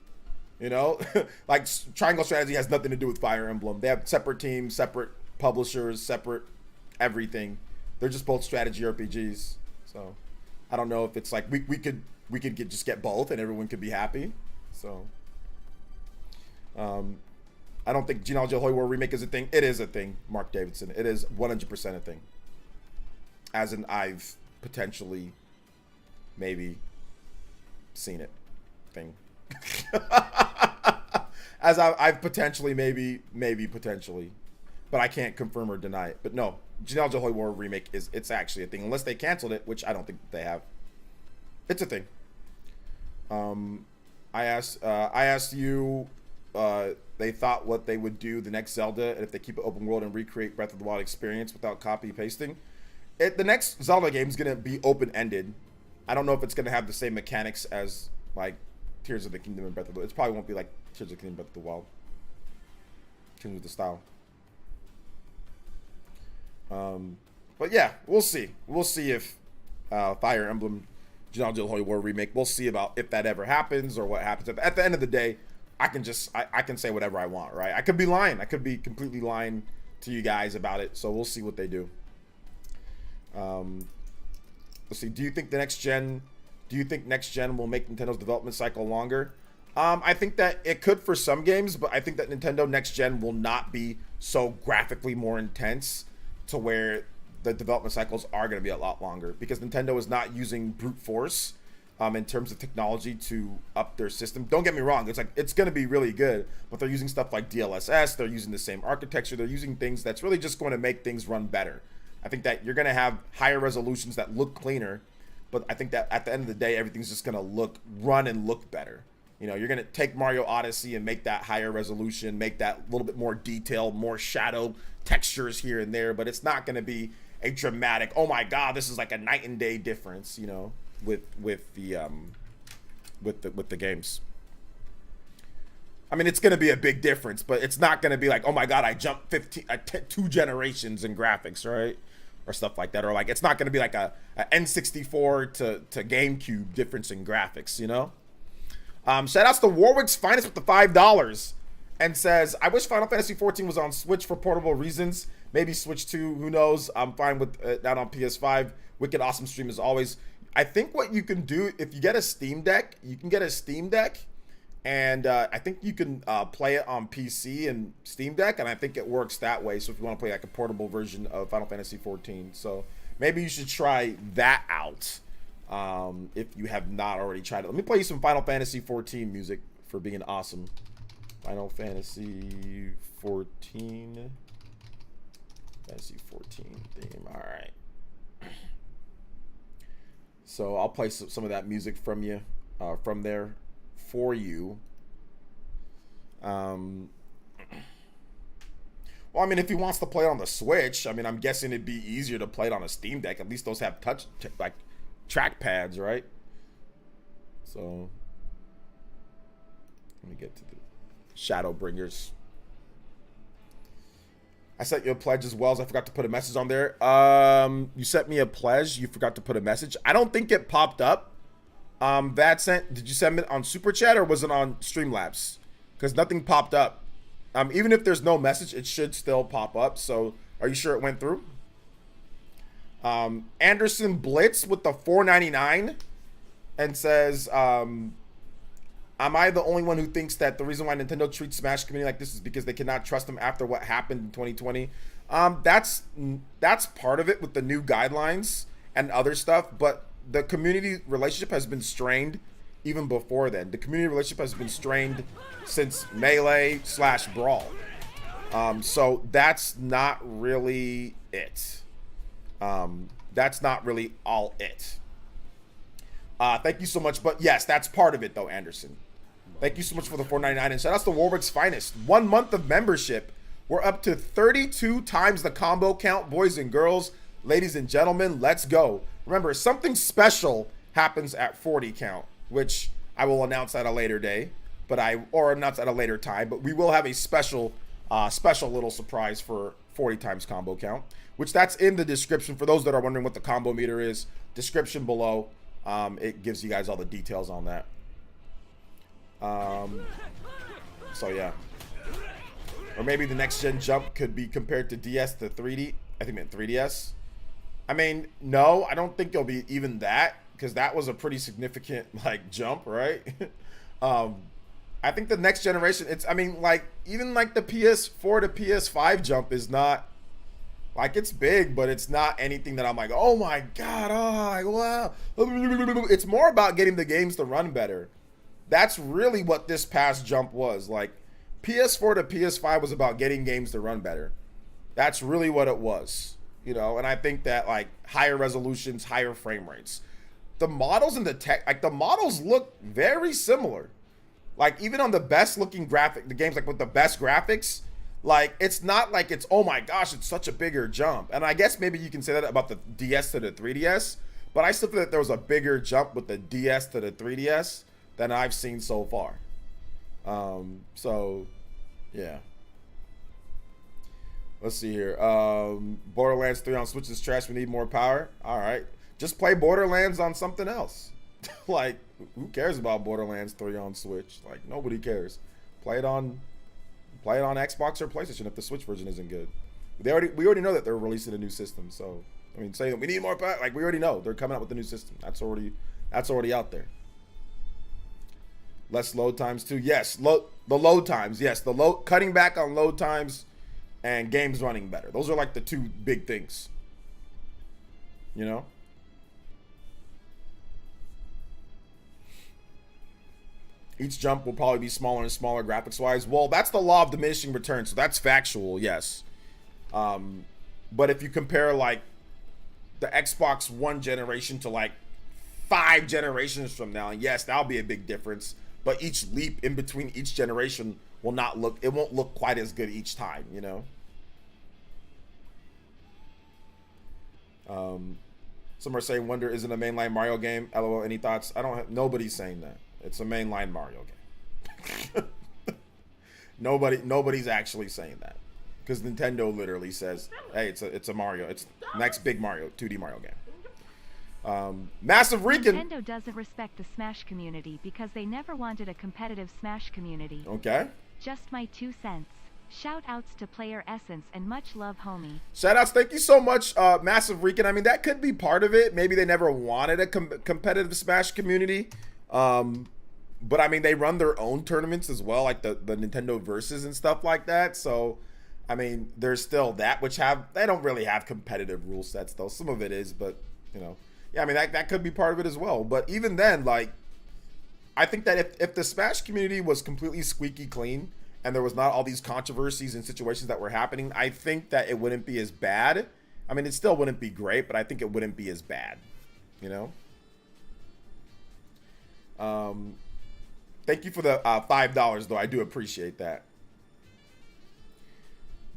you know. Like, Triangle Strategy has nothing to do with Fire Emblem. They have separate teams, separate publishers, separate everything. They're just both strategy RPGs. So I don't know if it's like we could just get both and everyone could be happy. So I don't think Genealogy of Holy War remake is a thing. It is a thing, Mark Davidson. It is 100% a thing. As in, I've potentially maybe seen it thing. As I've potentially maybe potentially, but I can't confirm or deny it. But no, Genealogy of Holy War remake it's actually a thing, unless they canceled it, which I don't think they have. It's a thing. I asked you, they thought what they would do the next Zelda, and if they keep it open world and recreate Breath of the Wild experience without copy pasting. The next Zelda game is gonna be open ended. I don't know if it's gonna have the same mechanics as like Tears of the Kingdom and Breath of the Wild. It probably won't be like Tears of the Kingdom and Breath of the Wild. Change the style. But yeah, we'll see. We'll see if Fire Emblem Genealogy of the Holy War remake, we'll see about if that ever happens or what happens. At the end of the day, I can say whatever I want, right? I could be lying. I could be completely lying to you guys about it. So we'll see what they do. Let's see. Do you think next gen will make Nintendo's development cycle longer? I think that it could for some games, but I think that Nintendo next gen will not be so graphically more intense to where the development cycles are going to be a lot longer, because Nintendo is not using brute force in terms of technology to up their system. Don't get me wrong, it's going to be really good, but they're using stuff like DLSS, they're using the same architecture, they're using things that's really just going to make things run better. I think that you're going to have higher resolutions that look cleaner, but I think that at the end of the day, everything's just going to run and look better. You know, you're going to take Mario Odyssey and make that higher resolution, make that a little bit more detailed, more shadow textures here and there, but it's not going to be a dramatic, oh my God, this is like a night and day difference, you know, with the games. I mean, it's going to be a big difference, but it's not going to be like, oh my God, I jumped 2 generations in graphics, right? Or stuff like that. Or like, it's not going to be like a N64 to GameCube difference in graphics, you know? Shout outs to Warwick's Finest with the $5 and says, I wish Final Fantasy XIV was on Switch for portable reasons. Maybe Switch 2, who knows? I'm fine with that on PS5. Wicked awesome stream as always. I think what you can do, if you get a Steam Deck, you can get a Steam Deck, and I think you can play it on PC and Steam Deck, and I think it works that way. So if you want to play like a portable version of Final Fantasy XIV, so maybe you should try that out if you have not already tried it. Let me play you some Final Fantasy XIV music for being awesome. Final Fantasy XIV. Fantasy 14 theme. All right. So I'll play some of that music from there for you. Well, I mean, if he wants to play it on the Switch, I mean, I'm guessing it'd be easier to play it on a Steam Deck. At least those have like track pads, right? So let me get to the Shadowbringers. I sent you a pledge as well, as I forgot to put a message on there. You sent me a pledge. You forgot to put a message. I don't think it popped up. Did you send it on Super Chat or was it on Streamlabs? Because nothing popped up. Even if there's no message, it should still pop up. So are you sure it went through? Anderson Blitz with the $4.99 and says, am I the only one who thinks that the reason why Nintendo treats Smash community like this is because they cannot trust them after what happened in 2020? That's part of it with the new guidelines and other stuff, but the community relationship has been strained even before then. The community relationship has been strained since Melee/Brawl. So that's not really it. That's not really all it. Thank you so much. But yes, that's part of it though, Anderson. Thank you so much for the $4.99 and shout outs to Warwick's Finest. 1 month of membership. We're up to 32 times the combo count, boys and girls. Ladies and gentlemen, let's go. Remember, something special happens at 40 count, which I will announce at a later day, or announce at a later time, but we will have a special little surprise for 40 times combo count, which that's in the description. For those that are wondering what the combo meter is, description below. It gives you guys all the details on that. So yeah. Or maybe the next gen jump could be compared to DS to 3D. I think meant 3DS. I mean, no, I don't think it'll be even that, because that was a pretty significant like jump, right? I think the next generation, even like the PS4 to PS5 jump is not, like, it's big, but it's not anything that I'm like, oh my God, oh, wow. It's more about getting the games to run better. That's really what this past jump was. Like, PS4 to PS5 was about getting games to run better. That's really what it was, you know? And I think that, like, higher resolutions, higher frame rates. The models and the tech, like, the models look very similar. Like, even on the best looking the games, like, with the best graphics, like, it's not like it's, oh my gosh, it's such a bigger jump. And I guess maybe you can say that about the DS to the 3DS, but I still feel that there was a bigger jump with the DS to the 3DS than I've seen so far. So, yeah. Let's see here. Borderlands 3 on Switch is trash. We need more power. All right. Just play Borderlands on something else. Like, who cares about Borderlands 3 on Switch? Like, nobody cares. Play it on Xbox or PlayStation if the Switch version isn't good. We already know that they're releasing a new system. So I mean, saying we need more like we already know they're coming out with a new system. That's already out there. Less load times too. Yes, the load times. Yes, cutting back on load times and games running better. Those are like the two big things. You know? Each jump will probably be smaller and smaller graphics wise. Well, that's the law of diminishing returns, so that's factual, yes. But if you compare like the Xbox One generation to like 5 generations from now, yes, that'll be a big difference. But each leap in between each generation won't look quite as good each time, you know? Some are saying Wonder isn't a mainline Mario game. LOL, any thoughts? Nobody's saying that. It's a mainline Mario game. Nobody's actually saying that. Because Nintendo literally says, hey, it's a Mario. It's next big Mario, 2D Mario game. Massive Rican. Nintendo doesn't respect the Smash community because they never wanted a competitive Smash community. Okay. Just my 2 cents. Shout outs to PlayerEssence and much love, homie. Shout outs, thank you so much, Massive Rican. I mean, that could be part of it. Maybe they never wanted a competitive Smash community. But I mean, they run their own tournaments as well, like the Nintendo Versus and stuff like that. So, I mean, there's still that, which they don't really have competitive rule sets though. Some of it is, but you know, yeah, I mean, that could be part of it as well. But even then, like, I think that if the Smash community was completely squeaky clean and there was not all these controversies and situations that were happening, I think that it wouldn't be as bad. I mean, it still wouldn't be great, but I think it wouldn't be as bad, you know? Thank you for the $5 though. I do appreciate that.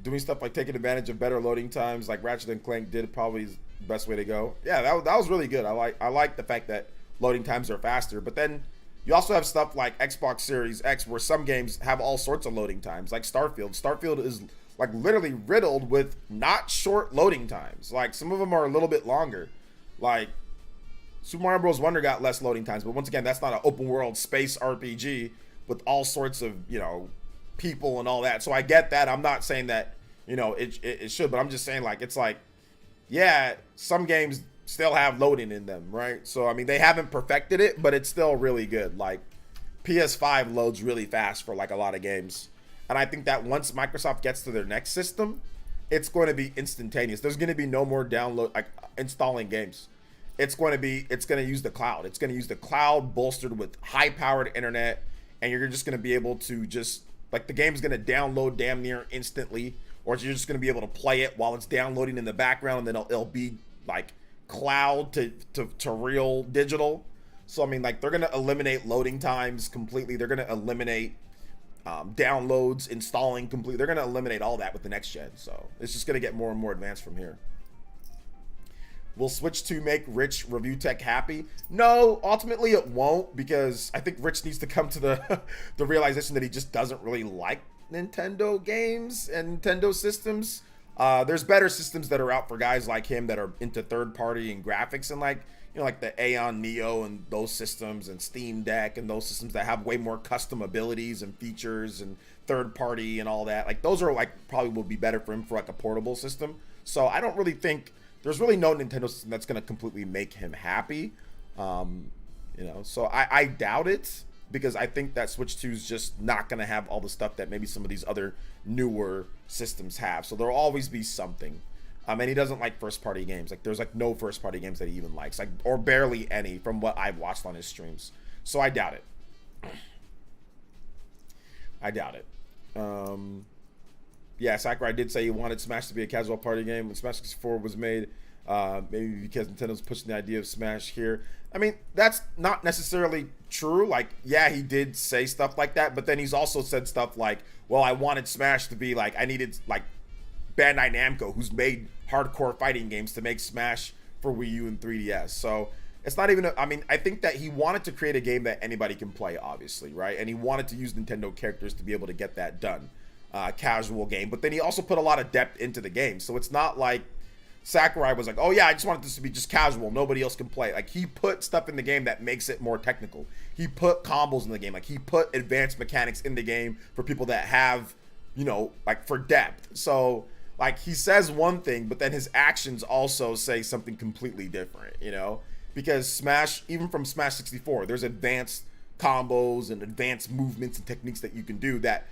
Doing stuff like taking advantage of better loading times like Ratchet and Clank did probably is the best way to go. Yeah, that was really good. I like the fact that loading times are faster, but then you also have stuff like Xbox Series X where some games have all sorts of loading times, like Starfield. Starfield is like literally riddled with not short loading times. Like some of them are a little bit longer. Like Super Mario Bros. Wonder got less loading times, but once again, that's not an open world space RPG with all sorts of, you know, people and all that. So I get that. I'm not saying that, you know, it should, but I'm just saying like, it's like, yeah, some games still have loading in them, right? So, I mean, they haven't perfected it, but it's still really good. Like PS5 loads really fast for like a lot of games. And I think that once Microsoft gets to their next system, it's going to be instantaneous. There's going to be no more installing games. It's going to use the cloud. It's going to use the cloud bolstered with high powered internet. And you're just going to be able to just like the game's going to download damn near instantly, or you're just going to be able to play it while it's downloading in the background. And then it'll be like cloud to real digital. So, I mean, like they're going to eliminate loading times completely. They're going to eliminate downloads, installing completely. They're going to eliminate all that with the next gen. So it's just going to get more and more advanced from here. Will Switch 2 make Rich Review Tech happy? No, ultimately it won't, because I think Rich needs to come to the realization that he just doesn't really like Nintendo games and Nintendo systems. There's better systems that are out for guys like him that are into third party and graphics, and like, you know, like the Aeon Neo and those systems and Steam Deck and those systems that have way more custom abilities and features and third party and all that. Like those are like probably will be better for him for like a portable system. So I don't really think there's really no Nintendo system that's going to completely make him happy. You know, so I doubt it, because I think that Switch 2 is just not going to have all the stuff that maybe some of these other newer systems have. So there'll always be something. And he doesn't like first party games. Like there's like no first party games that he even likes, like, or barely any from what I've watched on his streams. So I doubt it. I doubt it. Yeah, Sakurai did say he wanted Smash to be a casual party game when Smash 64 was made. Maybe because Nintendo's pushing the idea of Smash here. I mean, that's not necessarily true. Like, yeah, he did say stuff like that, but then he's also said stuff like, well, I wanted Smash to be like, I needed like Bandai Namco, who's made hardcore fighting games, to make Smash for Wii U and 3DS. So it's not even I mean, I think that he wanted to create a game that anybody can play, obviously, right? And he wanted to use Nintendo characters to be able to get that done. Casual game, but then he also put a lot of depth into the game. So it's not like Sakurai was like, oh yeah, I just wanted this to be just casual. Nobody else can play. Like, he put stuff in the game that makes it more technical. He put combos in the game. Like, he put advanced mechanics in the game for people that have, you know, like, for depth. So, like, he says one thing, but then his actions also say something completely different, you know? Because Smash, even from Smash 64, there's advanced combos and advanced movements and techniques that you can do that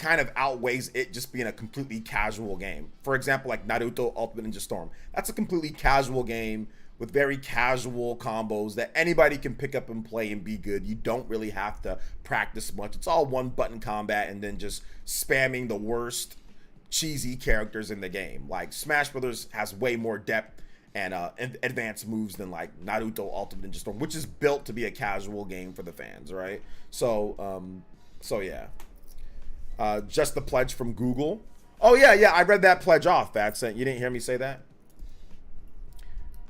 kind of outweighs it just being a completely casual game. For example, like Naruto Ultimate Ninja Storm. That's a completely casual game with very casual combos that anybody can pick up and play and be good. You don't really have to practice much. It's all one button combat and then just spamming the worst cheesy characters in the game. Like, Smash Brothers has way more depth and advanced moves than like Naruto Ultimate Ninja Storm, which is built to be a casual game for the fans, right? So yeah. Just the pledge from Google. Oh yeah, I read that pledge off, Fatcent. You didn't hear me say that?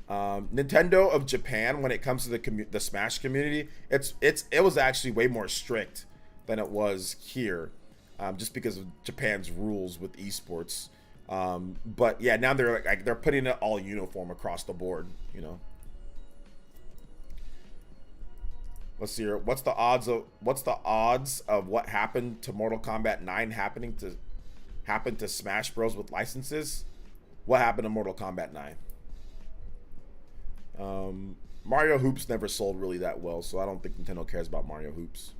Nintendo of Japan, when it comes to the Smash community, it was actually way more strict than it was here, just because of Japan's rules with esports. But yeah, now they're putting it all uniform across the board, you know. Let's see here. What's the odds of what happened to Mortal Kombat 9 happened to Smash Bros with licenses? What happened to Mortal Kombat 9? Mario Hoops never sold really that well, so I don't think Nintendo cares about Mario Hoops.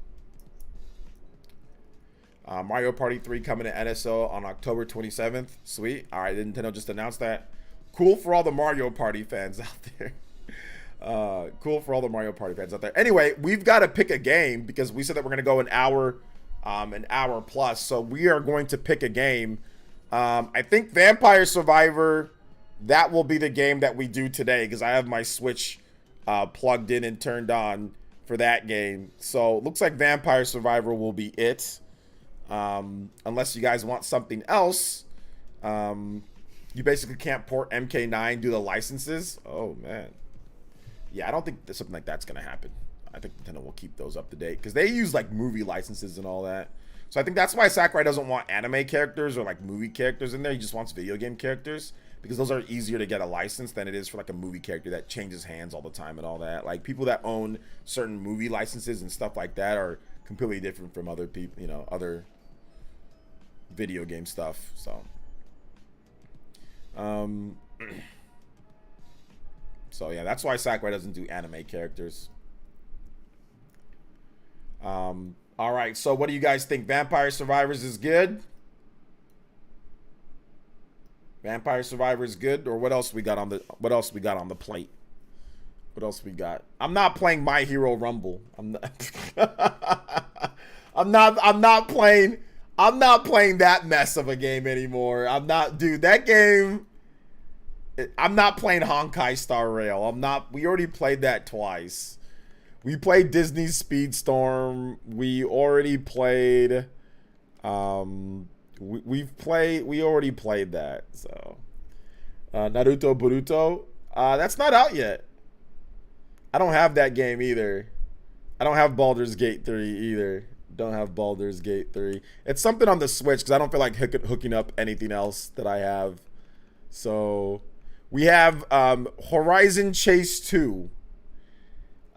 Mario Party 3 coming to NSO on October 27th. Sweet. All right, Nintendo just announced that. Cool for all the Mario Party fans out there. Cool for all the Mario Party fans out there. Anyway, we've got to pick a game because we said that we're going to go an hour plus. So we are going to pick a game. I think Vampire Survivor, that will be the game that we do today because I have my Switch plugged in and turned on for that game. So it looks like Vampire Survivor will be it. Unless you guys want something else. You basically can't port MK9 due to licenses. Oh, man. Yeah, I don't think something like that's going to happen. I think Nintendo will keep those up to date because they use like movie licenses and all that. So I think that's why Sakurai doesn't want anime characters or like movie characters in there. He just wants video game characters because those are easier to get a license than it is for like a movie character that changes hands all the time and all that. Like, people that own certain movie licenses and stuff like that are completely different from other people, you know, other video game stuff. So so yeah, that's why Sakurai doesn't do anime characters. All right, so what do you guys think? Vampire Survivors is good? Vampire Survivor is good, or what else we got on the plate? What else we got? I'm not playing My Hero Rumble. I'm not playing that mess of a game anymore. Dude, that game. I'm not playing Honkai Star Rail. We already played that twice. We played Disney Speedstorm. We already played, we already played that. So, Naruto Boruto, that's not out yet. I don't have that game either. I don't have Baldur's Gate 3 either. Don't have Baldur's Gate 3. It's something on the Switch because I don't feel like hooking up anything else that I have. So we have Horizon Chase 2.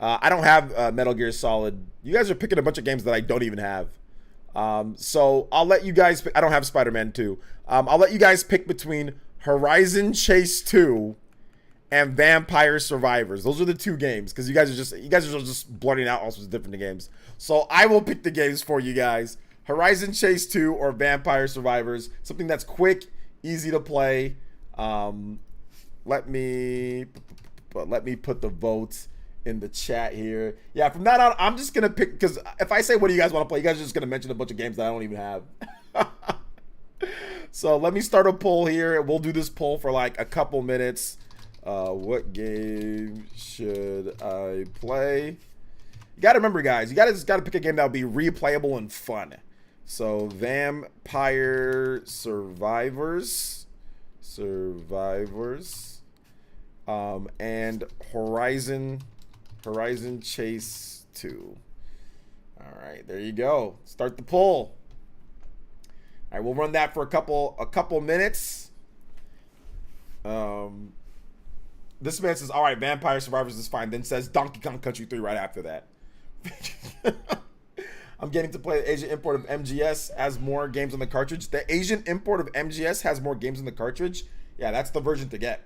I don't have Metal Gear Solid. You guys are picking a bunch of games that I don't even have. So I'll let you guys pick. I don't have Spider-Man 2. I'll let you guys pick between Horizon Chase 2 and Vampire Survivors. Those are the two games because you guys are just blurting out all sorts of different games. So I will pick the games for you guys. Horizon Chase 2 or Vampire Survivors. Something that's quick, easy to play. Let me put the votes in the chat here. Yeah, from that on, I'm just gonna pick, because if I say what do you guys want to play, you guys are just gonna mention a bunch of games that I don't even have. So let me start a poll here. We'll do this poll for like a couple minutes. What game should I play? You gotta remember, guys, you gotta pick a game that'll be replayable and fun. So Vampire Survivors, and Horizon Chase 2. All right, there you go. Start the poll. All right, we'll run that for a couple minutes. This man says, all right, Vampire Survivors is fine. Then says Donkey Kong Country 3 right after that. I'm getting to play the Asian import of MGS has more games on the cartridge. The Asian import of MGS has more games on the cartridge. Yeah, that's the version to get.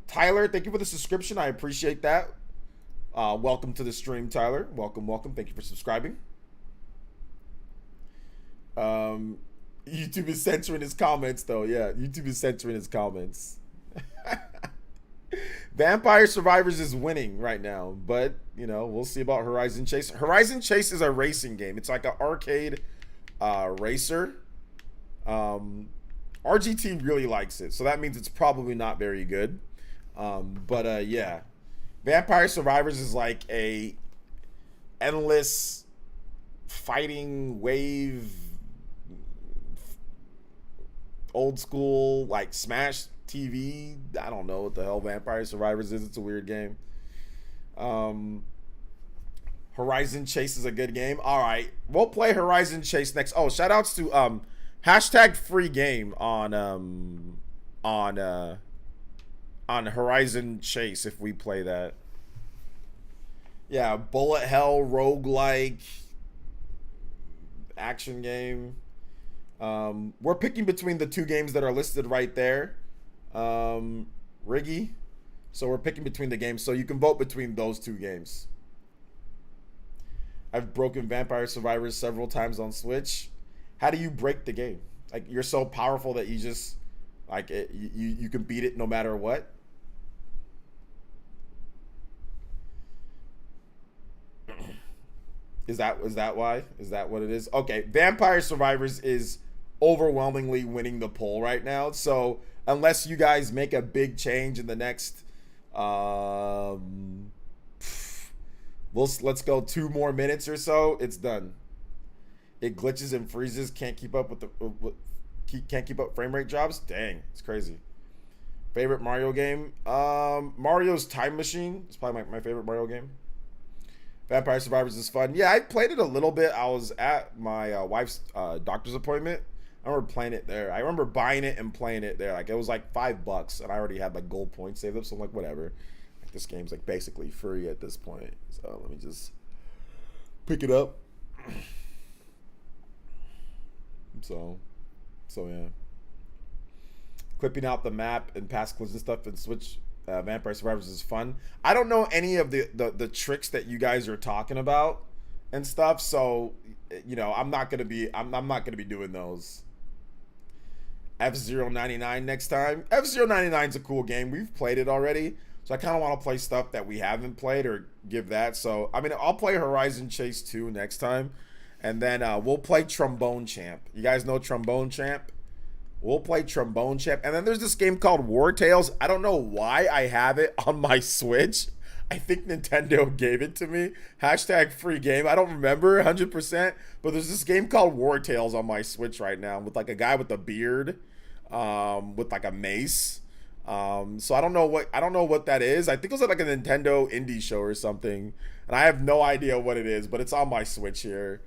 Tyler, thank you for the subscription. I appreciate that. Welcome to the stream, Tyler. Welcome, welcome. Thank you for subscribing. YouTube is censoring his comments, though. Yeah, YouTube is censoring his comments. Vampire Survivors is winning right now, but, you know, we'll see about Horizon Chase. Horizon Chase is a racing game. It's like an arcade racer. RGT really likes it, so that means it's probably not very good. Yeah. Vampire Survivors is like a endless fighting wave, old school, like Smash TV. I don't know what the hell Vampire Survivors is. It's a weird game. Horizon Chase is a good game. All right, we'll play Horizon Chase next. Oh, shout outs to hashtag free game on Horizon Chase if we play that. Yeah, bullet hell roguelike action game. We're picking between the two games that are listed right there. Riggy. So we're picking between the games. So you can vote between those two games. I've broken Vampire Survivors several times on Switch. How do you break the game? Like, you're so powerful that you just, like, you can beat it no matter what? Is that why? Is that what it is? Okay, Vampire Survivors is overwhelmingly winning the poll right now. So unless you guys make a big change in the next let's go 2 more minutes or so, it's done. It glitches and freezes, can't keep up with the can't keep up frame rate drops. Dang, it's crazy. Favorite Mario game? Mario's Time Machine. It's probably my favorite Mario game. Vampire Survivors is fun. Yeah, I played it a little bit. I was at my wife's doctor's appointment. I remember playing it there. I remember buying it and playing it there. Like, it was like $5, and I already had like gold points saved up. So I'm like, whatever. Like, this game's like basically free at this point. So let me just pick it up. So yeah. Clipping out the map and past clues and stuff and Switch. Vampire Survivors is fun. I don't know any of the tricks that you guys are talking about and stuff, so, you know, I'm not gonna be doing those. F-Zero 99 next time. F-Zero 99 is a cool game. We've played it already, so I kind of want to play stuff that we haven't played or give that. So I mean, I'll play Horizon Chase 2 next time, and then we'll play Trombone Champ. You guys know Trombone Champ? We'll play Trombone Champ. And then there's this game called War Tales. I don't know why I have it on my Switch. I think Nintendo gave it to me. Hashtag free game. I don't remember 100%. But there's this game called War Tales on my Switch right now with like a guy with a beard, with like a mace. So I don't know what that is. I think it was like a Nintendo indie show or something. And I have no idea what it is, but it's on my Switch here.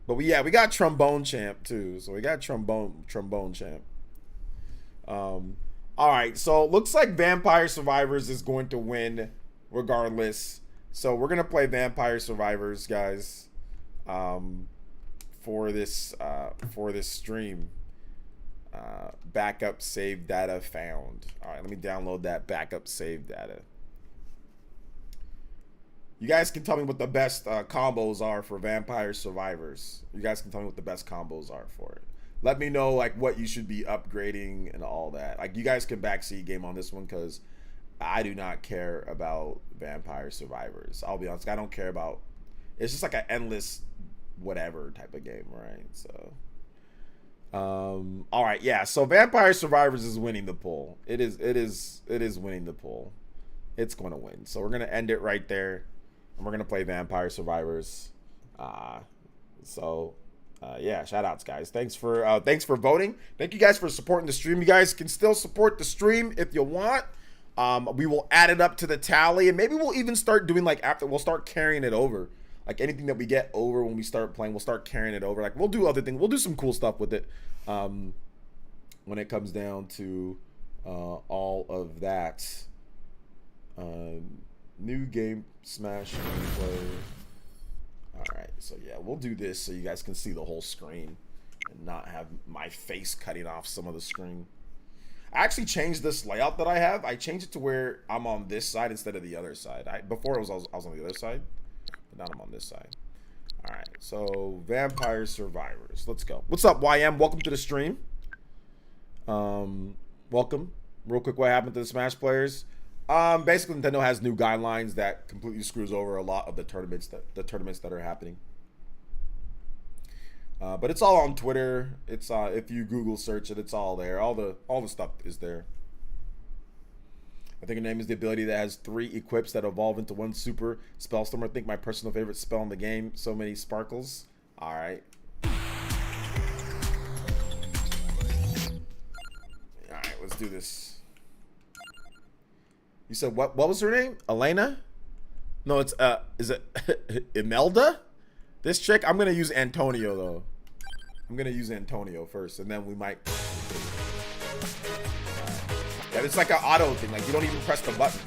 But we got Trombone Champ too. So we got Trombone Champ. All right, so it looks like Vampire Survivors is going to win regardless. So we're gonna play Vampire Survivors, guys, for this stream. Backup save data found. All right, let me download that backup save data. You guys can tell me what the best combos are for Vampire Survivors. You guys can tell me what the best combos are for it. Let me know like what you should be upgrading and all that. Like, you guys can backseat game on this one because I do not care about Vampire Survivors. I'll be honest, I don't care about. It's just like an endless whatever type of game, right? So, all right, yeah. So Vampire Survivors is winning the poll. It is winning the poll. It's going to win. So we're gonna end it right there. And we're gonna play Vampire Survivors. Yeah, shout outs, guys. Thanks for voting. Thank you guys for supporting the stream. You guys can still support the stream if you want. We will add it up to the tally, and maybe we'll even start doing like we'll start carrying it over. Like anything that we get over when we start playing, we'll start carrying it over. Like we'll do other things. We'll do some cool stuff with it. When it comes down to all of that. New game, Smash gameplay. Alright, so yeah, we'll do this so you guys can see the whole screen and not have my face cutting off some of the screen. I actually changed this layout that I have. I changed it to where I'm on this side instead of the other side. Before I was on the other side, but now I'm on this side. Alright, so Vampire Survivors. Let's go. What's up, YM? Welcome to the stream. Welcome. Real quick, what happened to the Smash players? Basically, Nintendo has new guidelines that completely screws over a lot of the tournaments that are happening. But it's all on Twitter. It's if you Google search it, it's all there. All the stuff is there. I think her name is the ability that has 3 equips that evolve into 1 super spellstorm. I think my personal favorite spell in the game. So many sparkles. All right. All right, let's do this. You said what was her name? Elena? No, it's is it Imelda? This chick, I'm gonna use Antonio though. I'm gonna use Antonio first, and then we might. Yeah, it's like an auto thing. Like you don't even press the button,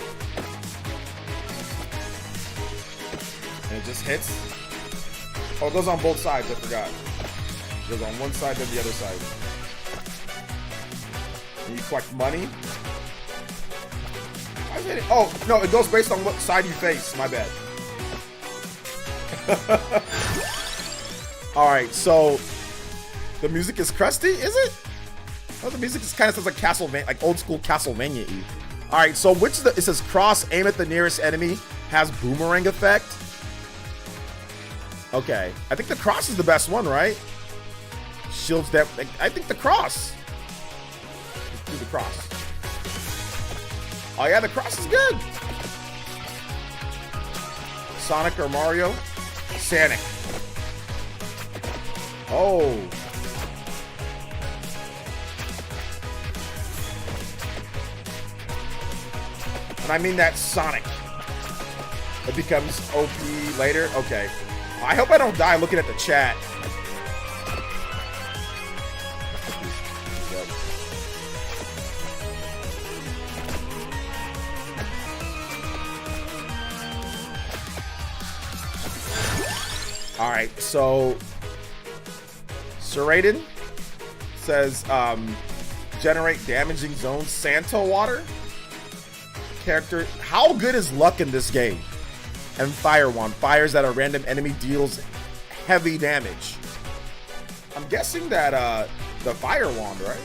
and it just hits. Oh, it goes on both sides. I forgot. It goes on one side, then the other side. And you collect money. Oh, no, it goes based on what side you face. My bad. Alright, so the music is crusty, is it? Oh, the music is kind of sounds like Castlevania, like old school Castlevania-y. Alright, so it says cross, aim at the nearest enemy, has boomerang effect. Okay, I think the cross is the best one, right? Shields that, I think the cross. Let's do the cross. Oh yeah, the cross is good. Sonic or Mario? Sonic. Oh. And I mean that Sonic. It becomes OP later? Okay. I hope I don't die looking at the chat. All right, so Suraden says generate damaging zones. Santa water character. How good is luck in this game? And fire wand fires at a random enemy, deals heavy damage. I'm guessing that the fire wand, right?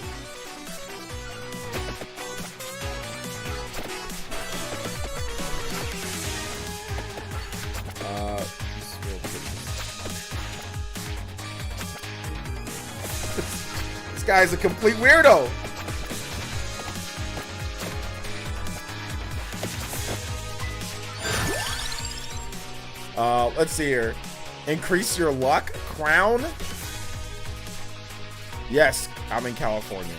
This guy's a complete weirdo. Let's see here. Increase your luck. Crown. Yes, I'm in California.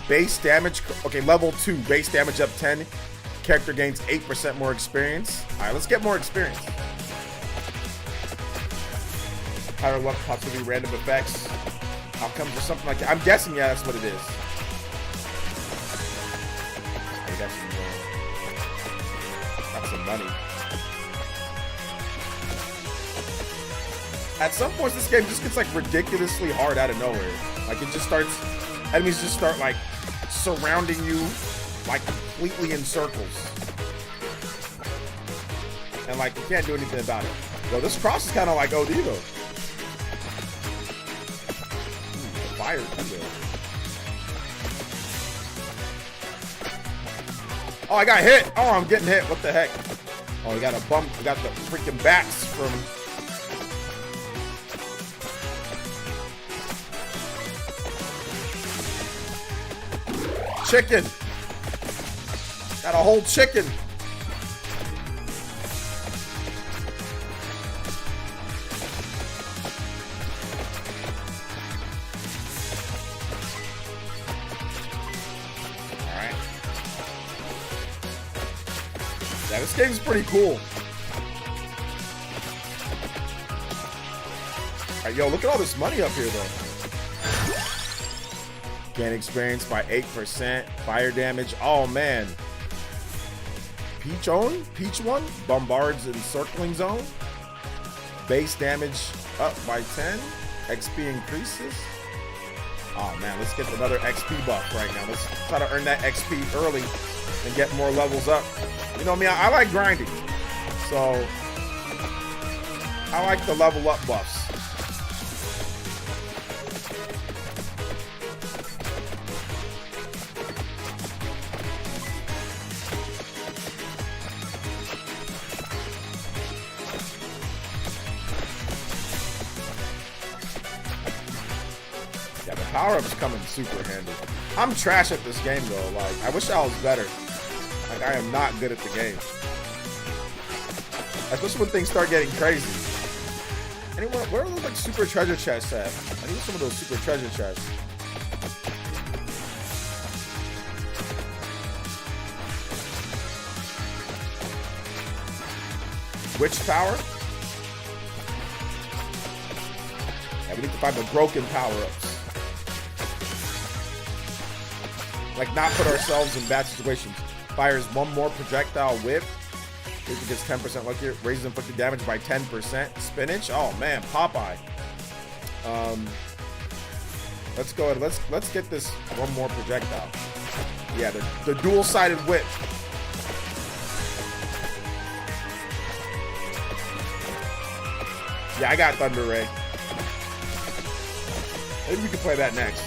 Base damage. Okay, level 2. Base damage up 10. Character gains 8% more experience. All right, let's get more experience. Higher luck, possibly random effects. Outcomes or something like that. I'm guessing, yeah, that's what it is. Got some money. At some points, this game just gets like ridiculously hard out of nowhere. Like it just starts, enemies just start like surrounding you, like completely in circles, and like you can't do anything about it. Yo, this cross is kind of like OD though. Fire too. Oh, I got hit. Oh, I'm getting hit. What the heck? Oh, we got a bump. We got the freaking bats from. Chicken. Got a whole chicken. Alright. Yeah, this game's pretty cool. Alright, yo, look at all this money up here, though. Gain experience by 8%. Fire damage. Oh man. Peach one. Bombards encircling zone. Base damage up by 10. XP increases. Oh man, let's get another XP buff right now. Let's try to earn that XP early and get more levels up. You know me, I like grinding. So I like the level up buffs. Yeah, the power-up's coming super handy. I'm trash at this game though. Like, I wish I was better. Like, I am not good at the game. Especially when things start getting crazy. Anyone, where are those like super treasure chests at? I need some of those super treasure chests. Witch power? Yeah, we need to find the broken power-ups. Like, not put ourselves in bad situations. Fires one more projectile whip. It gets 10% luckier. Raises inflicted damage by 10%. Spinach. Oh man, Popeye. Let's go ahead. Let's get this one more projectile. Yeah, the dual-sided whip. Yeah, I got Thunder Ray. Maybe we can play that next.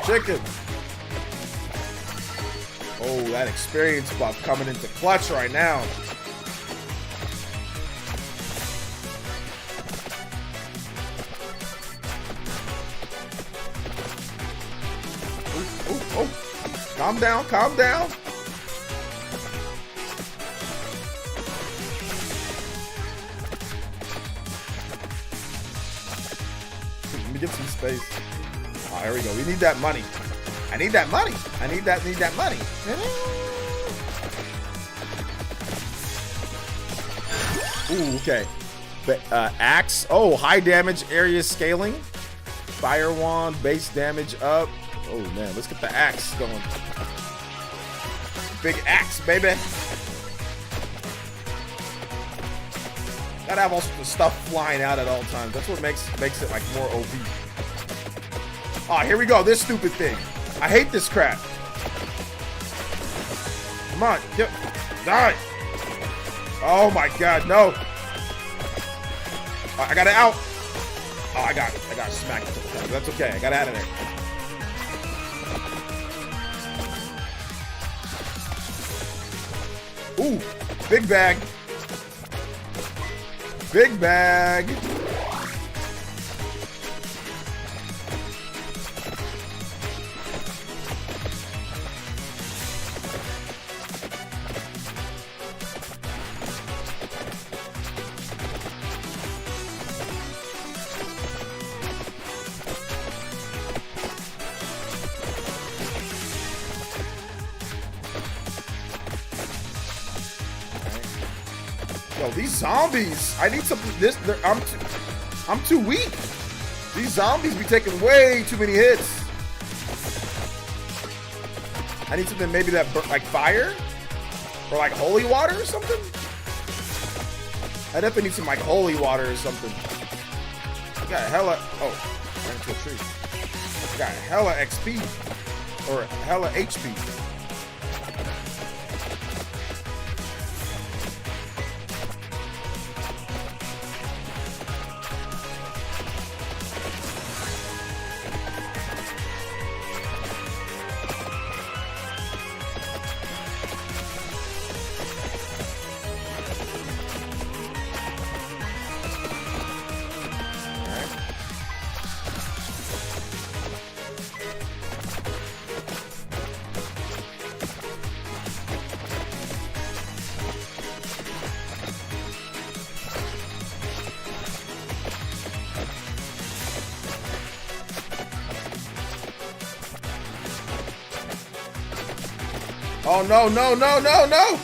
Chicken. Oh, that experience buff coming into clutch right now. Oh. Calm down, calm down. Let me get some space. Oh, here we go. We need that money. I need that money. I need that money. Ooh, okay. But, axe. Oh, high damage area scaling. Fire wand, base damage up. Oh, man. Let's get the axe going. Big axe, baby. Gotta have all sorts of stuff flying out at all times. That's what makes it, like, more OP. Oh, here we go. This stupid thing. I hate this crap. Come on. Die. Oh, my God. No. I got it out. Oh, I got it. I got smacked a couple times. That's okay. I got out of there. Ooh. Big bag. Big bag. Yo, these zombies. I need something. I'm too weak. These zombies be taking way too many hits. I need something maybe that like fire or like holy water or something. I definitely need some like holy water or something. I got hella. Oh, ran into a tree. I got hella XP or hella HP. Oh, no, no, no, no, no.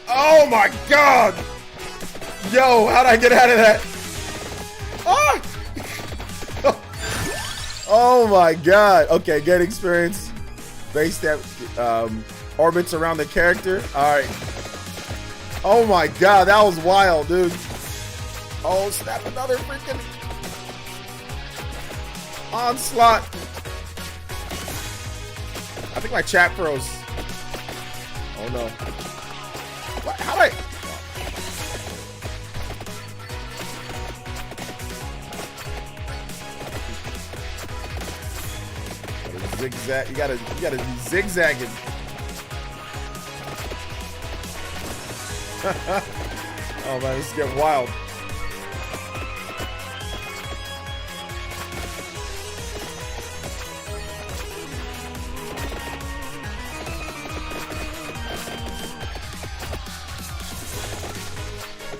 Oh, my God. Yo, how'd I get out of that? Ah! Oh, my God. Okay, get experience. Base that orbits around the character. All right. Oh, my God. That was wild, dude. Oh, snap, another freaking onslaught. I think my chat froze. Oh no. What? How did I? Zigzag. You gotta be zigzagging. Oh man, this is getting wild.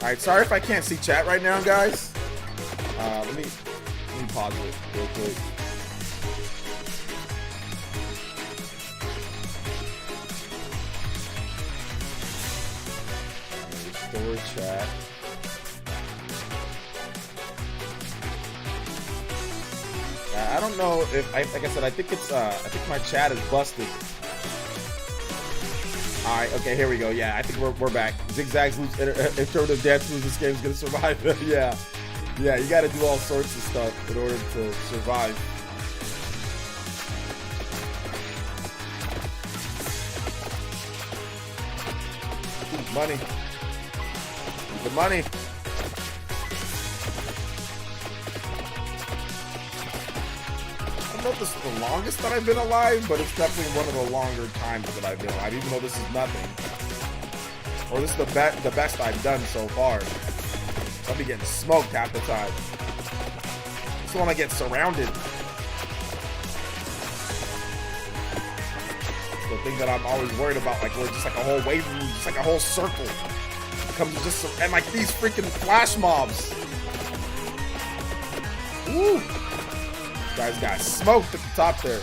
Alright, sorry if I can't see chat right now, guys. Let me pause it real quick. Restore chat. I don't know if like I said, I think my chat is busted. Alright, okay, here we go. Yeah, I think we're back. Zigzags lose interpretive dance moves. This game's gonna survive. Yeah. Yeah, you gotta do all sorts of stuff in order to survive. Ooh, money. The money. I don't know if this is the longest that I've been alive, but it's definitely one of the longer times that I've been alive, even though this is nothing. Or this is the best I've done so far. I'll be getting smoked half the time. Just when I get surrounded. It's the thing that I'm always worried about, like where it's just like a whole wave, just like a whole circle. It comes just and like these freaking flash mobs. Woo! Guys got smoked at the top there.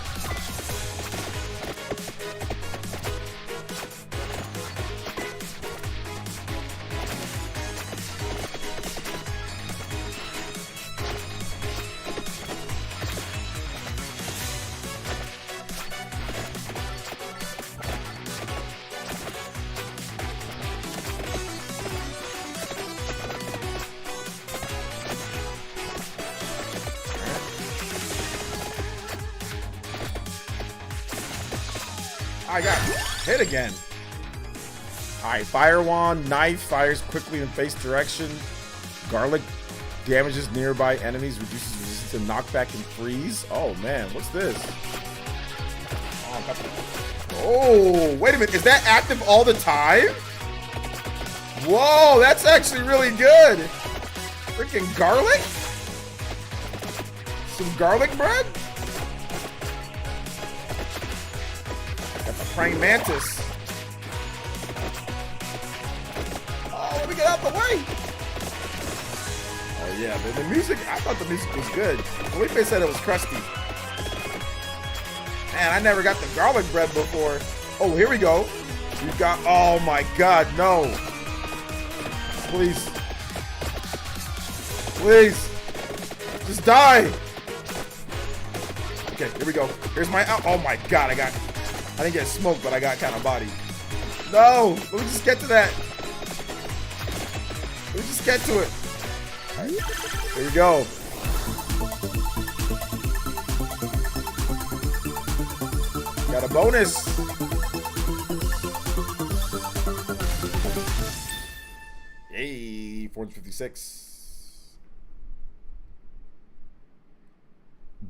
I got hit again. Alright, Fire Wand, Knife fires quickly in face direction. Garlic damages nearby enemies, reduces resistance to knockback and freeze. Oh man, what's this? Oh, wait a minute, is that active all the time? Whoa, that's actually really good. Freaking garlic? Some garlic bread? Praying mantis. Oh, let me get out the way. Oh yeah, the music, I thought the music was good. Felipe said it was crusty. Man, I never got the garlic bread before. Oh, here we go. We've got, oh my God, no. Please. Please. Just die. Okay, here we go. Here's my, oh my God, I didn't get smoked, but I got kind of bodied. No! Let me just get to that. Let me just get to it. All right. Here we go. Got a bonus. Yay, 456.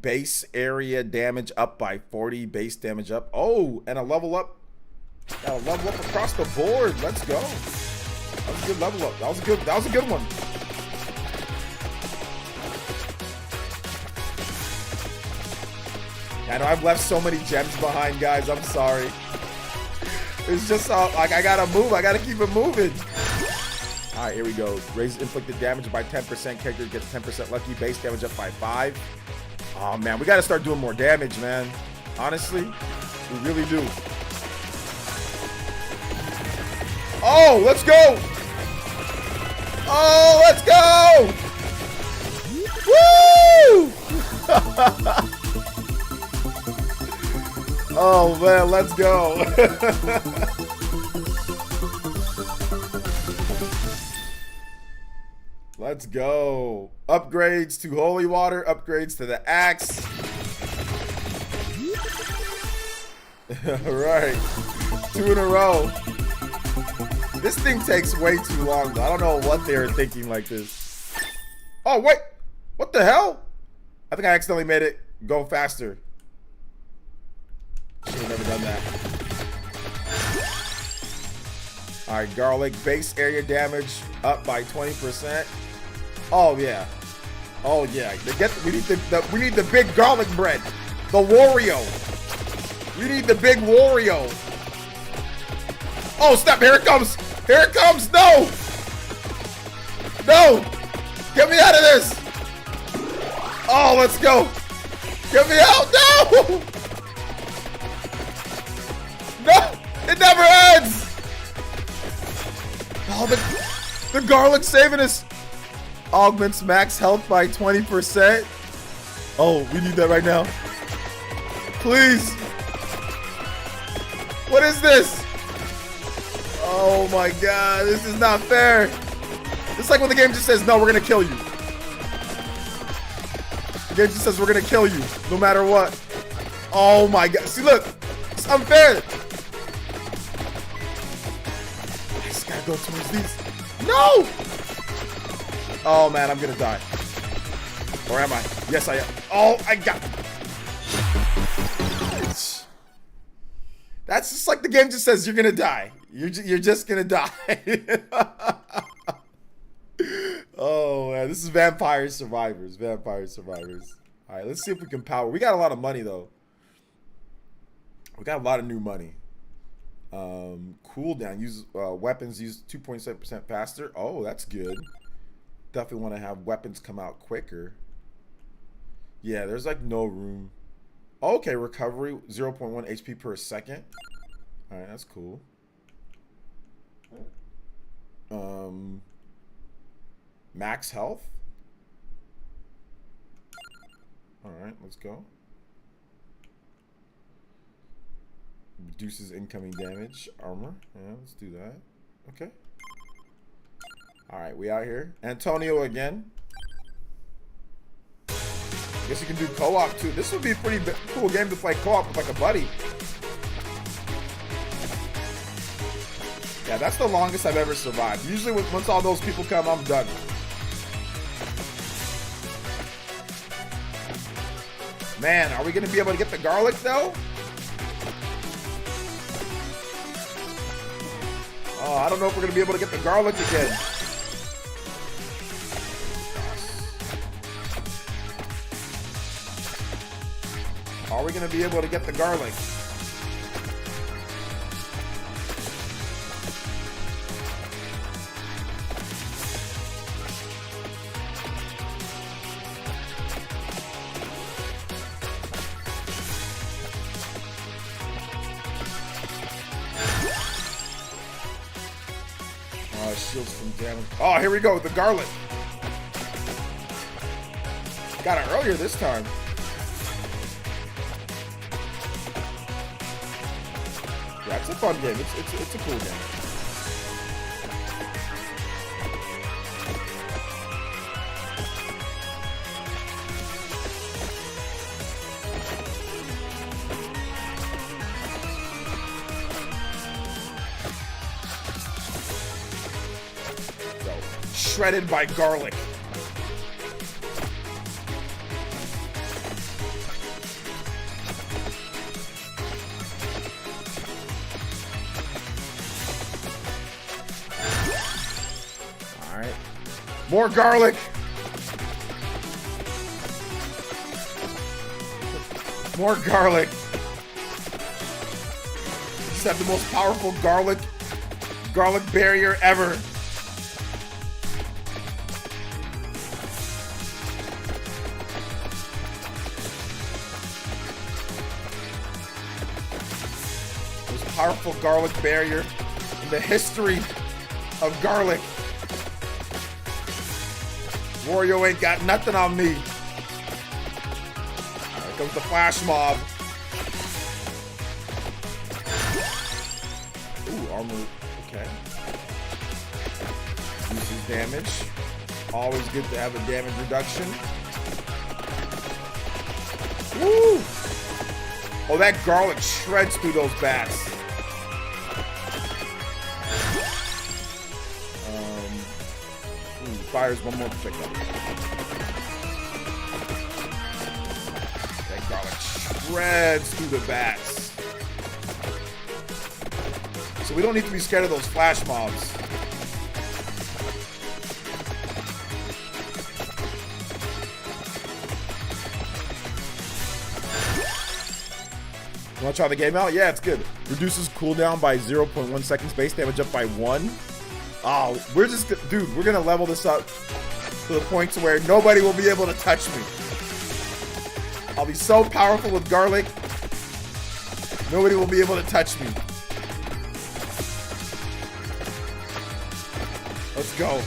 Base area damage up by 40. Base damage up. Oh, and a level up. Got a level up across the board. Let's go. That was a good level up. That was a good one. I know I've left so many gems behind, guys. I'm sorry. It's just like I gotta move. I gotta keep it moving. All right, here we go. Raise inflicted damage by 10%. Character gets 10% lucky. Base damage up by 5. Oh man, we gotta start doing more damage, man. Honestly, we really do. Oh, let's go. Oh, let's go. Woo! Oh man, let's go. Let's go. Upgrades to holy water, upgrades to the axe. All right, 2 in a row. This thing takes way too long though. I don't know what they were thinking like this. Oh wait, what the hell? I think I accidentally made it go faster. Should have never done that. All right, garlic base area damage up by 20%. Oh yeah, oh yeah. We need the big garlic bread, the Wario. We need the big Wario. Oh snap! Here it comes! Here it comes! No! No! Get me out of this! Oh, let's go! Get me out! No! No! It never ends! Oh, the garlic saving us. Augments max health by 20%. Oh, we need that right now. Please. What is this? Oh my god, this is not fair. It's like when the game just says, no, we're gonna kill you. The game just says we're gonna kill you, no matter what. Oh my god, see look, it's unfair. I just gotta go towards these. No! Oh man, I'm gonna die. Or am I? Yes, I am. Oh, I got. That's just like the game just says you're gonna die. You're just gonna die. Oh man, this is Vampire Survivors. Vampire Survivors. All right, let's see if we can power. We got a lot of money though. We got a lot of new money. Cooldown. Use weapons use 2.7% faster. Oh, that's good. Definitely want to have weapons come out quicker. Yeah, there's like no room. Okay, recovery 0.1 HP per second. All right, that's cool. Max health. All right, let's go. Reduces incoming damage. Armor. Yeah, let's do that. Okay. All right, we out here. Antonio again. Guess you can do co-op too. This would be a pretty cool game to play co-op with like a buddy. Yeah, that's the longest I've ever survived. Usually once all those people come, I'm done. Man, are we gonna be able to get the garlic though? Oh, I don't know if we're gonna be able to get the garlic again. Are we gonna be able to get the garlic? Shields from damage. Oh, here we go, the garlic. Got it earlier this time. Yeah, it's a fun game. It's a cool game. Shredded by garlic. All right. More garlic. More garlic. Just have the most powerful garlic barrier ever. Powerful garlic barrier in the history of garlic. Wario ain't got nothing on me. Here comes the flash mob. Ooh, armor. Okay. Reduces damage. Always good to have a damage reduction. Woo! Oh, that garlic shreds through those bats. Fires one more pickup. That garlic shreds through the bats. So we don't need to be scared of those flash mobs. You want to try the game out? Yeah, it's good. Reduces cooldown by 0.1 seconds, base damage up by 1. Oh, we're just, dude, we're gonna level this up to the point to where nobody will be able to touch me. I'll be so powerful with garlic, nobody will be able to touch me. Let's go.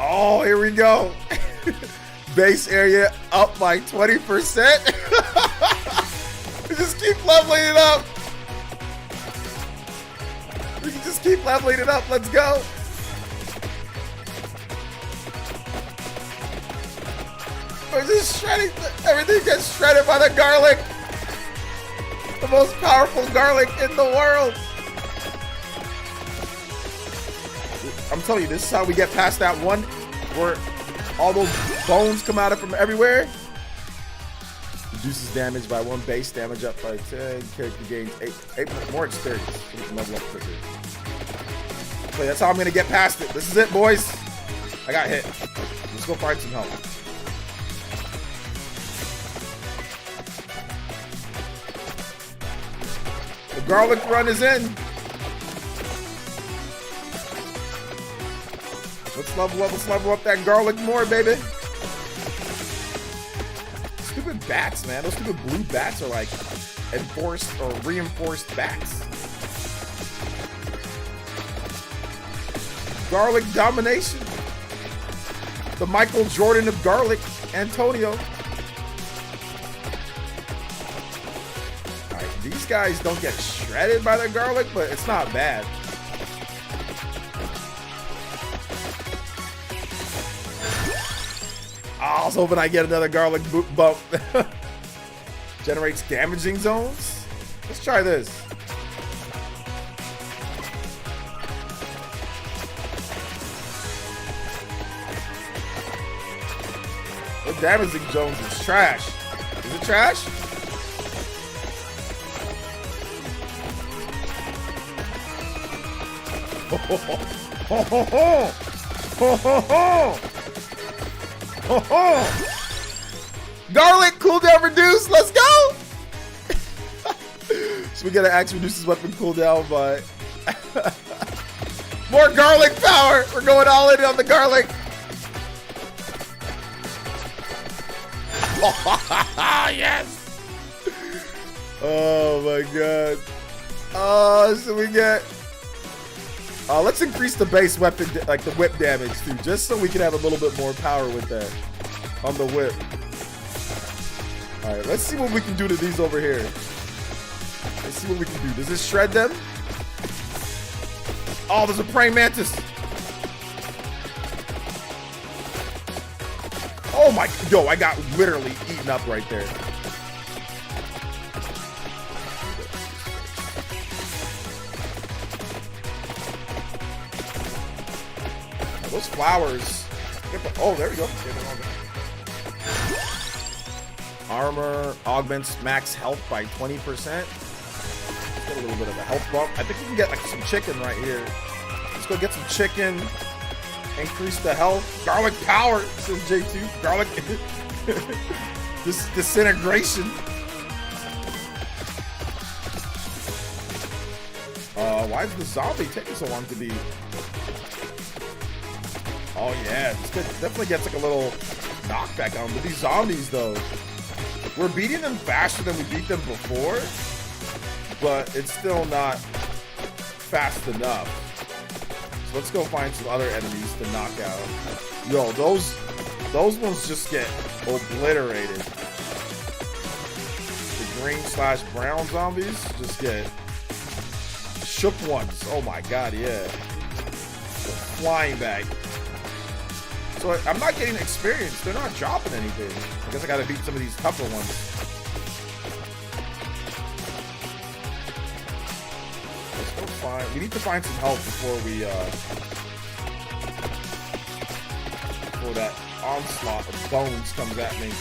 Oh, here we go. Base area up by 20%. We just keep leveling it up. We can just keep leveling it up. Let's go. We're just shredding. Everything gets shredded by the garlic. The most powerful garlic in the world. I'm telling you, this is how we get past that one where all those bones come out of from everywhere. Reduces damage by 1, base damage up by 10. Character gains 8 more experience. So we can level up quicker. So that's how I'm gonna get past it. This is it, boys. I got hit. Let's go find some help. The garlic run is in. Let's level up that garlic more, baby. Stupid bats, man. Those stupid blue bats are like enforced or reinforced bats. Garlic domination. The Michael Jordan of garlic, Antonio. Alright, these guys don't get shredded by the garlic, but it's not bad. I was hoping I get another garlic bump. Generates damaging zones. Let's try this. The damaging zones is trash. Is it trash? Ho ho ho ho ho ho ho ho. Oh, garlic cooldown reduced. Let's go. So we get an axe reduces weapon cooldown by more garlic power. We're going all in on the garlic. Yes. Oh my god. So we get. Let's increase the base weapon, like the whip damage too, just so we can have a little bit more power with that on the whip. All right, let's see what we can do to these over here. Let's see what we can do. Does this shred them? Oh, there's a praying mantis. Oh my, yo, I got literally eaten up right there. Those flowers. Oh, there we go. Armor augments max health by 20%. Get a little bit of a health bump. I think we can get like some chicken right here. Let's go get some chicken. Increase the health. Garlic power, says J2. Garlic. This disintegration. Why is the zombie taking so long to be? Oh yeah, this definitely gets like a little knockback on them. But these zombies, though, we're beating them faster than we beat them before, but it's still not fast enough. So let's go find some other enemies to knock out. Yo, those ones just get obliterated. The green/brown zombies just get shook ones. Oh my god, yeah. They're flying back. So I'm not getting experience. They're not dropping anything. I guess I gotta beat some of these tougher ones. Let's go find. We need to find some help before we before that onslaught of bones comes at me.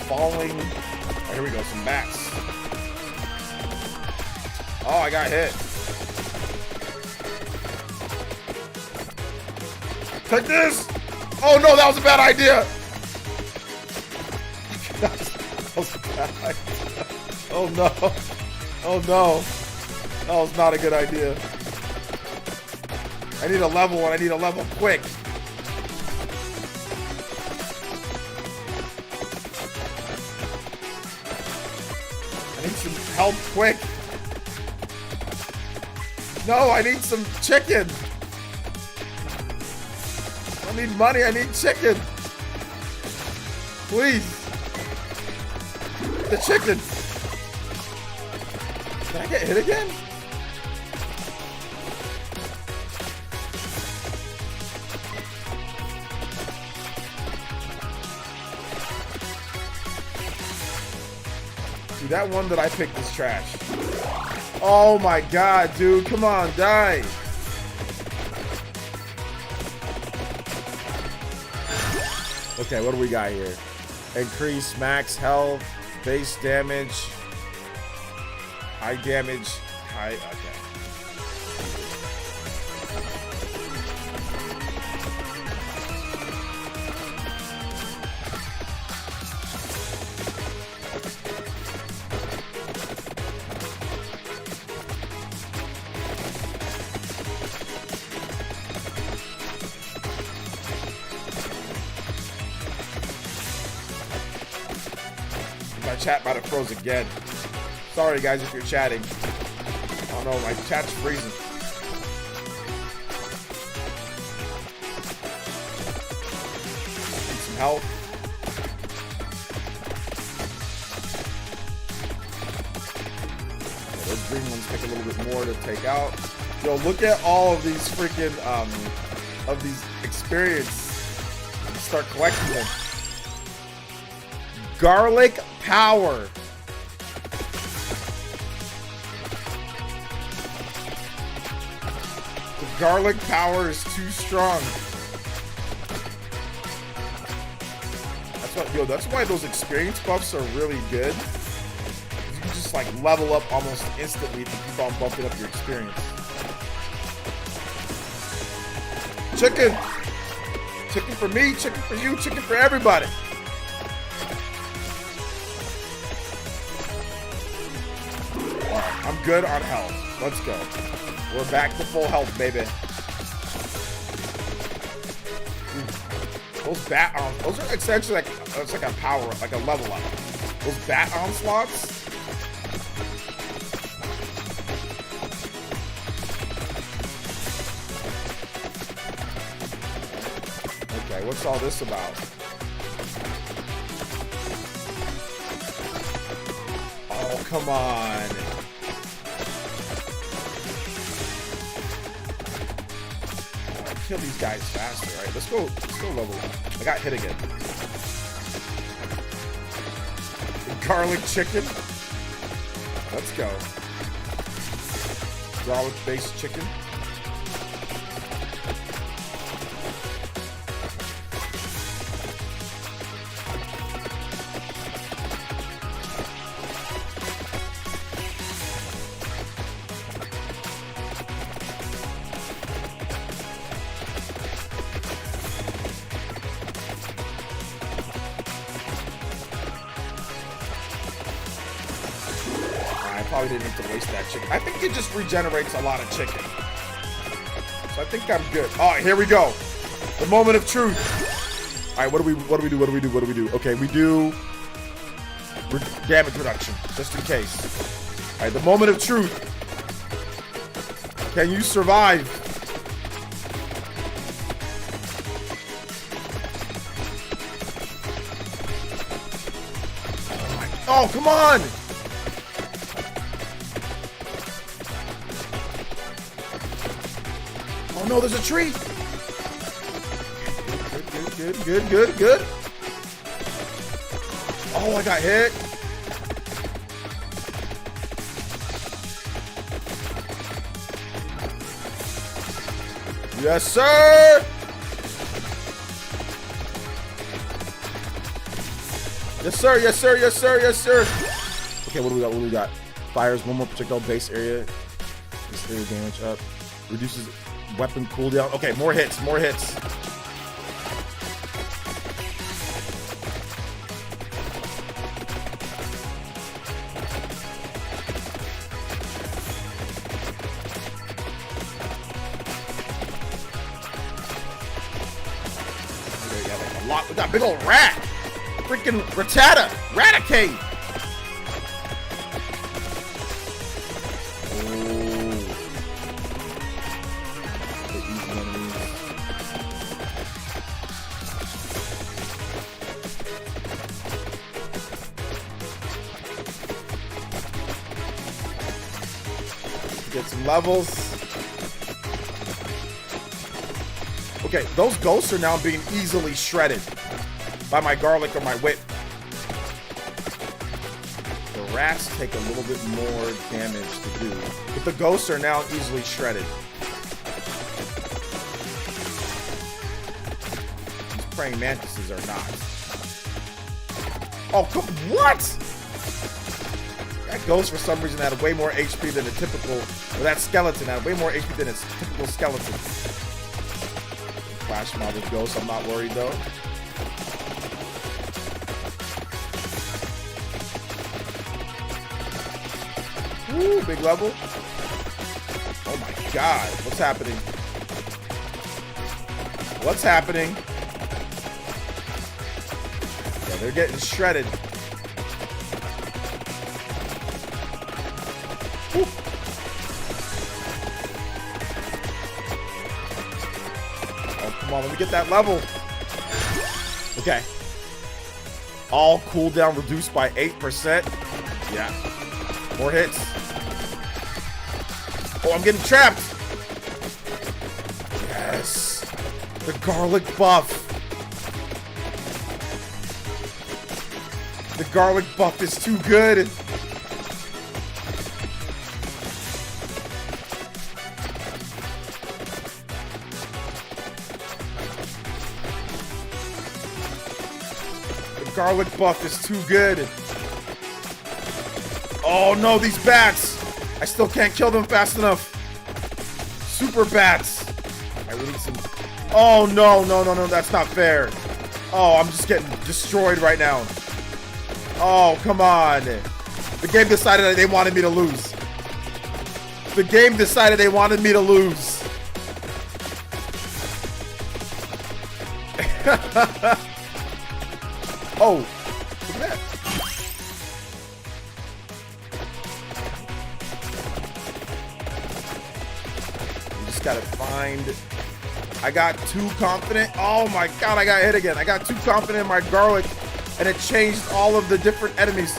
Falling. Oh, here we go. Some bats. Oh, I got hit. Take this. Oh no, that was a bad idea. That was a bad idea. Oh no. Oh no. That was not a good idea. I need a level and I need a level quick. Help quick. No, I need some chicken. I don't need money, I need chicken. Please. The chicken. Did I get hit again? That one that I picked is trash. Oh my god, dude. Come on, die. Okay, what do we got here? Increase max health, base damage, high damage, high. Okay. My chat might have froze again. Sorry guys if you're chatting. Oh no, my chat's freezing. Need some help. Yeah, those green ones take a little bit more to take out. Yo, look at all of these freaking of these experience. Start collecting them. Garlic power. The garlic power is too strong. That's why those experience buffs are really good. You can just like level up almost instantly if you keep on bumping up your experience. Chicken. Chicken for me, chicken for you, chicken for everybody. I'm good on health. Let's go. We're back to full health, baby. Those bat those are essentially like it's like a power, like a level up. Those bat onslaughts. Okay, what's all this about? Oh, come on. Kill these guys faster, right? Let's go level up. I got hit again. Garlic chicken. Let's go. Garlic based chicken. probably didn't need to waste that chicken. I think it just regenerates a lot of chicken. So I think I'm good. All right, here we go. The moment of truth. All right, what do we do? Okay, we do damage reduction, just in case. All right, the moment of truth. Can you survive? Oh, come on! Oh no, there's a tree! Good. Oh, I got hit. Yes, sir! Yes, sir. Okay, what do we got? Fires one more projectile base area. This area damage up. Reduces weapon cooldown. Okay, more hits. Okay, yeah, like a lot. We got a big old rat. Freaking Rattata! Raticate! Get some levels. Okay, those ghosts are now being easily shredded by my garlic or my whip. The rats take a little bit more damage to do, but the ghosts are now easily shredded. These praying mantises are not. Oh, what? That ghost for some reason had way more HP than a typical, or that skeleton had way more HP than its typical skeleton. Flash modded ghost, I'm not worried though. Ooh, big level. Oh my god. What's happening? What's happening? Yeah, they're getting shredded. Ooh. Oh, come on. Let me get that level. Okay. All cooldown reduced by 8%. Yeah. More hits. Oh, I'm getting trapped. Yes. The garlic buff. The garlic buff is too good. The garlic buff is too good. Oh no, these bats! I still can't kill them fast enough. Super bats. I need some. Oh no, that's not fair. Oh, I'm just getting destroyed right now. Oh, come on. The game decided they wanted me to lose. The game decided they wanted me to lose. Oh, look at that. Gotta find. I got too confident. Oh my god, I got hit again. I got too confident in my garlic and it changed all of the different enemies.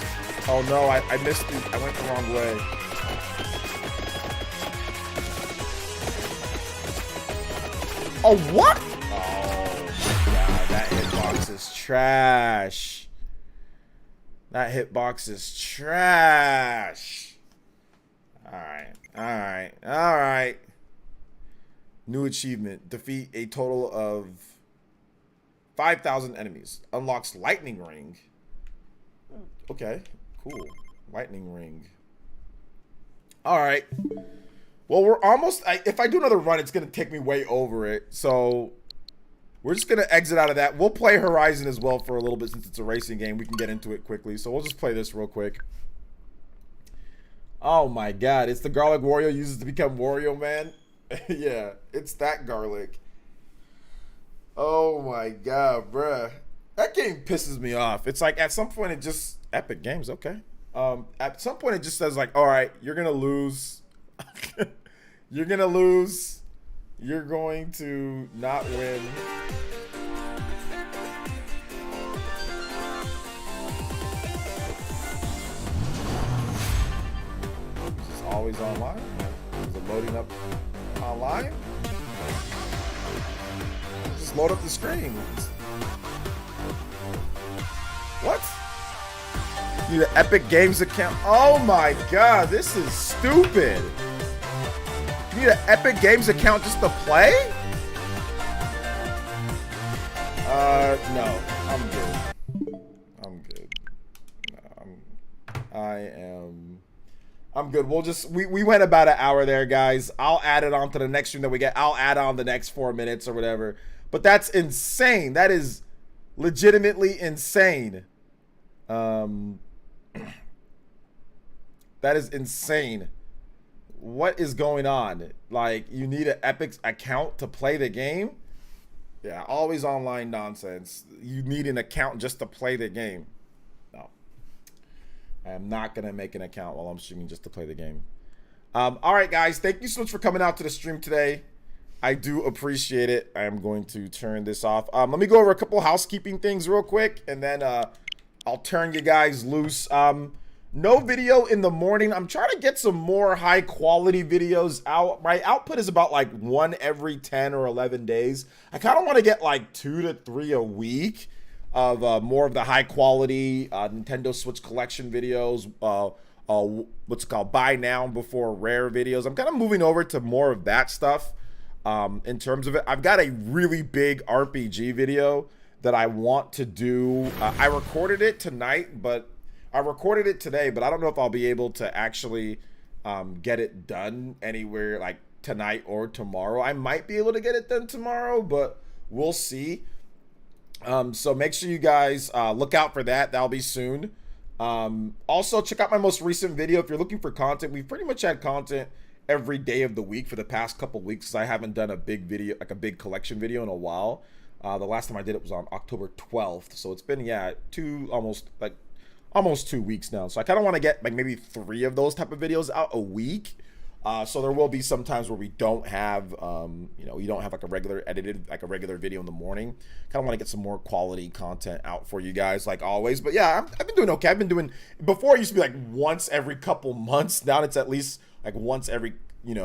Oh no, I missed it. I went the wrong way. Oh, what? Oh god, that hitbox is trash. That hitbox is trash. Alright. New achievement. Defeat a total of 5,000 enemies. Unlocks lightning ring. Okay, cool. Lightning ring. All right. Well, we're almost... if I do another run, it's going to take me way over it. So we're just going to exit out of that. We'll play Horizon as well for a little bit since it's a racing game. We can get into it quickly. So we'll just play this real quick. Oh my god, it's the garlic Wario uses to become Wario Man. Yeah, it's that garlic. Oh my god, bruh. That game pisses me off. It's like at some point it just Epic Games, okay. At some point it just says like, all right, you're gonna lose. You're gonna lose. You're going to not win. Is this always online? Is it loading up online? Just load up the screen. What? You need an Epic Games account? Oh my god, this is stupid. You need an Epic Games account just to play? No, I'm good. I'm good. No, I'm good. We'll just we went about an hour there, guys. I'll add it on to the next stream that we get. I'll add on the next 4 minutes or whatever. But that's insane. That is legitimately insane. That is insane. What is going on? Like, you need an Epic account to play the game? Yeah, always online nonsense. You need an account just to play the game. No. I am not going to make an account while I'm streaming just to play the game. All right, guys. Thank you so much for coming out to the stream today. I do appreciate it. I am going to turn this off. Let me go over a couple housekeeping things real quick, and then I'll turn you guys loose. No video in the morning. I'm trying to get some more high quality videos out. My output is about like 1 every 10 or 11 days. I kind of want to get like 2 to 3 a week of more of the high quality Nintendo Switch collection videos. What's it called, buy now before rare videos. I'm kind of moving over to more of that stuff. In terms of it, I've got a really big RPG video that I want to do. I recorded it tonight, but I recorded it today, but I don't know if I'll be able to actually get it done anywhere like tonight or tomorrow. I might be able to get it done tomorrow, but we'll see. So make sure you guys look out for that. That'll be soon. Also, check out my most recent video. If you're looking for content, we've pretty much had content every day of the week for the past couple weeks, because I haven't done a big video, like a big collection video in a while. The last time I did it was on October 12th. So it's been, yeah, almost 2 weeks now. So I kind of want to get like maybe 3 of those type of videos out a week. So there will be some times where we don't have, you don't have like a regular edited, like a regular video in the morning. Kind of want to get some more quality content out for you guys, like always. But yeah, I've been doing okay. I've been doing, before it used to be like once every couple months. Now it's at least like once every, 10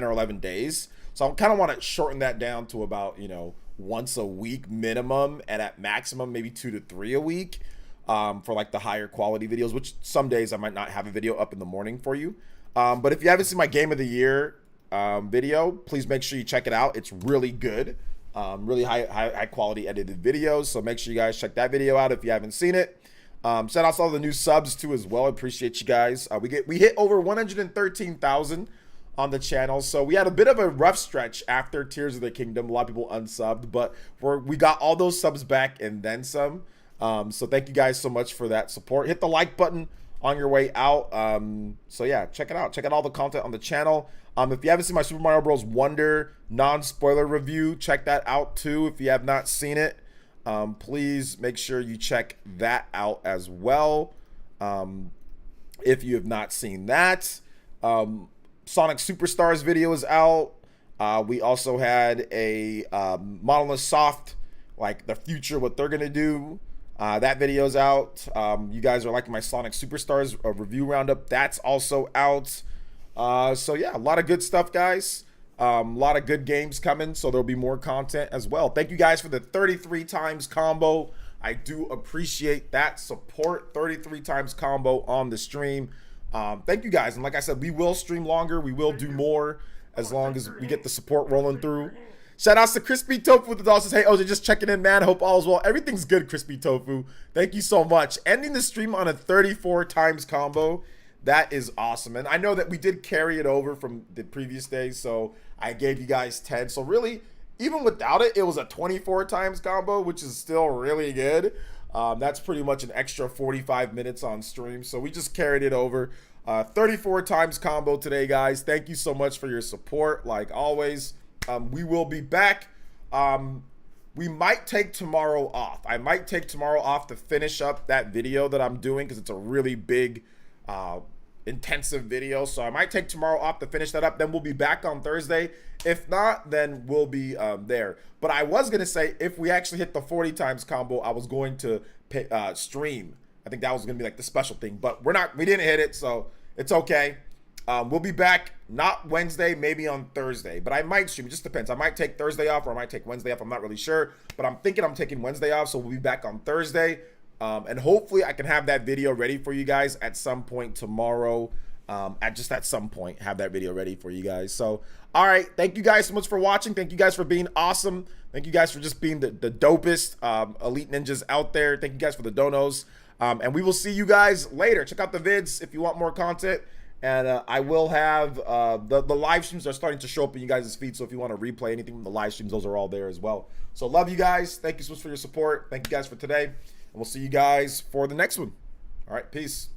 or 11 days. So I kind of want to shorten that down to about, once a week minimum, and at maximum maybe 2 to 3 a week. For like the higher quality videos, which some days I might not have a video up in the morning for you. But if you haven't seen my Game of the Year video, please make sure you check it out. It's really good. Really high quality edited videos. So make sure you guys check that video out if you haven't seen it. Shout out to all the new subs too as well. I appreciate you guys. We hit over 113,000 on the channel. So we had a bit of a rough stretch after Tears of the Kingdom. A lot of people unsubbed, but we got all those subs back and then some. So thank you guys so much for that support. Hit the like button on your way out. So yeah, check it out. Check out all the content on the channel. If you haven't seen my Super Mario Bros. Wonder non-spoiler review, check that out too. If you have not seen it, please make sure you check that out as well. If you have not seen that, Sonic Superstars video is out. We also had a Monolith Soft, like the future, what they're gonna do. That video's out. You guys are liking my Sonic Superstars review roundup. That's also out. So yeah, a lot of good stuff, guys. A lot of good games coming, so there'll be more content as well. Thank you guys for the 33 times combo. I do appreciate that support. 33 times combo on the stream. Thank you guys. And like I said, we will stream longer. We will do more as long as we get the support rolling through. Shout outs to Crispy Tofu with the dog says, hey, OJ, just checking in, man. Hope all is well. Everything's good, Crispy Tofu. Thank you so much. Ending the stream on a 34 times combo. That is awesome. And I know that we did carry it over from the previous day, so I gave you guys 10. So really, even without it, it was a 24 times combo, which is still really good. That's pretty much an extra 45 minutes on stream. So we just carried it over. 34 times combo today, guys. Thank you so much for your support, like always. We will be back. We might take tomorrow off. I might take tomorrow off to finish up that video that I'm doing because it's a really big, intensive video. So I might take tomorrow off to finish that up. Then we'll be back on Thursday. If not, then we'll be there. But I was going to say, if we actually hit the 40 times combo, I was going to stream. I think that was going to be like the special thing. But we didn't hit it, so it's okay. We'll be back, not Wednesday, maybe on Thursday. But I might stream. It just depends. I might take Thursday off or I might take Wednesday off. I'm not really sure. But I'm thinking I'm taking Wednesday off, so we'll be back on Thursday. And hopefully I can have that video ready for you guys at some point tomorrow. At some point, have that video ready for you guys. So, all right. Thank you guys so much for watching. Thank you guys for being awesome. Thank you guys for just being the dopest elite ninjas out there. Thank you guys for the donos. And we will see you guys later. Check out the vids if you want more content. And I will have the live streams are starting to show up in you guys' feed. So if you want to replay anything from the live streams, those are all there as well. So love you guys. Thank you so much for your support. Thank you guys for today. And we'll see you guys for the next one. All right. Peace.